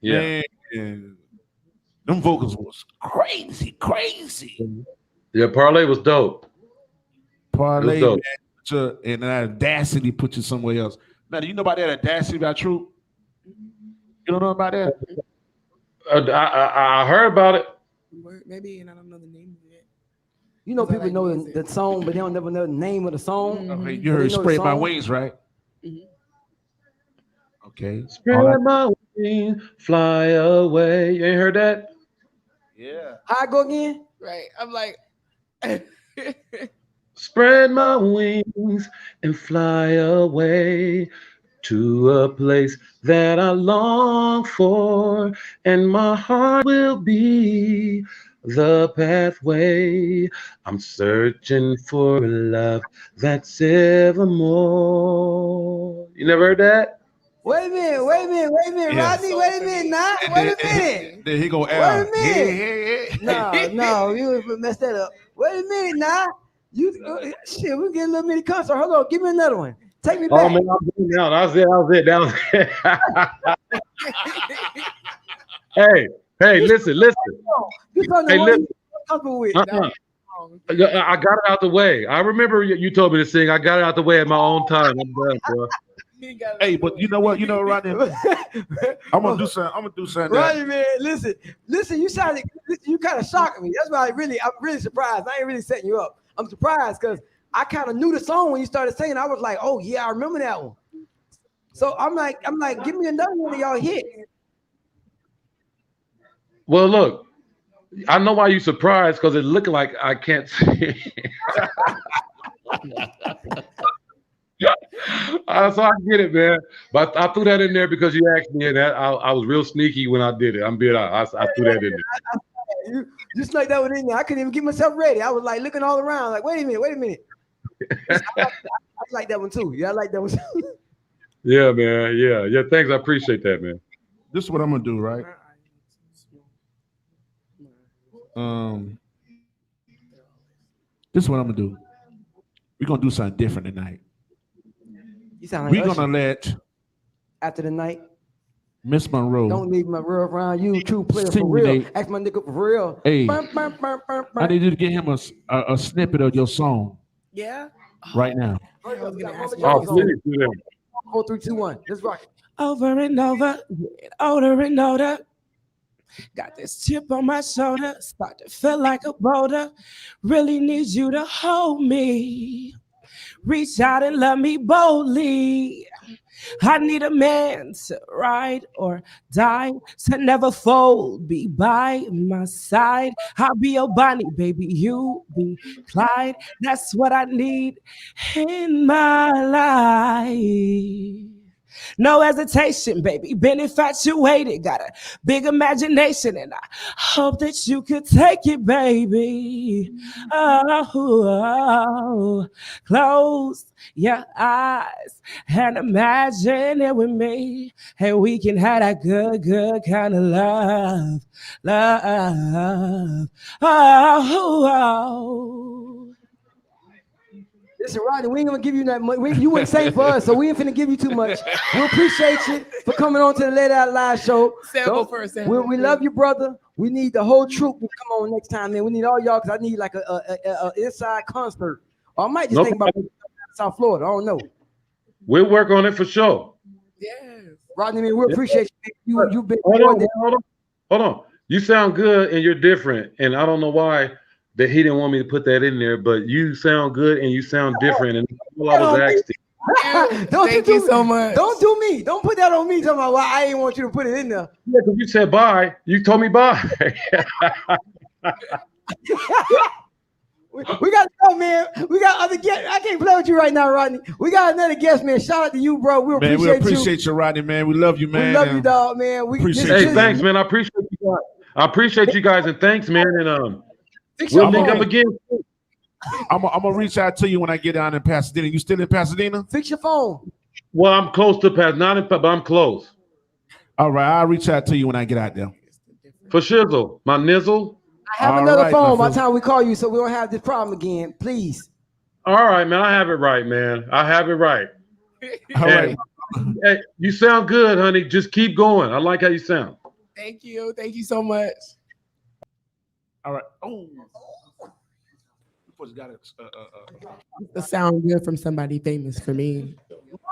Yeah. man, them vocals was crazy. Yeah, Parlay was dope. Parlay, It was man, and Audacity put you somewhere else. Now, do you know about that Audacity by Troop? You don't know about that? I heard about it. Maybe, and I don't know the name of it. You know, people know the song, but they don't never know the name of the song. Okay, you heard "Spread My Wings," right? Mm-hmm. Okay. Spread my wings, fly away. You ain't heard that? Yeah. How I go again? Right. I'm like, spread my wings and fly away to a place that I long for, and my heart will be the pathway. I'm searching for a love that's evermore. You never heard that? Wait a minute, Yeah. Rodney, wait a minute, now. Wait a minute. Then he go Wait a out. minute. Hey. No, you messed that up. Wait a minute now. You shit, we get a little mini concert. Hold on, give me another one. Take me back. Oh man, I'm doing now. That was it. Hey, listen. You talking Hey, the one listen. you're comfortable with. I got it out the way. I remember you told me to sing. I got it out the way at my own time. I'm done, bro. Hey, but you know what? You know, Rodney, I'm gonna do something. Rodney, man, listen. You sounded, you kind of shocked me. That's why I'm really surprised. I ain't really setting you up. I'm surprised because I kind of knew the song when you started singing. I was like, oh yeah, I remember that one. So I'm like, give me another one of y'all hit. Well, look, I know why you surprised because it looked like I can't sing. So I get it, man. But I threw that in there because you asked me, and I was real sneaky when I did it. I'm being honest. I threw that in there. You snuck that one in there. I couldn't even get myself ready. I was like looking all around, like, wait a minute. I like that one too. Yeah, I like that one too. Yeah, man. Yeah. Thanks. I appreciate that, man. This is what I'm gonna do, right? This is what I'm gonna do. We're gonna do something different tonight. You sound like We're Usher. gonna let After the night, Miss Monroe. don't leave my real around you. True player for real. Ask my nigga for real. Hey, Burn, burn, burn, burn, burn. I need you to get him a snippet of your song Yeah. right now. I was gonna ask you. Oh, please do that. 4, 3, 2, 1. Let's rock it. Over and over, older and older. Got this chip on my shoulder, start to feel like a boulder. Really need you to hold me. Reach out and love me boldly. I need a man to ride or die, to never fold, be by my side. I'll be your Bonnie, baby, you be Clyde. That's what I need in my life. No hesitation, baby, been infatuated, got a big imagination, and I hope that you could take it, baby. Oh, close your eyes and imagine it with me, and we can have that good kind of love. Oh. Listen, Rodney, we ain't gonna give you that much. You wouldn't sing for us, so we ain't finna give you too much. We appreciate you for coming on to the Let It Out Live show. Sample first. We love you, brother. We need the whole troop to come on next time, man. We need all y'all because I need like a inside concert. Or I might just think about South Florida. I don't know. We'll work on it for sure. Yes. Rodney, man, we appreciate you. You've been Hold on. You sound good and you're different, and I don't know why that he didn't want me to put that in there, but you sound good and you sound different, and that's all I was asking. Thank you so much. Don't do me. Don't put that on me. Talking about why I didn't want you to put it in there. Yeah, because you said bye. You told me bye. We got to go, man. We got other guests. I can't play with you right now, Rodney. We got another guest, man. Shout out to you, bro. We appreciate you, Rodney, man. We love you, man. We love you, dog, man. Appreciate thanks, man. I appreciate you guys. I appreciate you guys, and thanks, man. And we'll link up again. I'm gonna reach out to you when I get down in Pasadena. You still in Pasadena? Fix your phone. Well, I'm close to Pasadena, but I'm close. All right, I'll reach out to you when I get out there. For shizzle, my nizzle. I have another phone by the time we call you, so we don't have this problem again. Please. All right, man. I have it right, man. I have it right. All right. Hey, you sound good, honey. Just keep going. I like how you sound. Thank you. Thank you so much. All right. Oh. It sound good from somebody famous for me.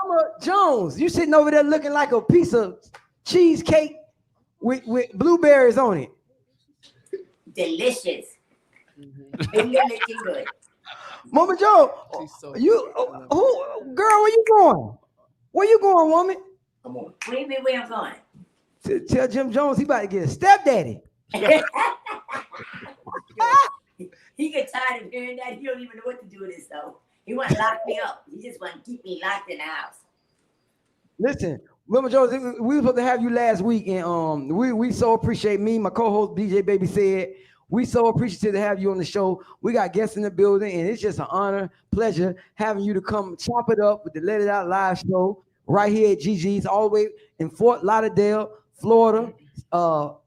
Mama Jones, you sitting over there looking like a piece of cheesecake with blueberries on it. Delicious. And you're looking good. Mama Jones, girl, where you going? Where you going, woman? Come on. What do you mean where I'm going? Tell Jim Jones he about to get a stepdaddy. He get tired of hearing that. He don't even know what to do with himself. He want to lock me up. He just want to keep me locked in the house. Listen, Mama Jones, we were supposed to have you last week, and we so appreciate me, my co-host DJ Baby said, we so appreciative to have you on the show. We got guests in the building, and it's just an honor, pleasure having you to come chop it up with the Let It Out Live show right here at GG's, all the way in Fort Lauderdale, Florida,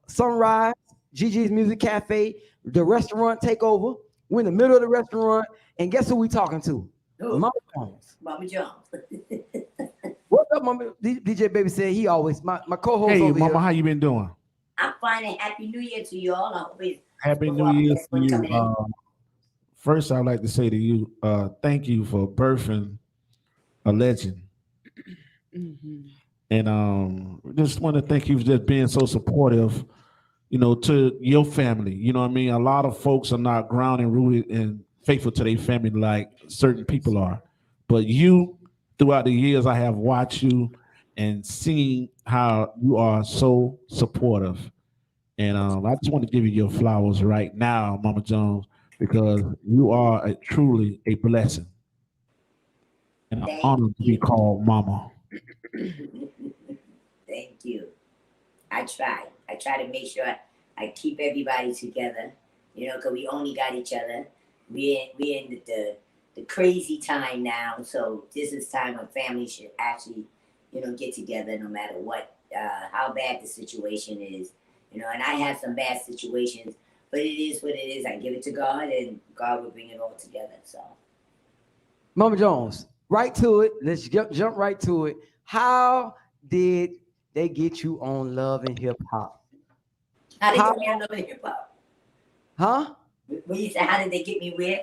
Sunrise, GG's Music Cafe, the restaurant takeover. We're in the middle of the restaurant, and guess who we talking to? Who? Mama Jones. Mama Jones. What's up, Mama? DJ Baby said he always, my co-host Hey, over Mama, here. how you been doing? I'm fine, and Happy New Year to you all. I hope it's Happy New Year to you. First, I'd like to say to you, thank you for birthing a legend. And just want to thank you for just being so supportive, to your family. You know what I mean? A lot of folks are not grounded and rooted and faithful to their family like certain people are. But you, throughout the years, I have watched you and seen how you are so supportive. And I just want to give you your flowers right now, Mama Jones, because you are truly a blessing. And I'm honored to be called Mama. Thank you. I try to make sure I keep everybody together, because we only got each other. We in the crazy time now. So this is time when families should actually, get together no matter what, how bad the situation is. And I have some bad situations, but it is what it is. I give it to God, and God will bring it all together. So, Mama Jones, right to it. Let's jump right to it. How did they get you on Love and Hip Hop? How did they get me on Love and Hip Hop? Huh? When you say how did they get me where?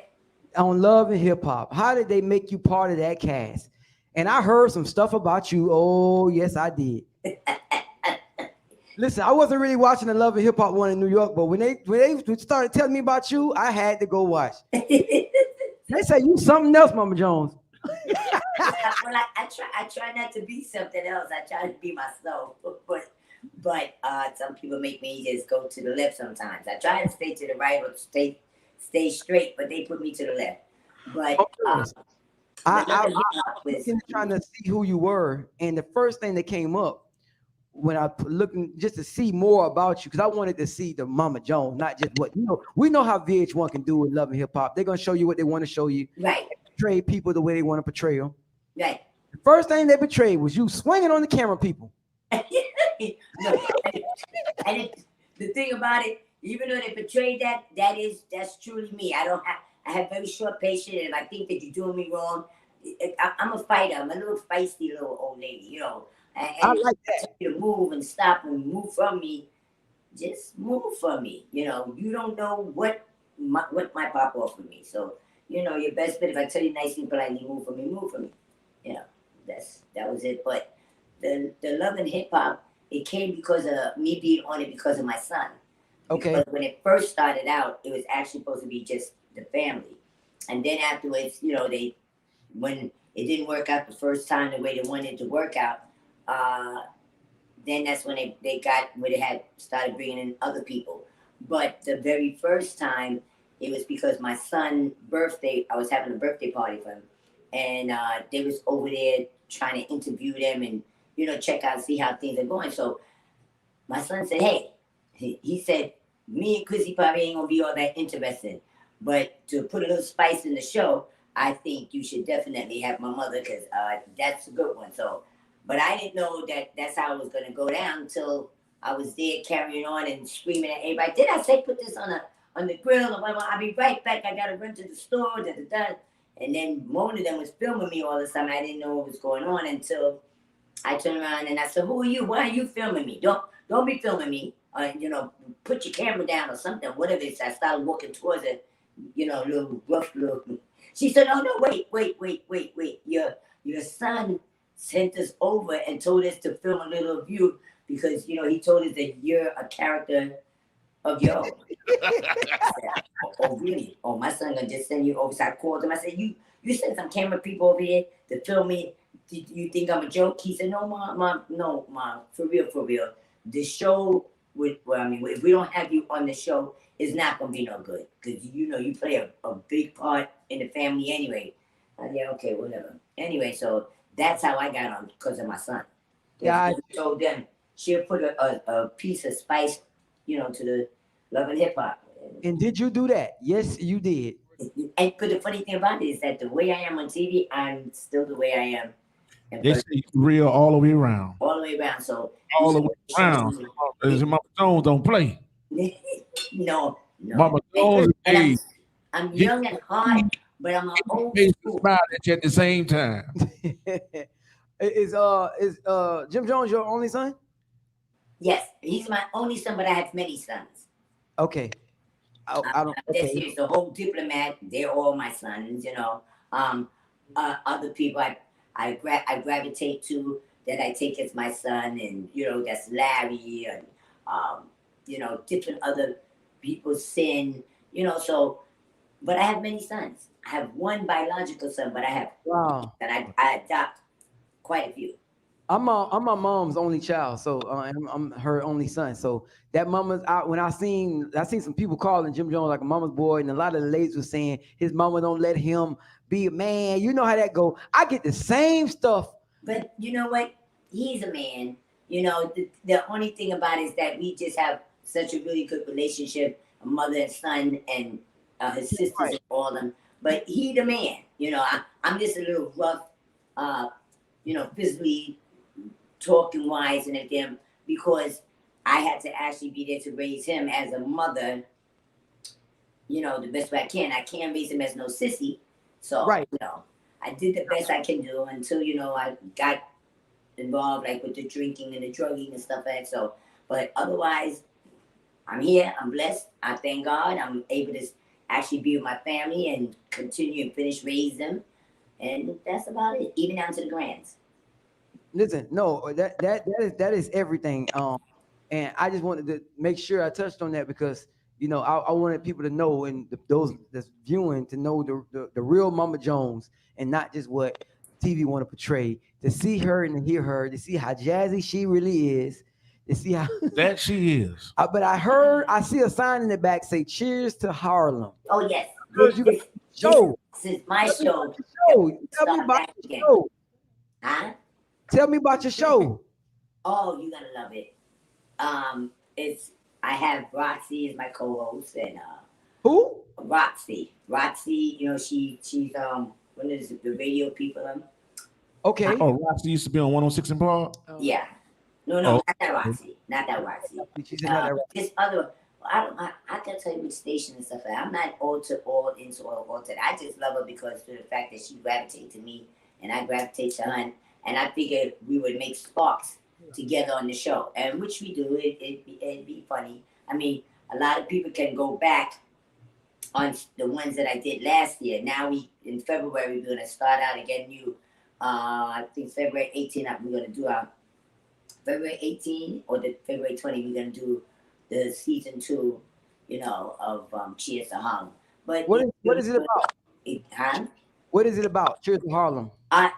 On Love and Hip Hop. How did they make you part of that cast? And I heard some stuff about you. Oh, yes, I did. Listen, I wasn't really watching the Love and Hip Hop one in New York, but when they started telling me about you, I had to go watch. They say you something else, Mama Jones. Well, I try not to be something else. I try to be myself, but some people make me just go to the left sometimes. I try to stay to the right or stay straight, but they put me to the left. But I was trying to see who you were, and the first thing that came up when I looking just to see more about you, because I wanted to see the Mama Jones, not just what we know how VH1 can do with Love and Hip Hop. They're gonna show you what they want to show you, right? Portray people the way they want to portray them, right? The first thing they betrayed was you swinging on the camera, people. No, and the thing about it, even though they portrayed that's truly me. I have very short patience, and I think that you're doing me wrong. I'm a fighter. I'm a little feisty little old lady, And I like that. You to move and stop and move from me. Just move from me. You don't know what might pop off of me. So, your best bet, if I tell you nicely, politely, move from me, move from me. That was it. But the Love and Hip Hop, it came because of me being on it because of my son. Okay. Because when it first started out, it was actually supposed to be just the family. And then afterwards, when it didn't work out the first time the way they wanted it to work out, then that's when they had started bringing in other people. But the very first time, it was because my son's birthday, I was having a birthday party for him. And they was over there trying to interview them and, check out, see how things are going. So my son said, hey, he said, me and Chrissy probably ain't gonna be all that interested. But to put a little spice in the show, I think you should definitely have my mother, because that's a good one. So, but I didn't know that that's how it was gonna go down until I was there carrying on and screaming at everybody. Did I say put this on the grill? I'll be right back. I gotta run to the store. Da, da, da. And then one of them was filming me all the time. I didn't know what was going on until I turned around and I said, "Who are you? Why are you filming me? Don't be filming me. Put your camera down or something. Whatever it is." I started walking towards it. Little rough little. She said, "Oh no, wait. Your son sent us over and told us to film a little of you because he told us that you're a character of your own." I said, "Oh really? Oh, my son gonna just send you over." So I called him. I said, "You sent some camera people over here to film me. Do you think I'm a joke?" He said, "No, mom, for real. The show if we don't have you on the show, it's not gonna be no good because you play a big part in the family anyway." Yeah, okay, whatever. Anyway, so that's how I got on because of my son. Yeah, I told them she'll put a piece of spice, to the Love and Hip Hop. And did you do that? Yes, you did. And but the funny thing about it is that the way I am on TV, I'm still the way I am. They say real all the way around. All the way around. So all the way around. Mama Jones don't play. No. Mama Jones, I'm young and hot, but I'm an old school. Smile at you at the same time. Is Jim Jones your only son? Yes, he's my only son, but I have many sons. Okay. I don't. Okay. The whole diplomat, they're all my sons. Other people I gravitate to that I take as my son, and that's Larry, and different other people's sin. So, but I have many sons. I have one biological son, but I have that I adopt quite a few. I'm my mom's only child, so I'm her only son. So that mama's out. When I seen some people calling Jim Jones like a mama's boy, and a lot of the ladies were saying his mama don't let him be a man. You know how that go. I get the same stuff. But you know what? He's a man. The only thing about it is that we just have such a really good relationship, a mother and son, and his sisters and all them. but he the man. You know, I'm just a little rough, you know, physically talking wise and everything because I had to actually be there to raise him as a mother, you know, the best way I can. I can't raise him as no sissy. So, Right. you know, I did the best I can do until, you know, I got involved like with the drinking and the drugging and stuff like that. So, but otherwise, I'm here. I'm blessed. I thank God. I'm able to actually be with my family and continue and finish raise them. And that's about it, even down to the grands. Listen, no, that is everything. And I just wanted to make sure I touched on that because you know I wanted people to know and those that's viewing to know the real Mama Jones and not just what TV want to portray. To see her and to hear her, to see how jazzy she really is, to see how that she is. But I see a sign in the back say "Cheers to Harlem." Oh yes, This show. This is my show. Tell me about your show. Huh? Tell me about your show. Oh, you're gonna love it. I have Roxy as my co-host and who? Roxy, you know she's one of the radio people. Okay. Oh, Roxy used to be on 106 in Park. Yeah. No, not that Roxy. Not that Roxy. This other. I can tell you which station and stuff. I'm not all into that. I just love her because of the fact that she gravitates to me and I gravitate to her, and I figured we would make sparks together on the show, and which we do. It'd be funny. I mean, a lot of people can go back on the ones that I did last year. Now in February we're gonna start out again new. I think February 18th we're gonna do our February 18 or the February 20 we're gonna do the season 2, you know, of Cheers to Harlem. But what is it about? Huh? What is it about? Cheers to Harlem.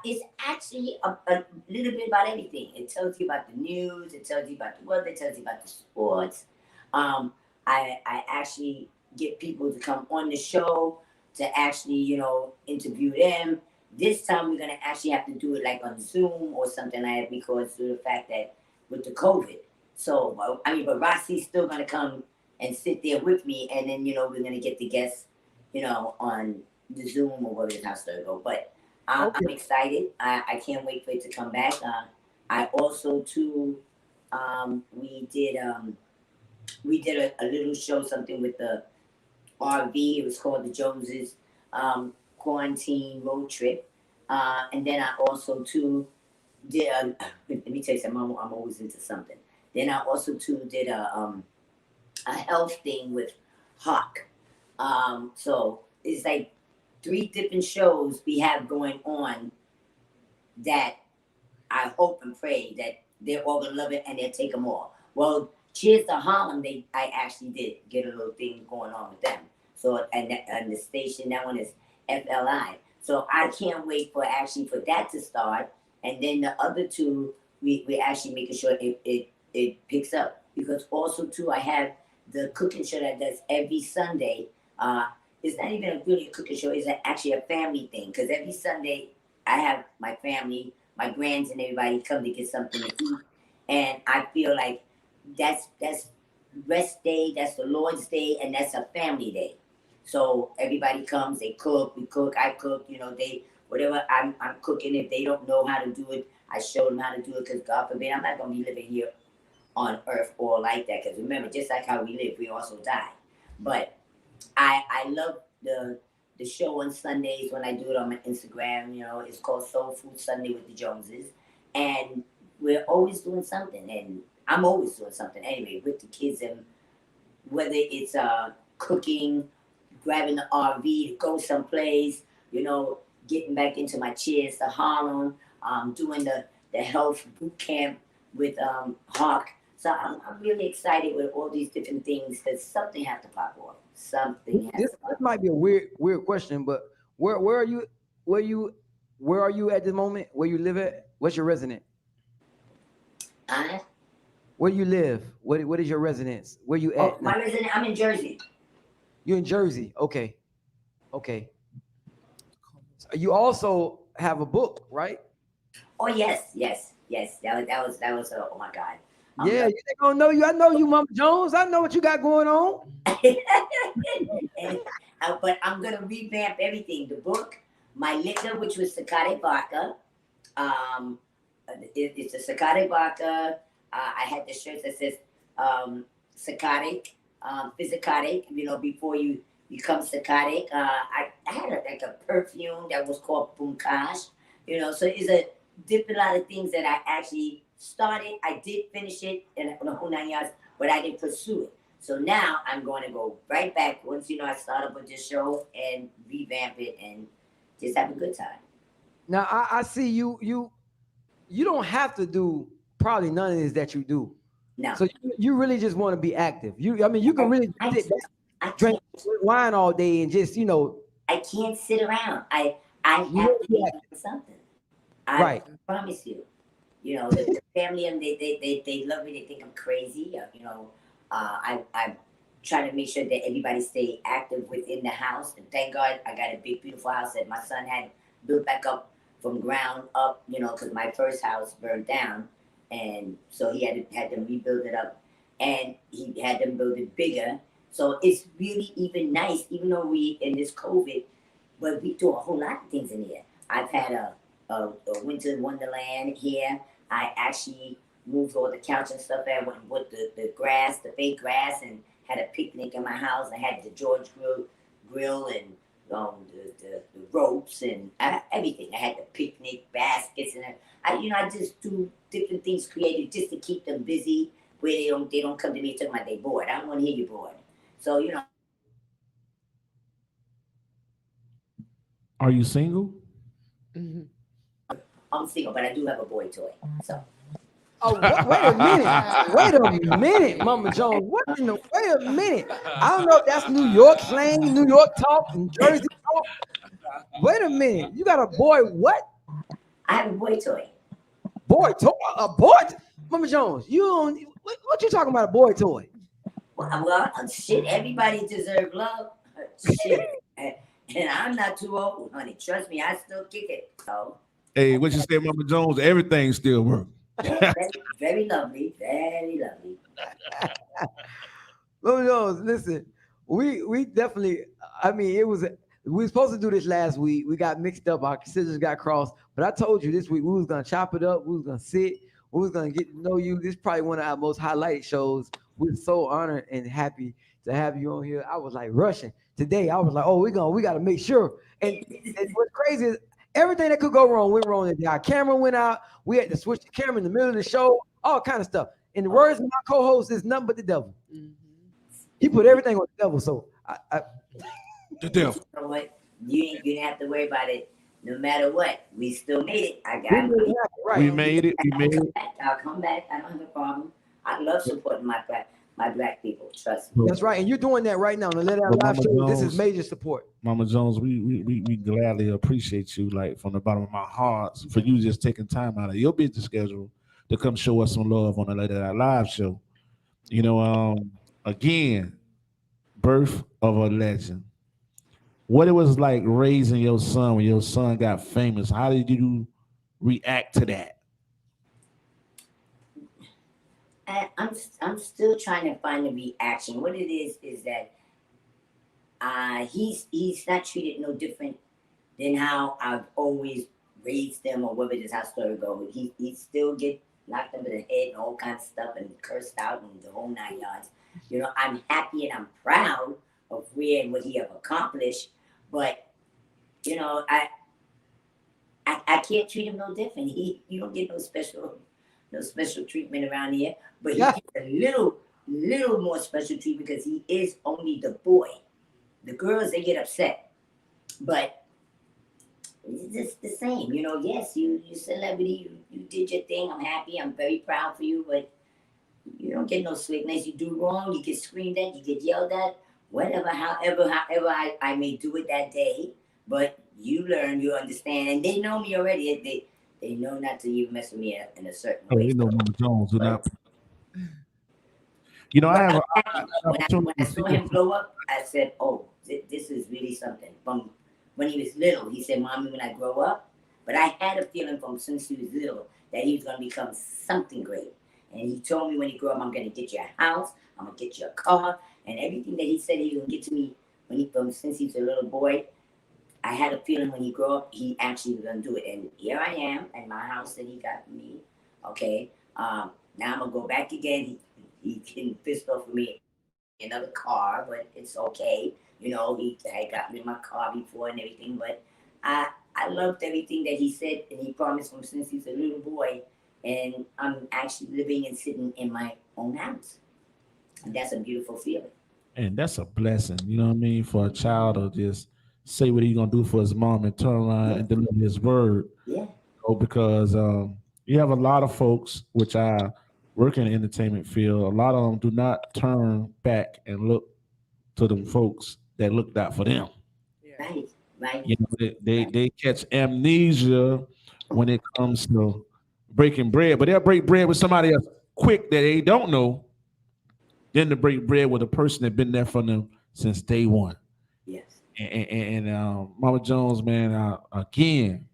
It's actually a little bit about everything. It tells you about the news. It tells you about the weather. It tells you about the sports. I actually get people to come on the show to actually, you know, interview them. This time we're gonna actually have to do it like on Zoom or something like that because of the fact that with the COVID. So I mean, but Roxy's still gonna come and sit there with me, and then you know we're gonna get the guests, you know, on the Zoom or whatever how it's gonna go. But I'm excited. I can't wait for it to come back. I also too, we did a little show, something with the RV. It was called the Joneses Quarantine Road Trip. And then I also too did let me tell you something. I'm always into something. Then I also too did a health thing with Hawk. So it's like 3 different shows we have going on that I hope and pray that they're all gonna love it and they'll take them all. Well, Cheers to Harlem, I actually did get a little thing going on with them. So and the station, that one is FLI. So I can't wait for that to start. And then the other 2, we actually making sure it picks up. Because also too, I have the cooking show that does every Sunday. It's not even really a cooking show. It's actually a family thing. Because every Sunday, I have my family, my grands and everybody come to get something to eat. And I feel like that's rest day, that's the Lord's day, and that's a family day. So everybody comes, they cook, we cook, I cook, you know, whatever I'm cooking. If they don't know how to do it, I show them how to do it. Because God forbid, I'm not going to be living here on earth all like that. Because remember, just like how we live, we also die. But I love the show on Sundays when I do it on my Instagram. You know, it's called Soul Food Sunday with the Joneses. And we're always doing something. And I'm always doing something anyway with the kids. And whether it's cooking, grabbing the RV to go someplace, you know, getting back into my Cheers to Harlem, doing the health boot camp with Hawk. So I'm really excited with all these different things because something has to pop off. Something has to pop off. This might be a weird question, but where are you at the moment? Where you live at? What's your residence? Where do you live? What is your residence? Where you at? My residence, I'm in Jersey. You're in Jersey. Okay. You also have a book, right? Oh yes. That was oh my God. Yeah, they gonna know you. I know you, Mama Jones. I know what you got going on. But I'm gonna revamp everything. The book, my liquor, which was Sakate vodka. It's a Sakate vodka. I had the shirt that says Sakate, Physicatic. You know, before you become Sakate. I had like a perfume that was called Punkash. You know, so it's a different lot of things that I actually started. I did finish it in the whole 9 yards, but I didn't pursue it. So now I'm going to go right back once I start up with this show and revamp it and just have a good time. Now I see you don't have to do probably none of this that you do. No. So you really just want to be active. You can really sit back, drink wine all day and just I can't sit around. I have to be doing something. I promise you. You know, the family, and they love me. They think I'm crazy. I'm trying to make sure that everybody stay active within the house. And thank God I got a big, beautiful house that my son had built back up from ground up, because my first house burned down. And so he had them rebuild it up. And he had them build it bigger. So it's really even nice, even though we in this COVID, but we do a whole lot of things in here. I've had a winter wonderland here. I actually moved all the couch and stuff there, went and put the grass, the fake grass, and had a picnic in my house. I had the George grill and the ropes and everything. I had the picnic baskets and I just do different things creative just to keep them busy, where they don't come to me talking about they bored. I don't want to hear you bored. So Are you single? Mm-hmm. I'm single, but I do have a boy toy. So. Oh, wait a minute, Mama Jones. Wait a minute. I don't know if that's New York slang, New York talk, New Jersey talk. Wait a minute. You got a boy what? I have a boy toy. Boy toy? A boy? Mama Jones, what you talking about, a boy toy? Well, shit, everybody deserves love. Shit. And I'm not too old, honey. Trust me, I still kick it. So. Hey, what you say, Mama Jones? Everything still works. Very lovely, very lovely. Mama Jones, listen, we definitely. I mean, we were supposed to do this last week. We got mixed up. Our scissors got crossed. But I told you this week we was gonna chop it up. We was gonna sit. We was gonna get to know you. This is probably one of our most highlighted shows. We're so honored and happy to have you on here. I was like rushing today. I was like, oh, we got to make sure. And what's crazy is everything that could go wrong went wrong today. Our camera went out. We had to switch the camera in the middle of the show. All kind of stuff. In the words of my co-host, is nothing but the devil. Mm-hmm. He put everything on the devil. So the devil. You know what? You didn't have to worry about it. No matter what, we still made it. I got it. Right. We made it. I'll come back. I don't have a problem. I love supporting my black people. Trust me. That's right. And you're doing that right now. On the Let Out Live show, this is major support. Mama Jones, we gladly appreciate you, like from the bottom of my heart, for you just taking time out of your busy schedule to come show us some love on the Let Out Live show. Again, birth of a legend. What it was like raising your son when your son got famous. How did you react to that? I'm still trying to find a reaction. What it is that he's not treated no different than how I've always raised them, or whatever this how story goes. He still get knocked over the head and all kinds of stuff and cursed out and the whole 9 yards. I'm happy and I'm proud of where and what he have accomplished, but I can't treat him no different. You don't get no special treatment around here, but he gets a little more special treatment because he is only the boy. The girls, they get upset, but it's just the same. Yes, you celebrity, you did your thing. I'm happy. I'm very proud for you, but you don't get no sweetness. You do wrong, you get screamed at, you get yelled at, whatever, however I may do it that day, but you learn, you understand, and they know me already. They know not to even mess with me in a certain way. You know Mama Jones. When I saw him blow up, I said, oh, this is really something. From when he was little, he said, Mommy, when I grow up, but I had a feeling from since he was little that he was going to become something great. And he told me when he grew up, I'm gonna get you a house, I'm gonna get you a car, and everything that he said he was gonna get to me since he's a little boy. I had a feeling when he grew up, he actually was gonna do it. And here I am at my house that he got for me. Okay. Now I'm gonna go back again. He getting pissed off with me another car, but it's okay. He had got me my car before and everything, but I loved everything that he said and he promised me since he's a little boy, and I'm actually living and sitting in my own house. And that's a beautiful feeling. And that's a blessing, you know what I mean, for a child to just say what he's gonna do for his mom and turn around and deliver his word. Yeah. Because you have a lot of folks which I work in the entertainment field. A lot of them do not turn back and look to them folks that looked out for them. Right. They catch amnesia when it comes to breaking bread, but they'll break bread with somebody else quick that they don't know. Then to break bread with a person that been there for them since day one. Yes. And Mama Jones, man, again,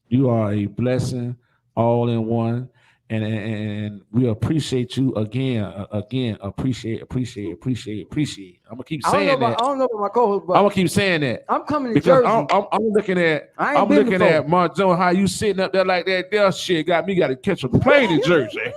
you are a blessing, all in one, and we appreciate you again. Appreciate. I'm gonna keep saying that. I don't know about my co-host, but I'm gonna keep saying that. I'm coming to because Jersey. I'm looking at Mama Jones, how you sitting up there like that. That shit got to catch a plane in Jersey.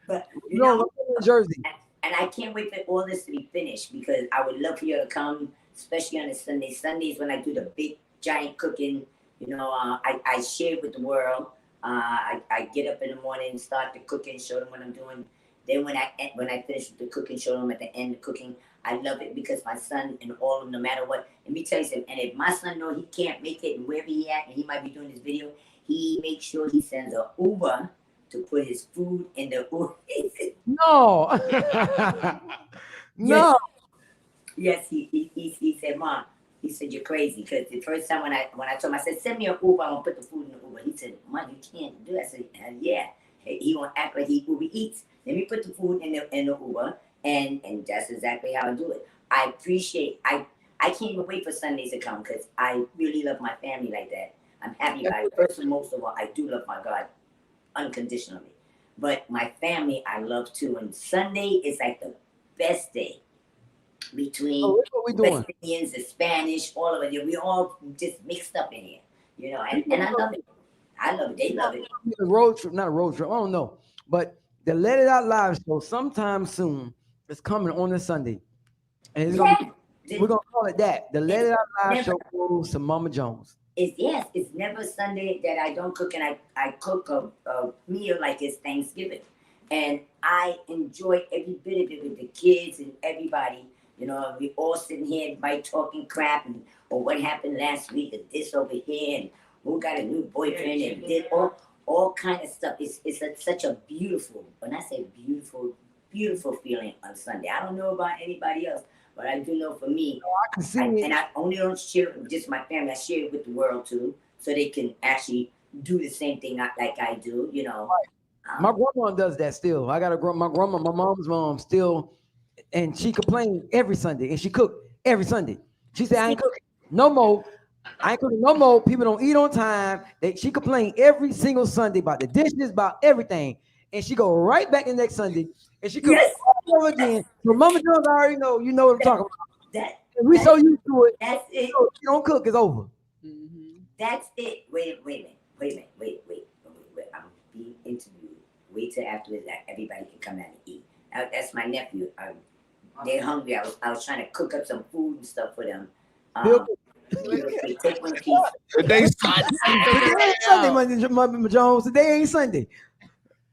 But I'm in Jersey. And I can't wait for all this to be finished because I would love for you to come, especially on a Sunday. Sundays when I do the big giant cooking, I share it with the world. I get up in the morning and start the cooking, show them what I'm doing. Then when I finish the cooking, show them at the end of cooking. I love it because my son and all of them, no matter what, let me tell you something. And if my son knows he can't make it and wherever he at, and he might be doing this video, he makes sure he sends an Uber to put his food in the Uber. No. No. Yes, he said, Mom, he said, you're crazy. Because the first time when I told him, I said, send me an Uber, I'm going to put the food in the Uber. He said, Mom, you can't do that. I said, yeah. He won't act like he Uber eats. Let me put the food in the Uber. And that's exactly how I do it. I appreciate, I can't even wait for Sundays to come because I really love my family like that. I'm happy about it. First and most of all, I do love my God unconditionally. But my family, I love too. And Sunday is like the best day between West Indians, the Spanish, all of it. We all just mixed up in here, and I love it. I love it. They love it. A road trip, not a road trip. I don't know. But the Let It Out Live show sometime soon is coming on this Sunday. And we're going to call it that. The Let It Out Live show goes to Mama Jones. It's never Sunday that I don't cook, and I cook a meal like it's Thanksgiving. And I enjoy every bit of it with the kids and everybody. We all sitting here by talking crap or what happened last week and this over here and who got a new boyfriend and did all kind of stuff. It's such a beautiful, when I say beautiful, beautiful feeling on Sunday. I don't know about anybody else, but I do know for me. I can see it. And I only don't share it with just my family. I share it with the world too, so they can actually do the same thing like I do. My grandma does that still. I got my mom's mom still, and she complained every Sunday, and she cooked every Sunday. She said, I ain't cooking no more. I ain't cooking no more. People don't eat on time. She complained every single Sunday about the dishes, about everything. And she go right back the next Sunday, and she cook all over again. So Mama Jones already know, what I'm talking about. We so used to it. That's it. You don't cook, it's over. That's it. Wait a minute. I'm being interviewed. Wait till afterwards that everybody can come out and eat. That's my nephew. They're hungry. I was trying to cook up some food and stuff for them. Take one piece. Today ain't Sunday, Mama Jones. Today ain't Sunday.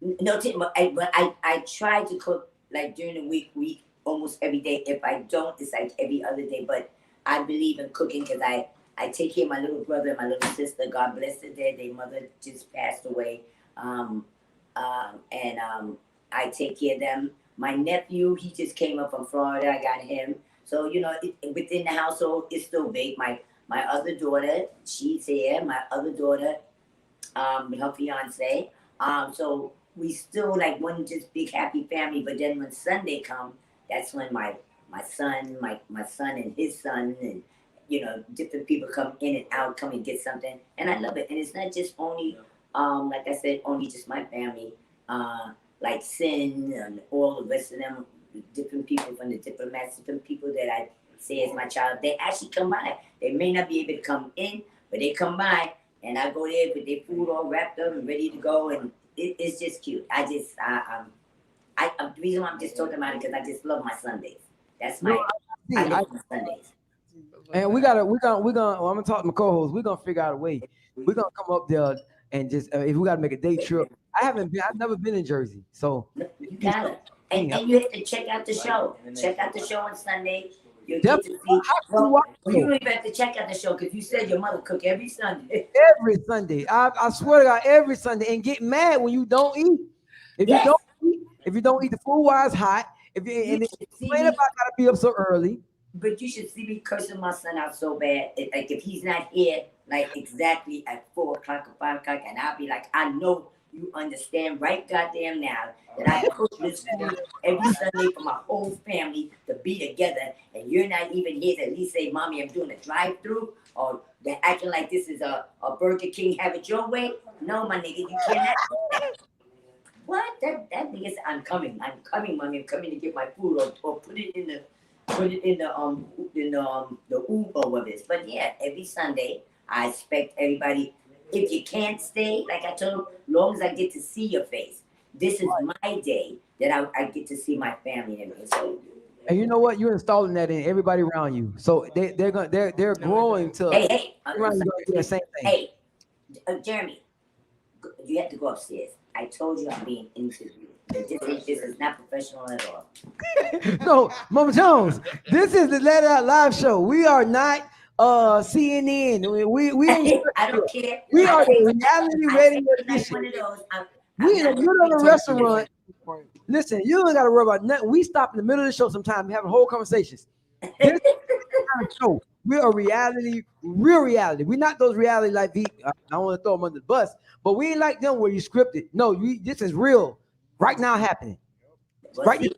No, but I try to cook like during the week almost every day. If I don't, it's like every other day. But I believe in cooking because I take care of my little brother and my little sister. God bless them. Their mother just passed away. I take care of them. My nephew, he just came up from Florida. I got him. So, within the household, it's still big. My other daughter, she's here. My other daughter, her fiance. So we still like one just big happy family. But then when Sunday comes, that's when my son and his son and different people come in and out, come and get something. And I love it. And it's not just only Like I said, only just my family. Like Sin and all the rest of them, different people from the diplomats, different people that I say as my child, they actually come by. They may not be able to come in, but they come by, and I go there with their food all wrapped up and ready to go, and it's just cute. The reason why I'm just talking about it because I just love my Sundays. That's my I love my Sundays. And we're gonna. I'm gonna talk to my co-host. We're gonna figure out a way. We're gonna come up there and just if we gotta make a day trip. I've never been in Jersey, so you gotta. And you have to check out the show. Check out the show on Sunday. You'll get to see. Well, you don't even have to check out the show because you said your mother cook every Sunday. Every Sunday, I swear to God, every Sunday, and get mad when you don't eat. If you don't eat the food while it's hot, if you complain about gotta be up so early. But you should see me cursing my son out so bad. Like if he's not here, like exactly at 4 o'clock or 5 o'clock, and I'll be like, I know you understand right goddamn now that I cook this food every Sunday for my whole family to be together, and you're not even here to at least say, Mommy, I'm doing a drive-through, or they're acting like this is a Burger King, have it your way. No, my nigga, you cannot. What? That nigga said, I'm coming, Mommy, I'm coming to get my food, or put it in the Uber with this. But yeah, every Sunday I expect everybody. If you can't stay, like I told them, long as I get to see your face, this is my day that I get to see my family and everything. So, and you know what? You're installing that in everybody around you. So they're growing to. Hey, do the same thing. Hey, Jeremy, you have to go upstairs. I told you I'm being interviewed. This is not professional at all. No, Mama Jones, this is the Let It Out Live show. We are not CNN. We ain't. I don't care. We are the reality radio edition. We in the middle of the restaurant. Listen, you don't got to worry about nothing. We stop in the middle of the show sometimes having whole conversations. This is the kind of show. We're a reality, real reality. We're not those reality like I don't want to throw them under the bus, but we ain't like them where you scripted. No, this is real. Right now happening. Right now.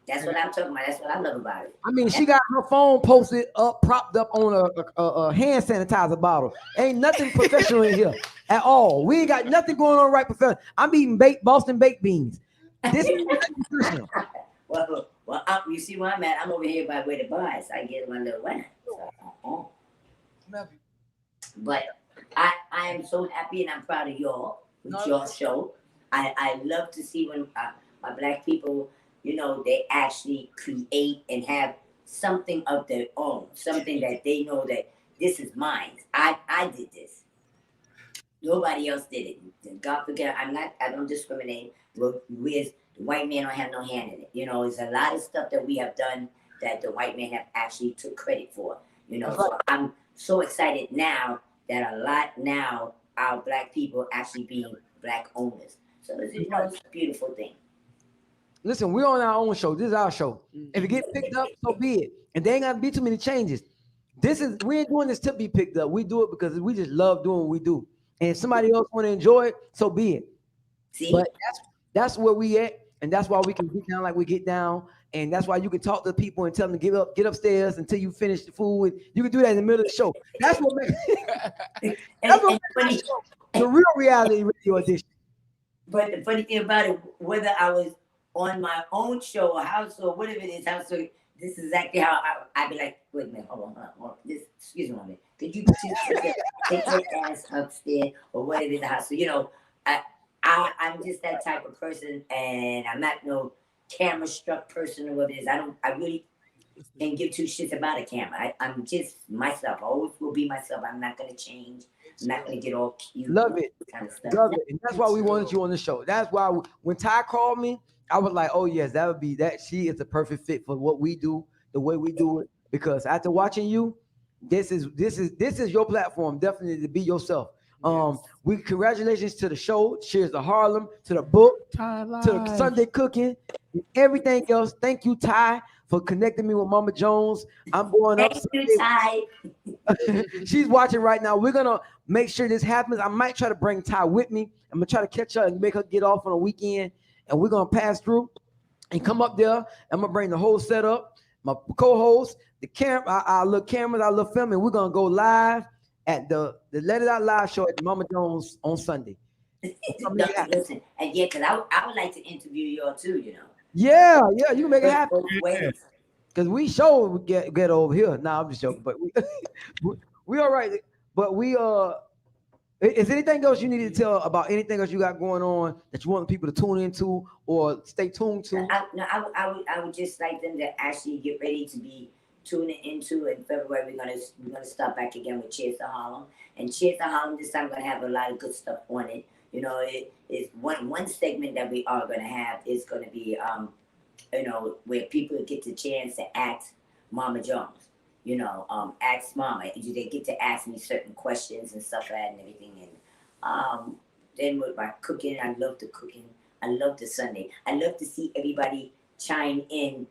That's what I'm talking about. That's what I love about it. I mean, she got her phone posted up, propped up on a hand sanitizer bottle. Ain't nothing professional in here at all. We ain't got nothing going on right professional. I'm eating Boston baked beans. This is professional. Well, you see where I'm at. I'm over here by where the bar is. I get one little wine. But I am so happy and I'm proud of y'all with your show. I love to see when my Black people, they actually create and have something of their own, something that they know that this is mine. I did this. Nobody else did it. God forget, I don't discriminate. The white man don't have no hand in it. There's a lot of stuff that we have done that the white man have actually took credit for. So I'm so excited now that a lot now our Black people actually being Black owners. So it's a beautiful thing. Listen, we're on our own show. This is our show. If it gets picked up, so be it. And there ain't gotta be too many changes. We ain't doing this to be picked up. We do it because we just love doing what we do. And if somebody else want to enjoy it, so be it. See? But that's where we at, and that's why we can get down like we get down. And that's why you can talk to people and tell them to get upstairs until you finish the food. And you can do that in the middle of the show. That's what makes the real reality radio edition. But the funny thing about it, whether I was on my own show or house or whatever it is, this is exactly how I'd be like, wait a minute, hold on. Excuse me a minute. Could you take your ass upstairs or whatever the house? So, I'm just that type of person, and I'm not no camera struck person or whatever it is. I really can't give two shits about a camera. I'm just myself. I always will be myself. I'm not gonna change. I'm not gonna get all cute. Love it. Kind of stuff. Love it. And that's why we wanted you on the show. That's why when Ty called me, I was like, oh yes, that would be that. She is a perfect fit for what we do, the way we do it. Because after watching you, this is your platform, definitely to be yourself. We congratulations to the show. Cheers to Harlem, to the book, to the Sunday cooking, everything else. Thank you, Ty, for connecting me with Mama Jones. I'm going up. Thank you, Ty. She's watching right now. We're gonna make sure this happens. I might try to bring Ty with me. I'm gonna try to catch her and make her get off on a weekend, and we're gonna pass through and come up there. I'm gonna bring the whole setup, my co-host, the camera, our little cameras, our little film, and we're gonna go live at the Let It Out Live show at Mama Jones on Sunday. Listen, and yeah, because I would like to interview y'all too, you know. Yeah, you can make it happen. Both ways. Because we sure would get over here. Nah, I'm just joking, but we all right. But we is there anything else you need to tell about anything else you got going on that you want people to tune into or stay tuned to? I would just like them to actually get ready to be tuning into in February. We're gonna start back again with Cheers to Harlem, and Cheers to Harlem this time gonna have a lot of good stuff on it. You know, it's one segment that we are gonna have is gonna be you know, where people get the chance to ask Mama Jones. You know, ask Mama. They get to ask me certain questions and stuff like that and everything. And then with my cooking, I love the cooking. I love the Sunday. I love to see everybody chime in.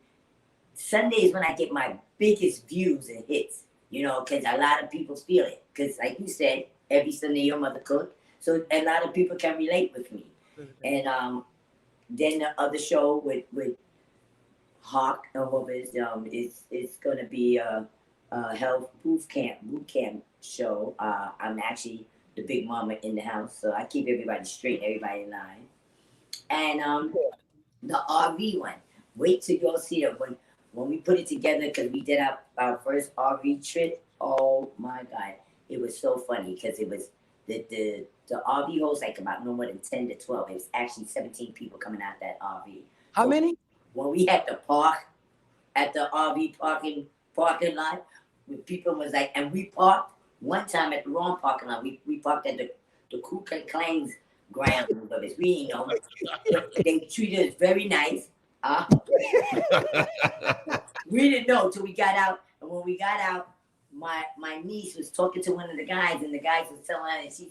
Sunday is when I get my biggest views and hits. You know, because a lot of people feel it. Because like you said, every Sunday your mother cooked. So a lot of people can relate with me. And then the other show with Hawk and Hoovers, it's gonna be a health boot camp show. I'm actually the big mama in the house, so I keep everybody straight, everybody in line. And the RV one, wait till y'all see it when we put it together, because we did our first RV trip. Oh my God, it was so funny because it was the RV holds like about no more than 10 to 12. It was actually 17 people coming out that RV. How many? When we had to park at the RV parking lot, when people was like, and we parked one time at the wrong parking lot. We parked at the Ku Klux Klan's ground, but we didn't know. They treated us very nice. We didn't know till we got out, and when we got out, my niece was talking to one of the guys, and the guys was telling her, and she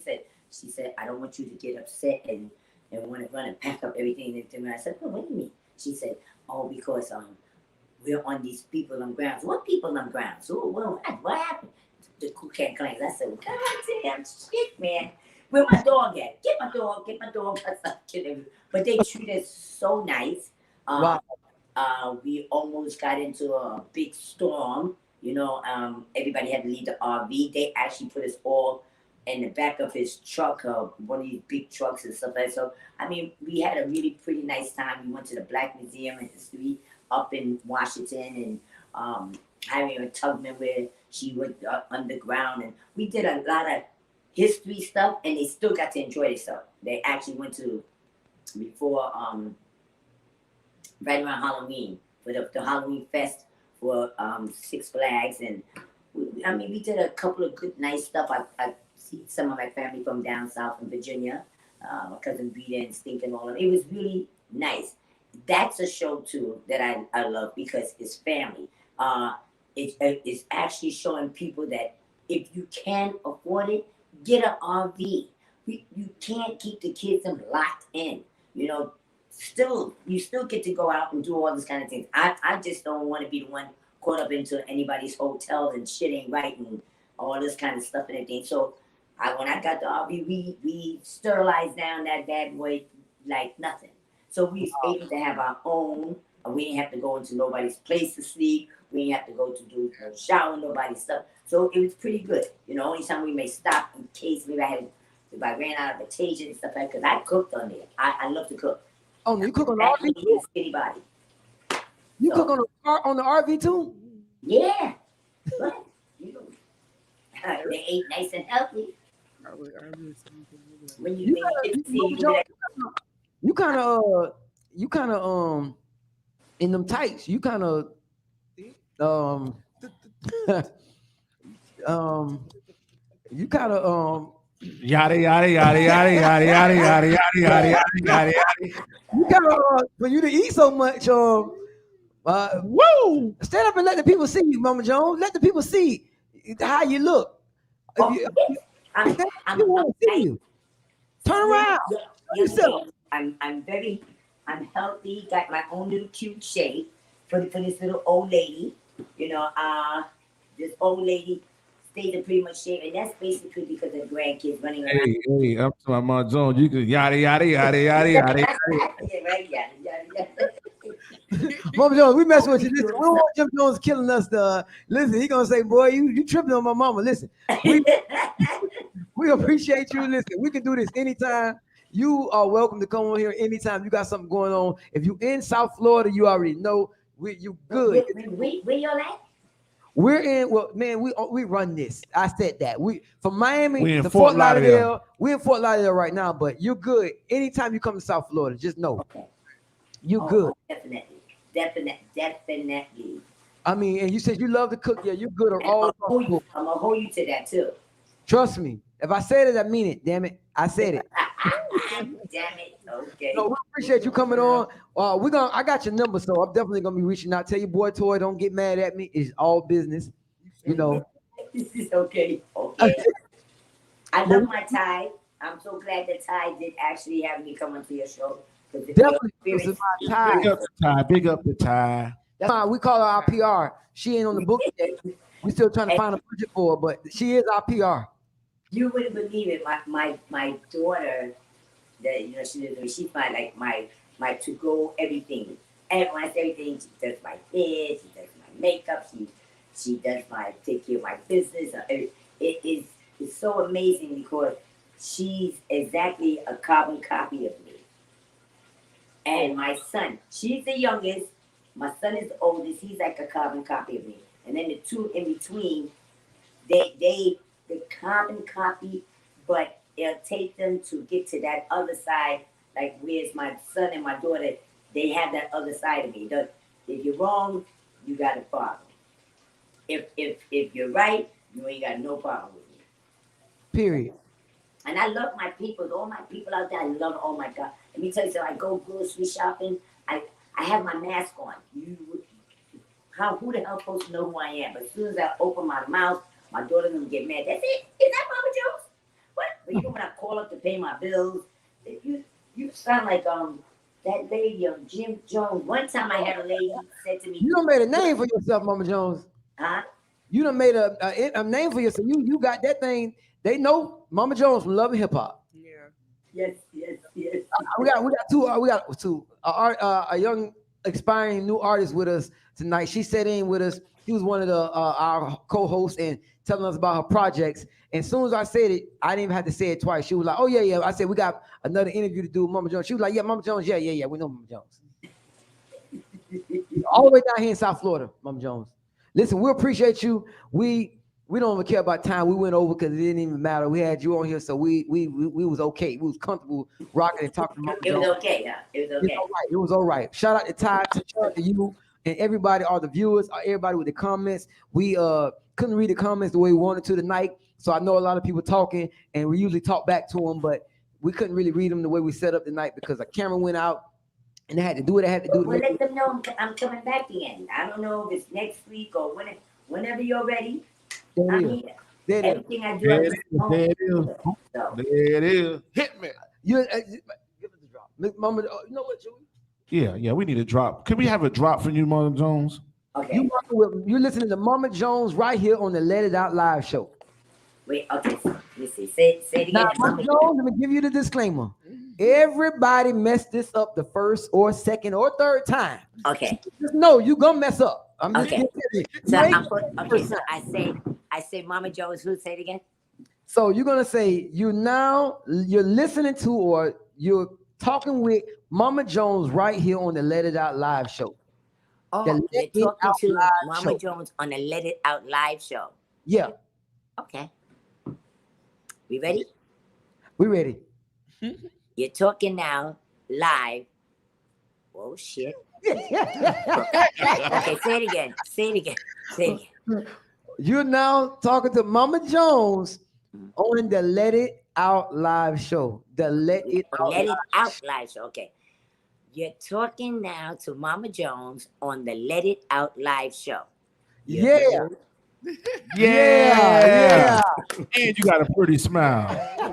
said, I don't want you to get upset and want to run and pack up everything. And I said, well, what do you mean? She said, oh, because we're on these people on grounds. What people on grounds? What happened? The Ku Klux Klan. I said, God damn shit, man. Where my dog at? Get my dog. But they treat us so nice. Wow. We almost got into a big storm. You know, everybody had to leave the RV. They actually put us all in the back of his truck, one of these big trucks and stuff like that. So, I mean, we had a really pretty nice time. We went to the Black Museum and History up in Washington, and Harriet Tubman, where she went underground, and we did a lot of history stuff, and they still got to enjoy themselves. They actually went to, before, right around Halloween, for the Halloween Fest for Six Flags, and we did a couple of good, nice stuff. I see some of my family from down south in Virginia, my cousin Rita and Stink and all of it. It was really nice. That's a show too that I love because it's family. It's actually showing people that if you can afford it, get an RV. You can't keep the kids locked in. You know, you still get to go out and do all this kind of things. I just don't want to be the one caught up into anybody's hotel and shit ain't right and all this kind of stuff and everything. So when I got the RV, we sterilized down that bad boy like nothing. So we was able to have our own. We didn't have to go into nobody's place to sleep. We didn't have to go to do shower, nobody's stuff. So it was pretty good. You know, only time we may stop in case maybe if I ran out of potato and stuff like that, because I cooked on there. I love to cook. Oh, you cook on the RV too? Anybody. You cook on the RV too? Yeah. But, they ate nice and healthy. When you kind of in them tights. You kind of you kind of yada yada yada yada yada yada yada yada yada yada yada. You kind of for you to eat so much. Woo! Stand up and let the people see you, Mama Jones. Let the people see how you look. I'm want to see you. Turn around. I'm healthy. Got my own little cute shape for this little old lady. You know, this old lady stays in pretty much shape, and that's basically because of the grandkids running around. Hey, up to my Mama Jones, you could yada yada yada yada yada. Yeah, right, yada. Mama Jones, we messing with you. Listen, we don't want Jim Jones killing us. Listen, he gonna say, boy, you tripping on my mama. Listen, we appreciate you. Listen, we can do this anytime. You are welcome to come on here anytime you got something going on. If you in South Florida, you already know you good. Where y'all at? We're in. Well, man, we run this. I said that we from Miami We in to Fort Fort Lauderdale. Lauderdale. We're in Fort Lauderdale right now, but you're good. Anytime you come to South Florida, just know you good. Definitely. I mean, and you said you love to cook. Yeah, you're good on all. I'm gonna hold you to that too. Trust me. If I said it, I mean it. Damn it, I said it. Damn it. Okay. So we appreciate you coming on. I got your number, so I'm definitely gonna be reaching out. Tell your boy Toy, don't get mad at me. It's all business, you know. This is okay. I love my Ty. I'm so glad that Ty did actually have me come onto your show. Definitely, this is my Ty. Big up the Ty. Big up the Ty. That's why we call her our PR. She ain't on the book yet. We still trying to find a budget for her, but she is our PR. You wouldn't believe it. My daughter, she's my to go everything. And when I say everything, she does my hair, she does my makeup, she does take care of my business. It's so amazing because she's exactly a carbon copy of me. And my son, she's the youngest. My son is the oldest. He's like a carbon copy of me. And then the two in between, they carbon copy, but it'll take them to get to that other side. Like where's my son and my daughter? They have that other side of me. If you're wrong, you got a problem. If you're right, you ain't got no problem with me. Period. And I love my people. All my people out there, I love. Oh my God! Let me tell you something. I go grocery shopping. I have my mask on. Who the hell supposed to know who I am? But as soon as I open my mouth, my daughter's gonna get mad. That's it. Is that Mama Jones? What? But you know when I call up to pay my bills, you sound like that lady Jim Jones. One time I had a lady said to me, "You done made a name for yourself, Mama Jones." Huh? You done made a name for yourself. You got that thing. They know Mama Jones from Love and Hip Hop. Yes. We got two. A young aspiring new artist with us tonight. She sat in with us. She was one of our co-hosts and telling us about her projects. And as soon as I said it, I didn't even have to say it twice. She was like, "Oh yeah." I said, "We got another interview to do with Mama Jones." She was like, "Yeah, Mama Jones. Yeah. We know Mama Jones." All the way down here in South Florida, Mama Jones. Listen, we appreciate you. We don't even care about time. We went over because it didn't even matter. We had you on here, so we was okay. We was comfortable rocking and talking about it. Was okay, yeah. It was okay. It was all right. Shout out to Ty, shout out to you and everybody, all the viewers, everybody with the comments. We couldn't read the comments the way we wanted to tonight, so I know a lot of people talking, and we usually talk back to them, but we couldn't really read them the way we set up tonight because the camera went out, and they had to do what they had to do. Well, let them know I'm coming back again. I don't know if it's next week or whenever you're ready. Everything I do, there it is. Hit me. Give us a drop, Mama. You know what, Joey? Yeah. We need a drop. Could we have a drop from you, Mama Jones? Okay. You're listening to Mama Jones right here on the Let It Out Live show. Wait. Okay. Let me see. Say it again. Now, Mama Jones, let me give you the disclaimer. Everybody messed this up the first or second or third time. Okay. Just know you gonna mess up. I'm just so I say Mama Jones. Who say it again? So you're gonna say you're listening to or you're talking with Mama Jones right here on the Let It Out Live show. Oh, you're talking to Mama Jones on the Let It Out Live show. Yeah. Okay. We ready? We ready. You're talking now live. Oh shit. Okay, say it again. You're now talking to Mama Jones on the Let It Out Live show. The Let It Out Live show. Okay. You're talking now to Mama Jones on the Let It Out Live show. Yeah. And you got a pretty smile.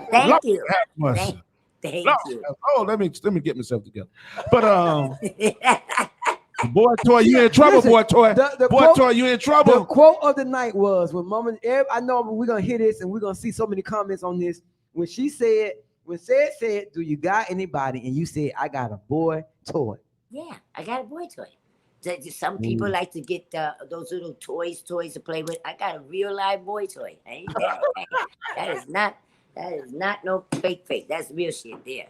Thank you. Thank you. Oh, let me get myself together. But boy Toy, you in trouble, boy Toy. Toy, you in trouble. The quote of the night was when Mama. I know we're gonna hear this and we're gonna see so many comments on this. When she said, said, "Do you got anybody?" and you said, "I got a boy toy." Yeah, I got a boy toy. Some people like to get those little toys to play with. I got a real live boy toy. That That is not no fake. That's real shit there.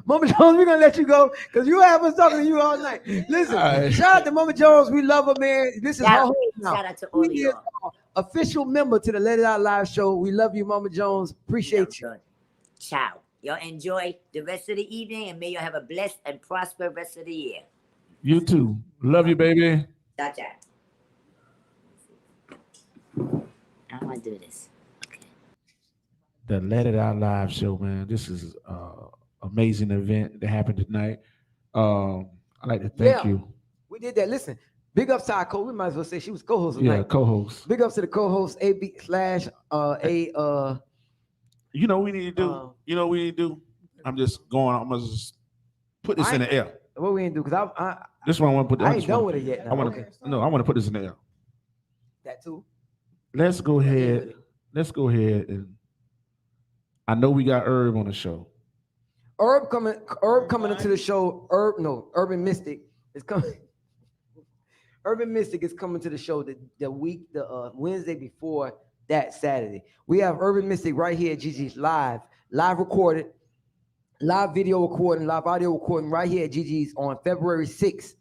Mama Jones, we're gonna let you go because you have us talking to you all night. Listen, shout out to Mama Jones. We love her, man. This is her home now. Shout out to all of She is y'all. our official member to the Let It Out Live show. We love you, Mama Jones. Appreciate you. Ciao. Y'all enjoy the rest of the evening and may y'all have a blessed and prosperous rest of the year. You too. Love you, baby. Ciao. I want to do this. The Let It Out Live show, man. This is amazing event that happened tonight. I'd like to thank you. We did that. Listen, big ups to our co. We might as well say she was co-host Yeah, tonight. co-host. Big ups to the co-host AB / You know what we need to do? You know what we need to do? I'm gonna just put this in the air. What we ain't do? Because This one I want to put. I ain't done with it yet. I want to. No, I want to put this in the air. That too. Let's go ahead. And I know we got Herb on the show. Herb coming into the show. Urban Mystic is coming. Urban Mystic is coming to the show the Wednesday before that Saturday. We have Urban Mystic right here at Gigi's live recorded, live video recording, live audio recording right here at Gigi's on February 6th.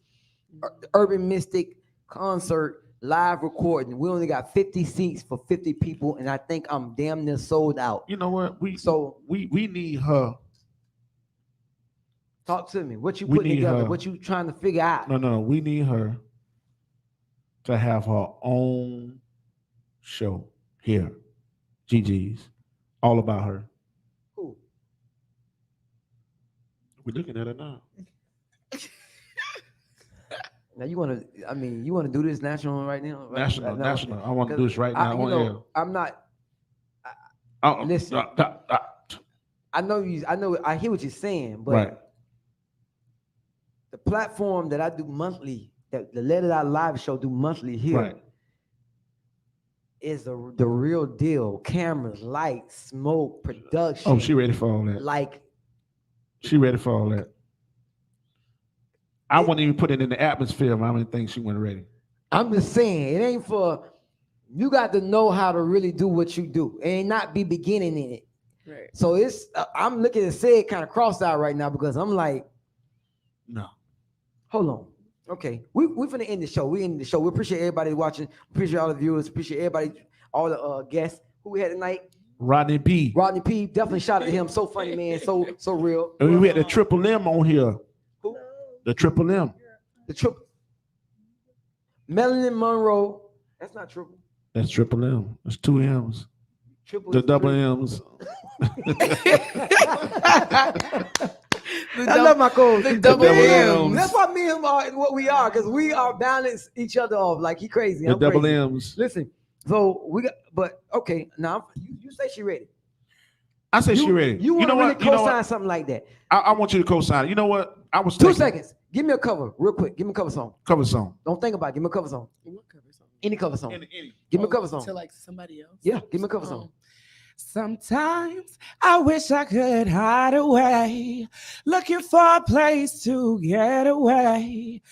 Urban Mystic concert live recording. We only got 50 seats for 50 people, and I think I'm damn near sold out. You know what? We need her. Talk to me. What you putting together? What you trying to figure out? No. We need her to have her own show here. Gigi's. All about her. Who? We're looking at her now. Now you want to do this national right now? Right? National. I want to do this right now on air. I'm not. Listen. I know you. I hear what you're saying, but right. The platform that I do monthly, that the Let It Out Live show do monthly here, right, is the real deal. Cameras, lights, smoke, production. Oh, she ready for all that. She ready for all that. I wouldn't even put it in the atmosphere. I don't think she wasn't ready. I'm just saying, it ain't for, you got to know how to really do what you do and not be beginning in it. Right. So it's, I'm looking at Sid kind of crossed out right now because I'm like, no. Hold on. Okay. We're finna end the show. We end the show. We appreciate everybody watching. Appreciate all the viewers. Appreciate everybody, all the guests who we had tonight. Rodney P. Definitely shout out to him. So funny, man. So real. And we had the Triple M on here. Who? The Triple M. The Triple. Melanin Monroe. That's not Triple. That's Triple M. That's 2 M's. Triple. The double M's. I love my code. The double M's. That's why me and him are what we are, because we are balance each other off. Like he crazy. The I'm double crazy. M's. Listen, so we got, but okay, now you say she ready. I say she ready. You want to really co-sign something like that? I want you to co-sign it. You know what? I was 2 seconds. Give me a cover, real quick. Give me a cover song. Cover song. Don't think about it. Give me a cover song. What cover song? Any cover song. Any. Give me a cover song. To like somebody else. Yeah, give me a cover song. Sometimes I wish I could hide away, looking for a place to get away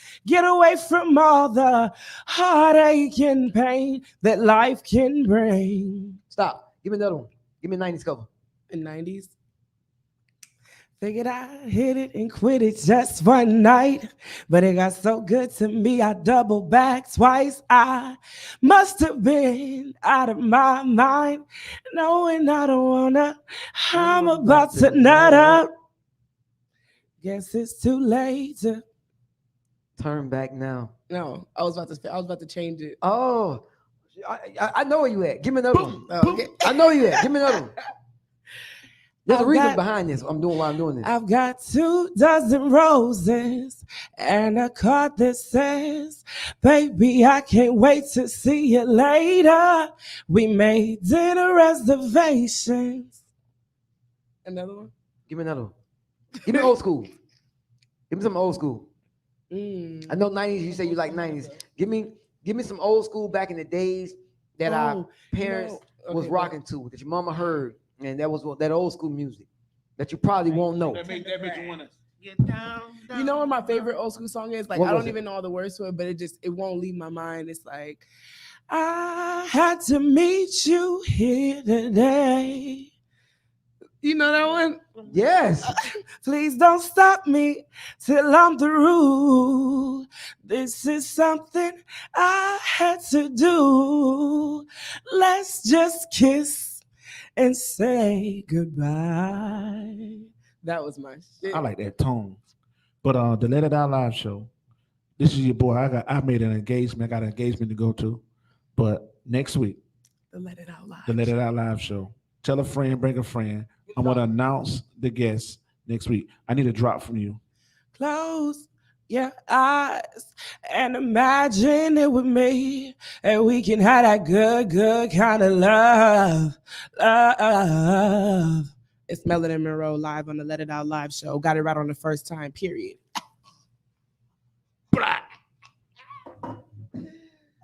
from all the heartache and pain that life can bring. Stop. Give me another one. Give me a 90s cover. In 90s? Figured I'd hit it and quit it just one night, but it got so good to me I doubled back twice. I must have been out of my mind, knowing I don't wanna. I'm about to nut up. Guess it's too late to turn back now. No, I was about to change it. Oh, I know where you at. Give me another one. Okay. I know you at. Give me another one. There's a reason behind this. I'm doing why I'm doing this. I've got 24 roses and a card that says, baby, I can't wait to see you later. We made dinner reservations. Another one? Give me another one. Give me old school. Give me some old school. Mm. I know 90s, you say you like 90s. Give me some old school back in the days that our parents was rocking to, that your mama heard. And that was that old school music that you probably won't know. That made you want to get down. You know what my favorite old school song is? Like, I don't even know all the words to it, but it won't leave my mind. It's like, I had to meet you here today. You know that one? Yes. Please don't stop me till I'm through. This is something I had to do. Let's just kiss and say goodbye. That was my shit. I like that tone. But the Let It Out Live show. This is your boy. I made an engagement. I got an engagement to go to. But next week, The Let It Out Live. the Let It Out Live show. Tell a friend, bring a friend. I'm gonna announce the guests next week. I need a drop from you. Close your eyes and imagine it with me, and we can have that good kind of love. It's Melanin Monroe live on the Let It Out Live show. Got it right on the first time, period.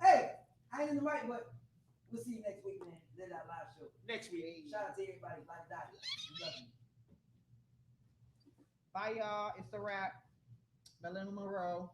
Hey, I ain't in the right, but we'll see you next week, man. Let It Out Live show. Next week. Shout out to everybody. Like that. We love you. Bye, y'all. It's a wrap. Melanin Monroe.